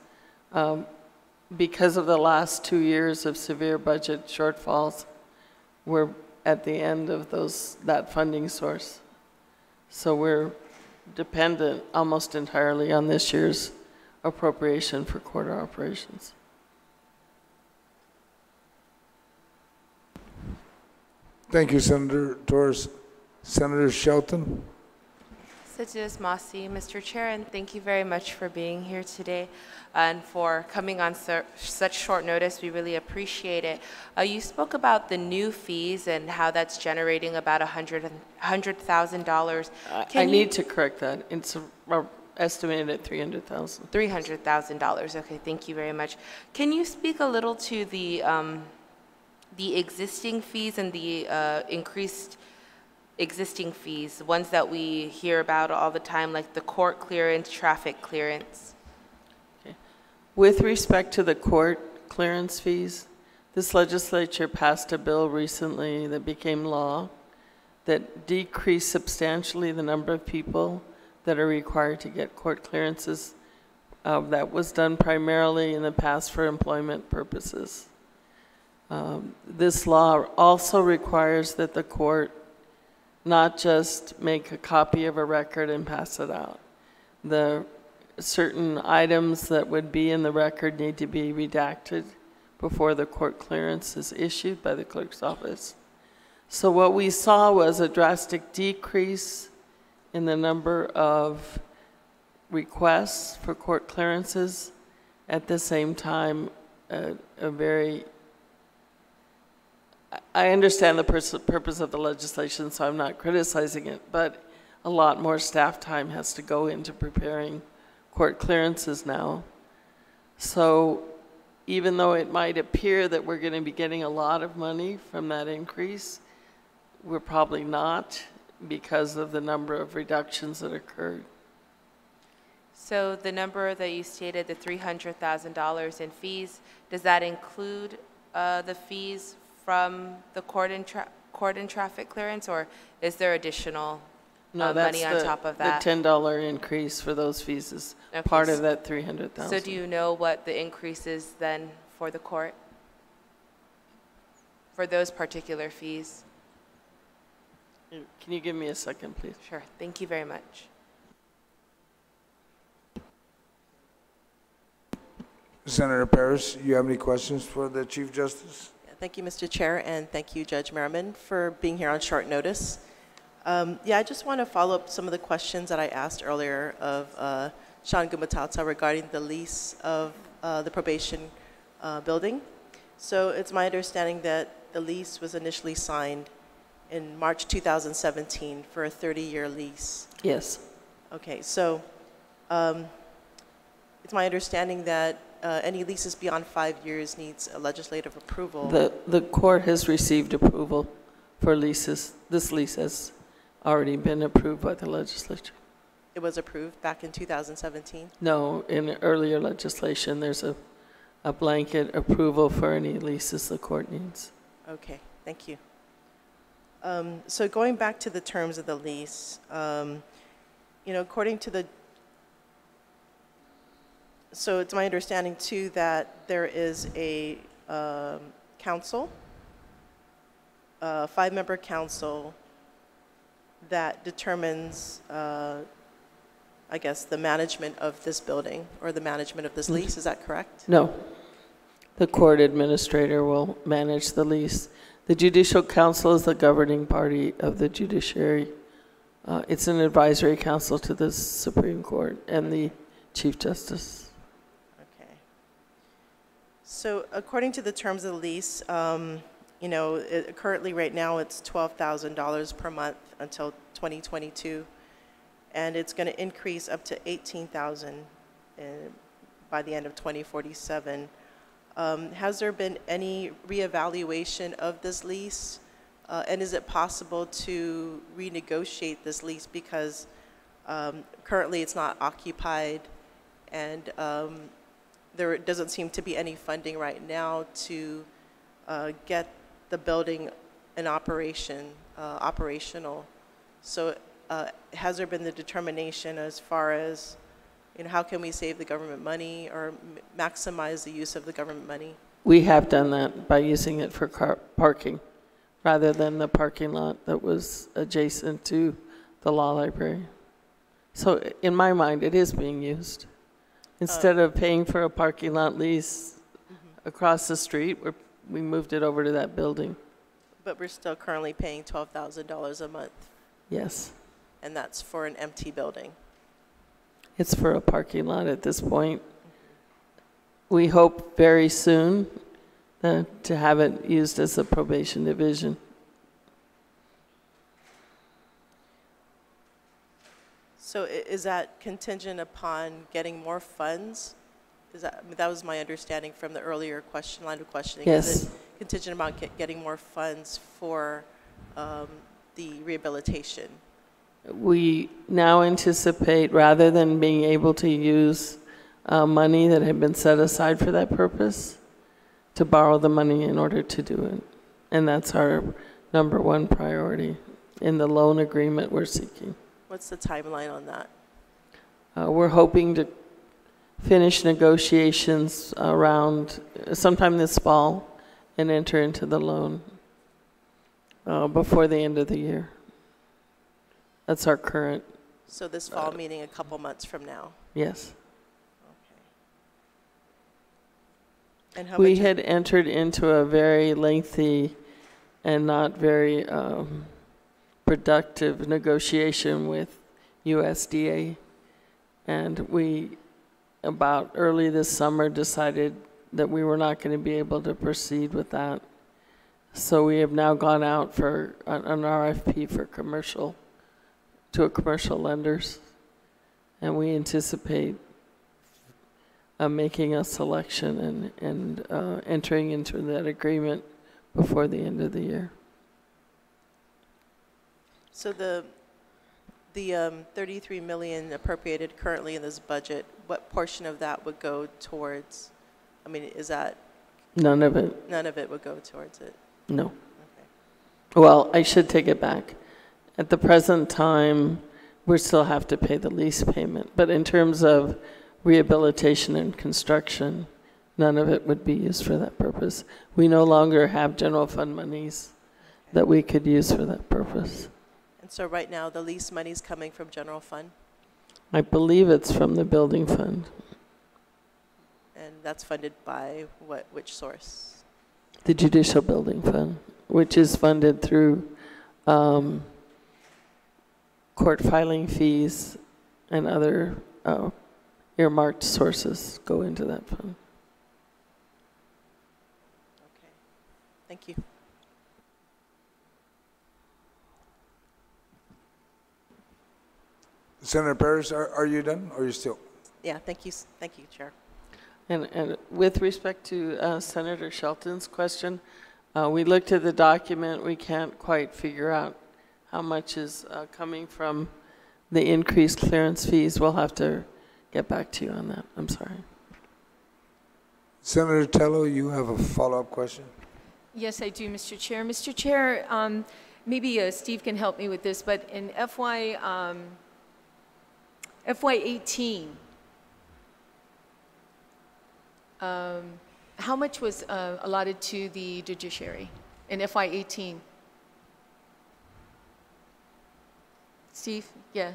[SPEAKER 17] because of the last 2 years of severe budget shortfalls, we're at the end of that funding source. So we're dependent almost entirely on this year's appropriation for court operations.
[SPEAKER 1] Thank you, Senator Torres. Senator Shelton.
[SPEAKER 11] Sitges Masi, Mr. Chair, and thank you very much for being here today and for coming on such short notice. We really appreciate it. You spoke about the new fees and how that's generating about $100,000.
[SPEAKER 17] I need to correct that. It's estimated at $300,000.
[SPEAKER 11] $300,000. Okay, thank you very much. Can you speak a little to the existing fees and the increased existing fees, ones that we hear about all the time, like the court clearance, traffic clearance?
[SPEAKER 17] Okay. With respect to the court clearance fees, this legislature passed a bill recently that became law that decreased substantially the number of people that are required to get court clearances. That was done primarily in the past for employment purposes. This law also requires that the court not just make a copy of a record and pass it out. The certain items that would be in the record need to be redacted before the court clearance is issued by the clerk's office. So what we saw was a drastic decrease in the number of requests for court clearances. At the same time, a very I understand the purpose of the legislation, so I'm not criticizing it, but a lot more staff time has to go into preparing court clearances now. So even though it might appear that we're going to be getting a lot of money from that increase, we're probably not because of the number of reductions that occurred.
[SPEAKER 11] So the number that you stated, the $300,000 in fees, does that include the fees from the court and traffic clearance, or is there additional money on top of that?
[SPEAKER 17] The $10 increase for those fees is part of that $300,000.
[SPEAKER 11] So do you know what the increase is then for the court? For those particular fees?
[SPEAKER 17] Can you give me a second, please?
[SPEAKER 11] Sure. Thank you very much.
[SPEAKER 1] Senator Paris, you have any questions for the Chief Justice?
[SPEAKER 15] Thank you, Mr. Chair, and thank you, Judge Merriman, for being here on short notice. Yeah, I just want to follow up some of the questions that I asked earlier of Sean Gumatauta regarding the lease of the probation building. So it's my understanding that the lease was initially signed in March 2017 for a 30-year lease.
[SPEAKER 17] Yes.
[SPEAKER 15] Okay, so it's my understanding that any leases beyond 5 years needs a legislative approval.
[SPEAKER 17] The court has received approval for leases. This lease has already been approved by the legislature.
[SPEAKER 15] It was approved back in 2017?
[SPEAKER 17] No, in earlier legislation, there's a blanket approval for any leases the court needs.
[SPEAKER 15] Okay, thank you. So going back to the terms of the lease, you know, according to the, so it's my understanding too that there is a council, a 5-member council that determines, I guess, the management of this building or the management of this lease. Is that correct?
[SPEAKER 17] No. The court administrator will manage the lease. The Judicial Council is the governing party of the judiciary. It's an advisory council to the Supreme Court and the Chief Justice.
[SPEAKER 15] Okay. So according to the terms of the lease, you know, currently right now it's $12,000 per month until 2022, and it's going to increase up to $18,000 by the end of 2047. Has there been any reevaluation of this lease? And is it possible to renegotiate this lease because currently it's not occupied and there doesn't seem to be any funding right now to get the building in operational. So has there been the determination as far as, you know, how can we save the government money or maximize the use of the government money?
[SPEAKER 17] We have done that by using it for car parking rather than the parking lot that was adjacent to the law library. So in my mind, it is being used. Instead of paying for a parking lot lease across the street, we moved it over to that building.
[SPEAKER 15] But we're still currently paying $12,000 a month.
[SPEAKER 17] Yes.
[SPEAKER 15] And that's for an empty building.
[SPEAKER 17] It's for a parking lot at this point. We hope very soon to have it used as a probation division.
[SPEAKER 15] So is that contingent upon getting more funds? Is that, I mean, that was my understanding from the earlier line of questioning.
[SPEAKER 17] Yes.
[SPEAKER 15] Is it contingent upon getting more funds for the rehabilitation?
[SPEAKER 17] We now anticipate, rather than being able to use money that had been set aside for that purpose, to borrow the money in order to do it. And that's our #1 priority in the loan agreement we're seeking.
[SPEAKER 15] What's the timeline on that?
[SPEAKER 17] We're hoping to finish negotiations around sometime this fall and enter into the loan before the end of the year. That's our current.
[SPEAKER 15] So this fall, meaning a couple months from now?
[SPEAKER 17] Yes.
[SPEAKER 15] And how
[SPEAKER 17] we
[SPEAKER 15] much
[SPEAKER 17] had entered into a very lengthy and not very productive negotiation with USDA. And we, about early this summer, decided that we were not going to be able to proceed with that. So we have now gone out for an RFP for commercial lenders, and we anticipate making a selection and entering into that agreement before the end of the year.
[SPEAKER 15] So the 33 million appropriated currently in this budget, what portion of that would go towards, I mean, is that?
[SPEAKER 17] None of it.
[SPEAKER 15] None of it would go towards it?
[SPEAKER 17] No. Okay. Well, I should take it back. At the present time, we still have to pay the lease payment, but in terms of rehabilitation and construction, none of it would be used for that purpose. We no longer have general fund monies that we could use for that purpose.
[SPEAKER 15] And so right now, the lease money is coming from general fund?
[SPEAKER 17] I believe it's from the building fund.
[SPEAKER 15] And that's funded by which source?
[SPEAKER 17] The judicial building fund, which is funded through court filing fees and other earmarked sources go into that fund.
[SPEAKER 15] Okay, thank you.
[SPEAKER 1] Senator Paris, are you done, or are you still?
[SPEAKER 15] Yeah, thank you, Chair.
[SPEAKER 17] And with respect to Senator Shelton's question, we looked at the document. We can't quite figure out how much is coming from the increased clearance fees. We'll have to get back to you on that. I'm sorry.
[SPEAKER 1] Senator Tello, you have a follow-up question?
[SPEAKER 10] Yes, I do, Mr. Chair. Mr. Chair, maybe Steve can help me with this, but in FY18, how much was allotted to the judiciary in FY18? Steve? Yeah.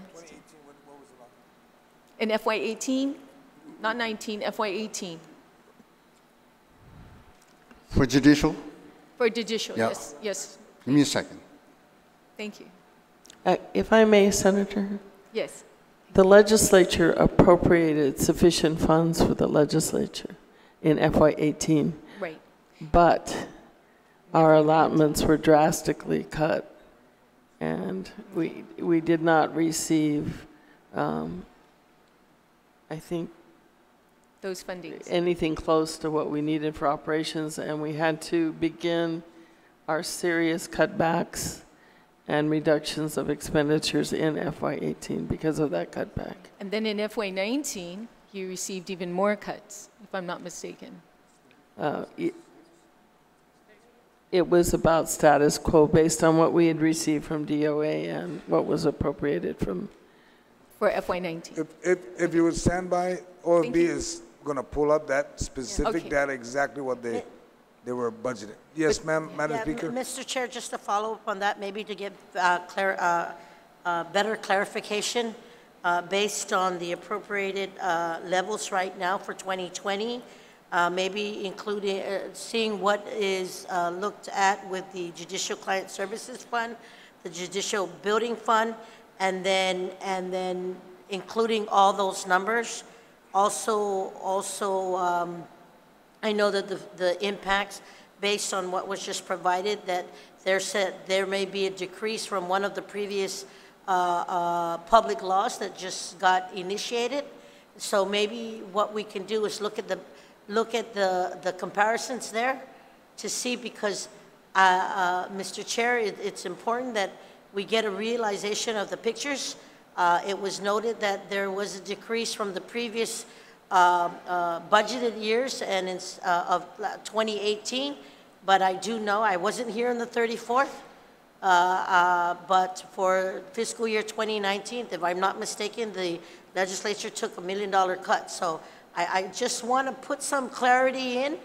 [SPEAKER 10] In FY18? Not 19, FY18.
[SPEAKER 9] For judicial?
[SPEAKER 10] For judicial,
[SPEAKER 9] Yeah.
[SPEAKER 10] yes, yes.
[SPEAKER 9] Give me a second.
[SPEAKER 10] Thank you.
[SPEAKER 17] If I may, Senator?
[SPEAKER 10] Yes.
[SPEAKER 17] The legislature appropriated sufficient funds for the legislature in FY18.
[SPEAKER 10] Right.
[SPEAKER 17] But our allotments were drastically cut, and we did not receive, I think,
[SPEAKER 10] those fundings.
[SPEAKER 17] Anything close to what we needed for operations, and we had to begin our serious cutbacks and reductions of expenditures in FY18 because of that cutback.
[SPEAKER 10] And then in FY19, you received even more cuts, if I'm not mistaken.
[SPEAKER 17] It was about status quo based on what we had received from DOA and what was appropriated from.
[SPEAKER 10] For FY19.
[SPEAKER 1] If you would stand by, OFB is going to pull up that specific
[SPEAKER 10] Okay.
[SPEAKER 1] data, exactly what they were budgeted. Yes, ma'am, Madam
[SPEAKER 4] Yeah,
[SPEAKER 1] Speaker.
[SPEAKER 4] Mr. Chair, just to follow up on that, maybe to get better clarification based on the appropriated levels right now for 2020, maybe including seeing what is looked at with the Judicial Client Services Fund, the Judicial Building Fund, and then including all those numbers. Also, I know that the impacts based on what was just provided, that there may be a decrease from one of the previous public laws that just got initiated. So maybe what we can do is look at the comparisons there to see, because Mr. Chair, it's important that we get a realization of the pictures. It was noted that there was a decrease from the previous budgeted years and of 2018, but I do know, I wasn't here in the 34th, but for fiscal year 2019, if I'm not mistaken, the legislature took $1 million cut. So I just want to put some clarity in,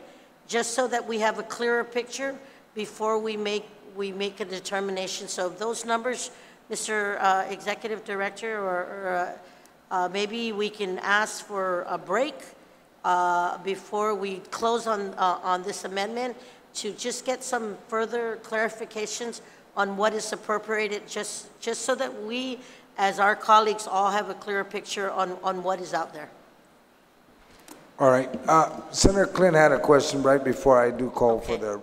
[SPEAKER 4] just so that we have a clearer picture before we make a determination. So if those numbers, Mr. Executive Director, or maybe we can ask for a break before we close on this amendment to just get some further clarifications on what is appropriated, just so that we, as our colleagues, all have a clearer picture on what is out there.
[SPEAKER 1] All right. Senator Clint had a question right before I do call for the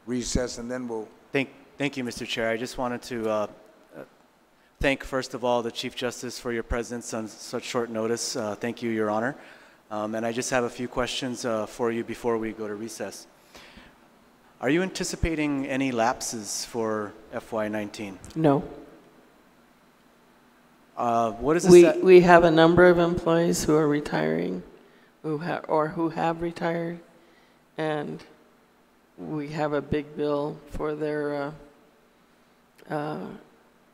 [SPEAKER 1] recess, and then we'll...
[SPEAKER 5] Thank you, Mr. Chair. I just wanted to thank, first of all, the Chief Justice for your presence on such short notice. Thank you, Your Honor. And I just have a few questions for you before we go to recess. Are you anticipating any lapses for FY19?
[SPEAKER 17] No.
[SPEAKER 5] What is this?
[SPEAKER 17] We have a number of employees who are retiring, who have retired, and we have a big bill for their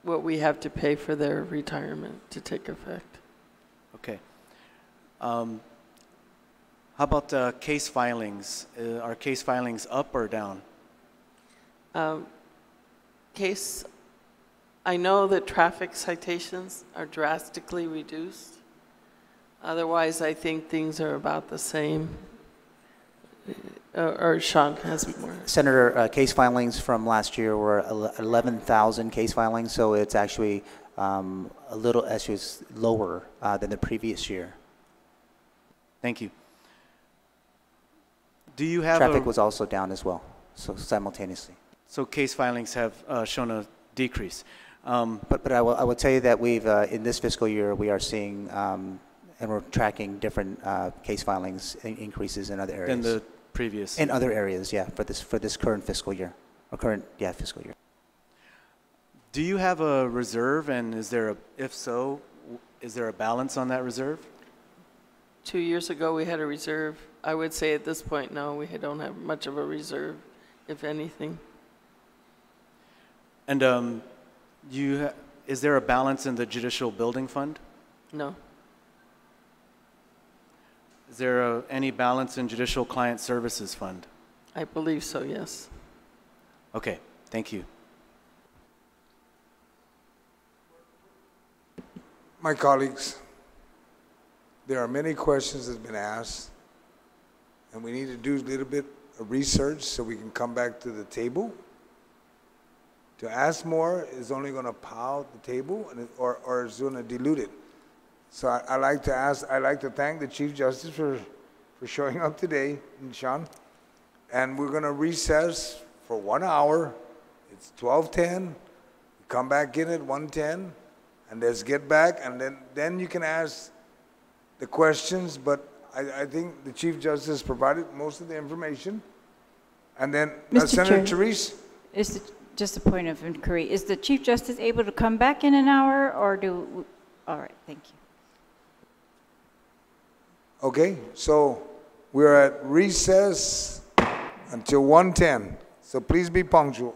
[SPEAKER 17] what we have to pay for their retirement to take effect.
[SPEAKER 5] Okay. How about case filings? Are case filings up or down?
[SPEAKER 17] I know that traffic citations are drastically reduced. Otherwise, I think things are about the same. Or Sean has more.
[SPEAKER 14] Senator, case filings from last year were 11,000 case filings, so it's actually actually it's lower than the previous year.
[SPEAKER 5] Thank you. Do you have
[SPEAKER 14] Traffic was also down as well, so simultaneously.
[SPEAKER 5] So case filings have shown a decrease.
[SPEAKER 14] But I will tell you that we've in this fiscal year we are seeing and we're tracking different case filings increases in other areas.
[SPEAKER 5] Than the previous.
[SPEAKER 14] In other areas, yeah, for this current fiscal year, or current fiscal year.
[SPEAKER 5] Do you have a reserve, and if so, is there a balance on that reserve?
[SPEAKER 17] 2 years ago, we had a reserve. I would say at this point, no, we don't have much of a reserve, if anything.
[SPEAKER 5] And is there a balance in the judicial building fund?
[SPEAKER 17] No.
[SPEAKER 5] Is there any balance in judicial client services fund?
[SPEAKER 17] I believe so, yes.
[SPEAKER 5] Okay, thank you.
[SPEAKER 1] My colleagues, there are many questions that have been asked, and we need to do a little bit of research so we can come back to the table. To ask more is only going to pile the table, or it's going to dilute it. So I'd like to thank the Chief Justice for showing up today, and Sean. And we're going to recess for 1 hour. It's 12:10. Come back in at 1:10, and let's get back, and then you can ask the questions. But I think the Chief Justice provided most of the information. And then Senator Therese.
[SPEAKER 3] Just a point of inquiry. Is the Chief Justice able to come back in an hour, or all right, thank you.
[SPEAKER 1] Okay, so we're at recess until 1:10. So please be punctual.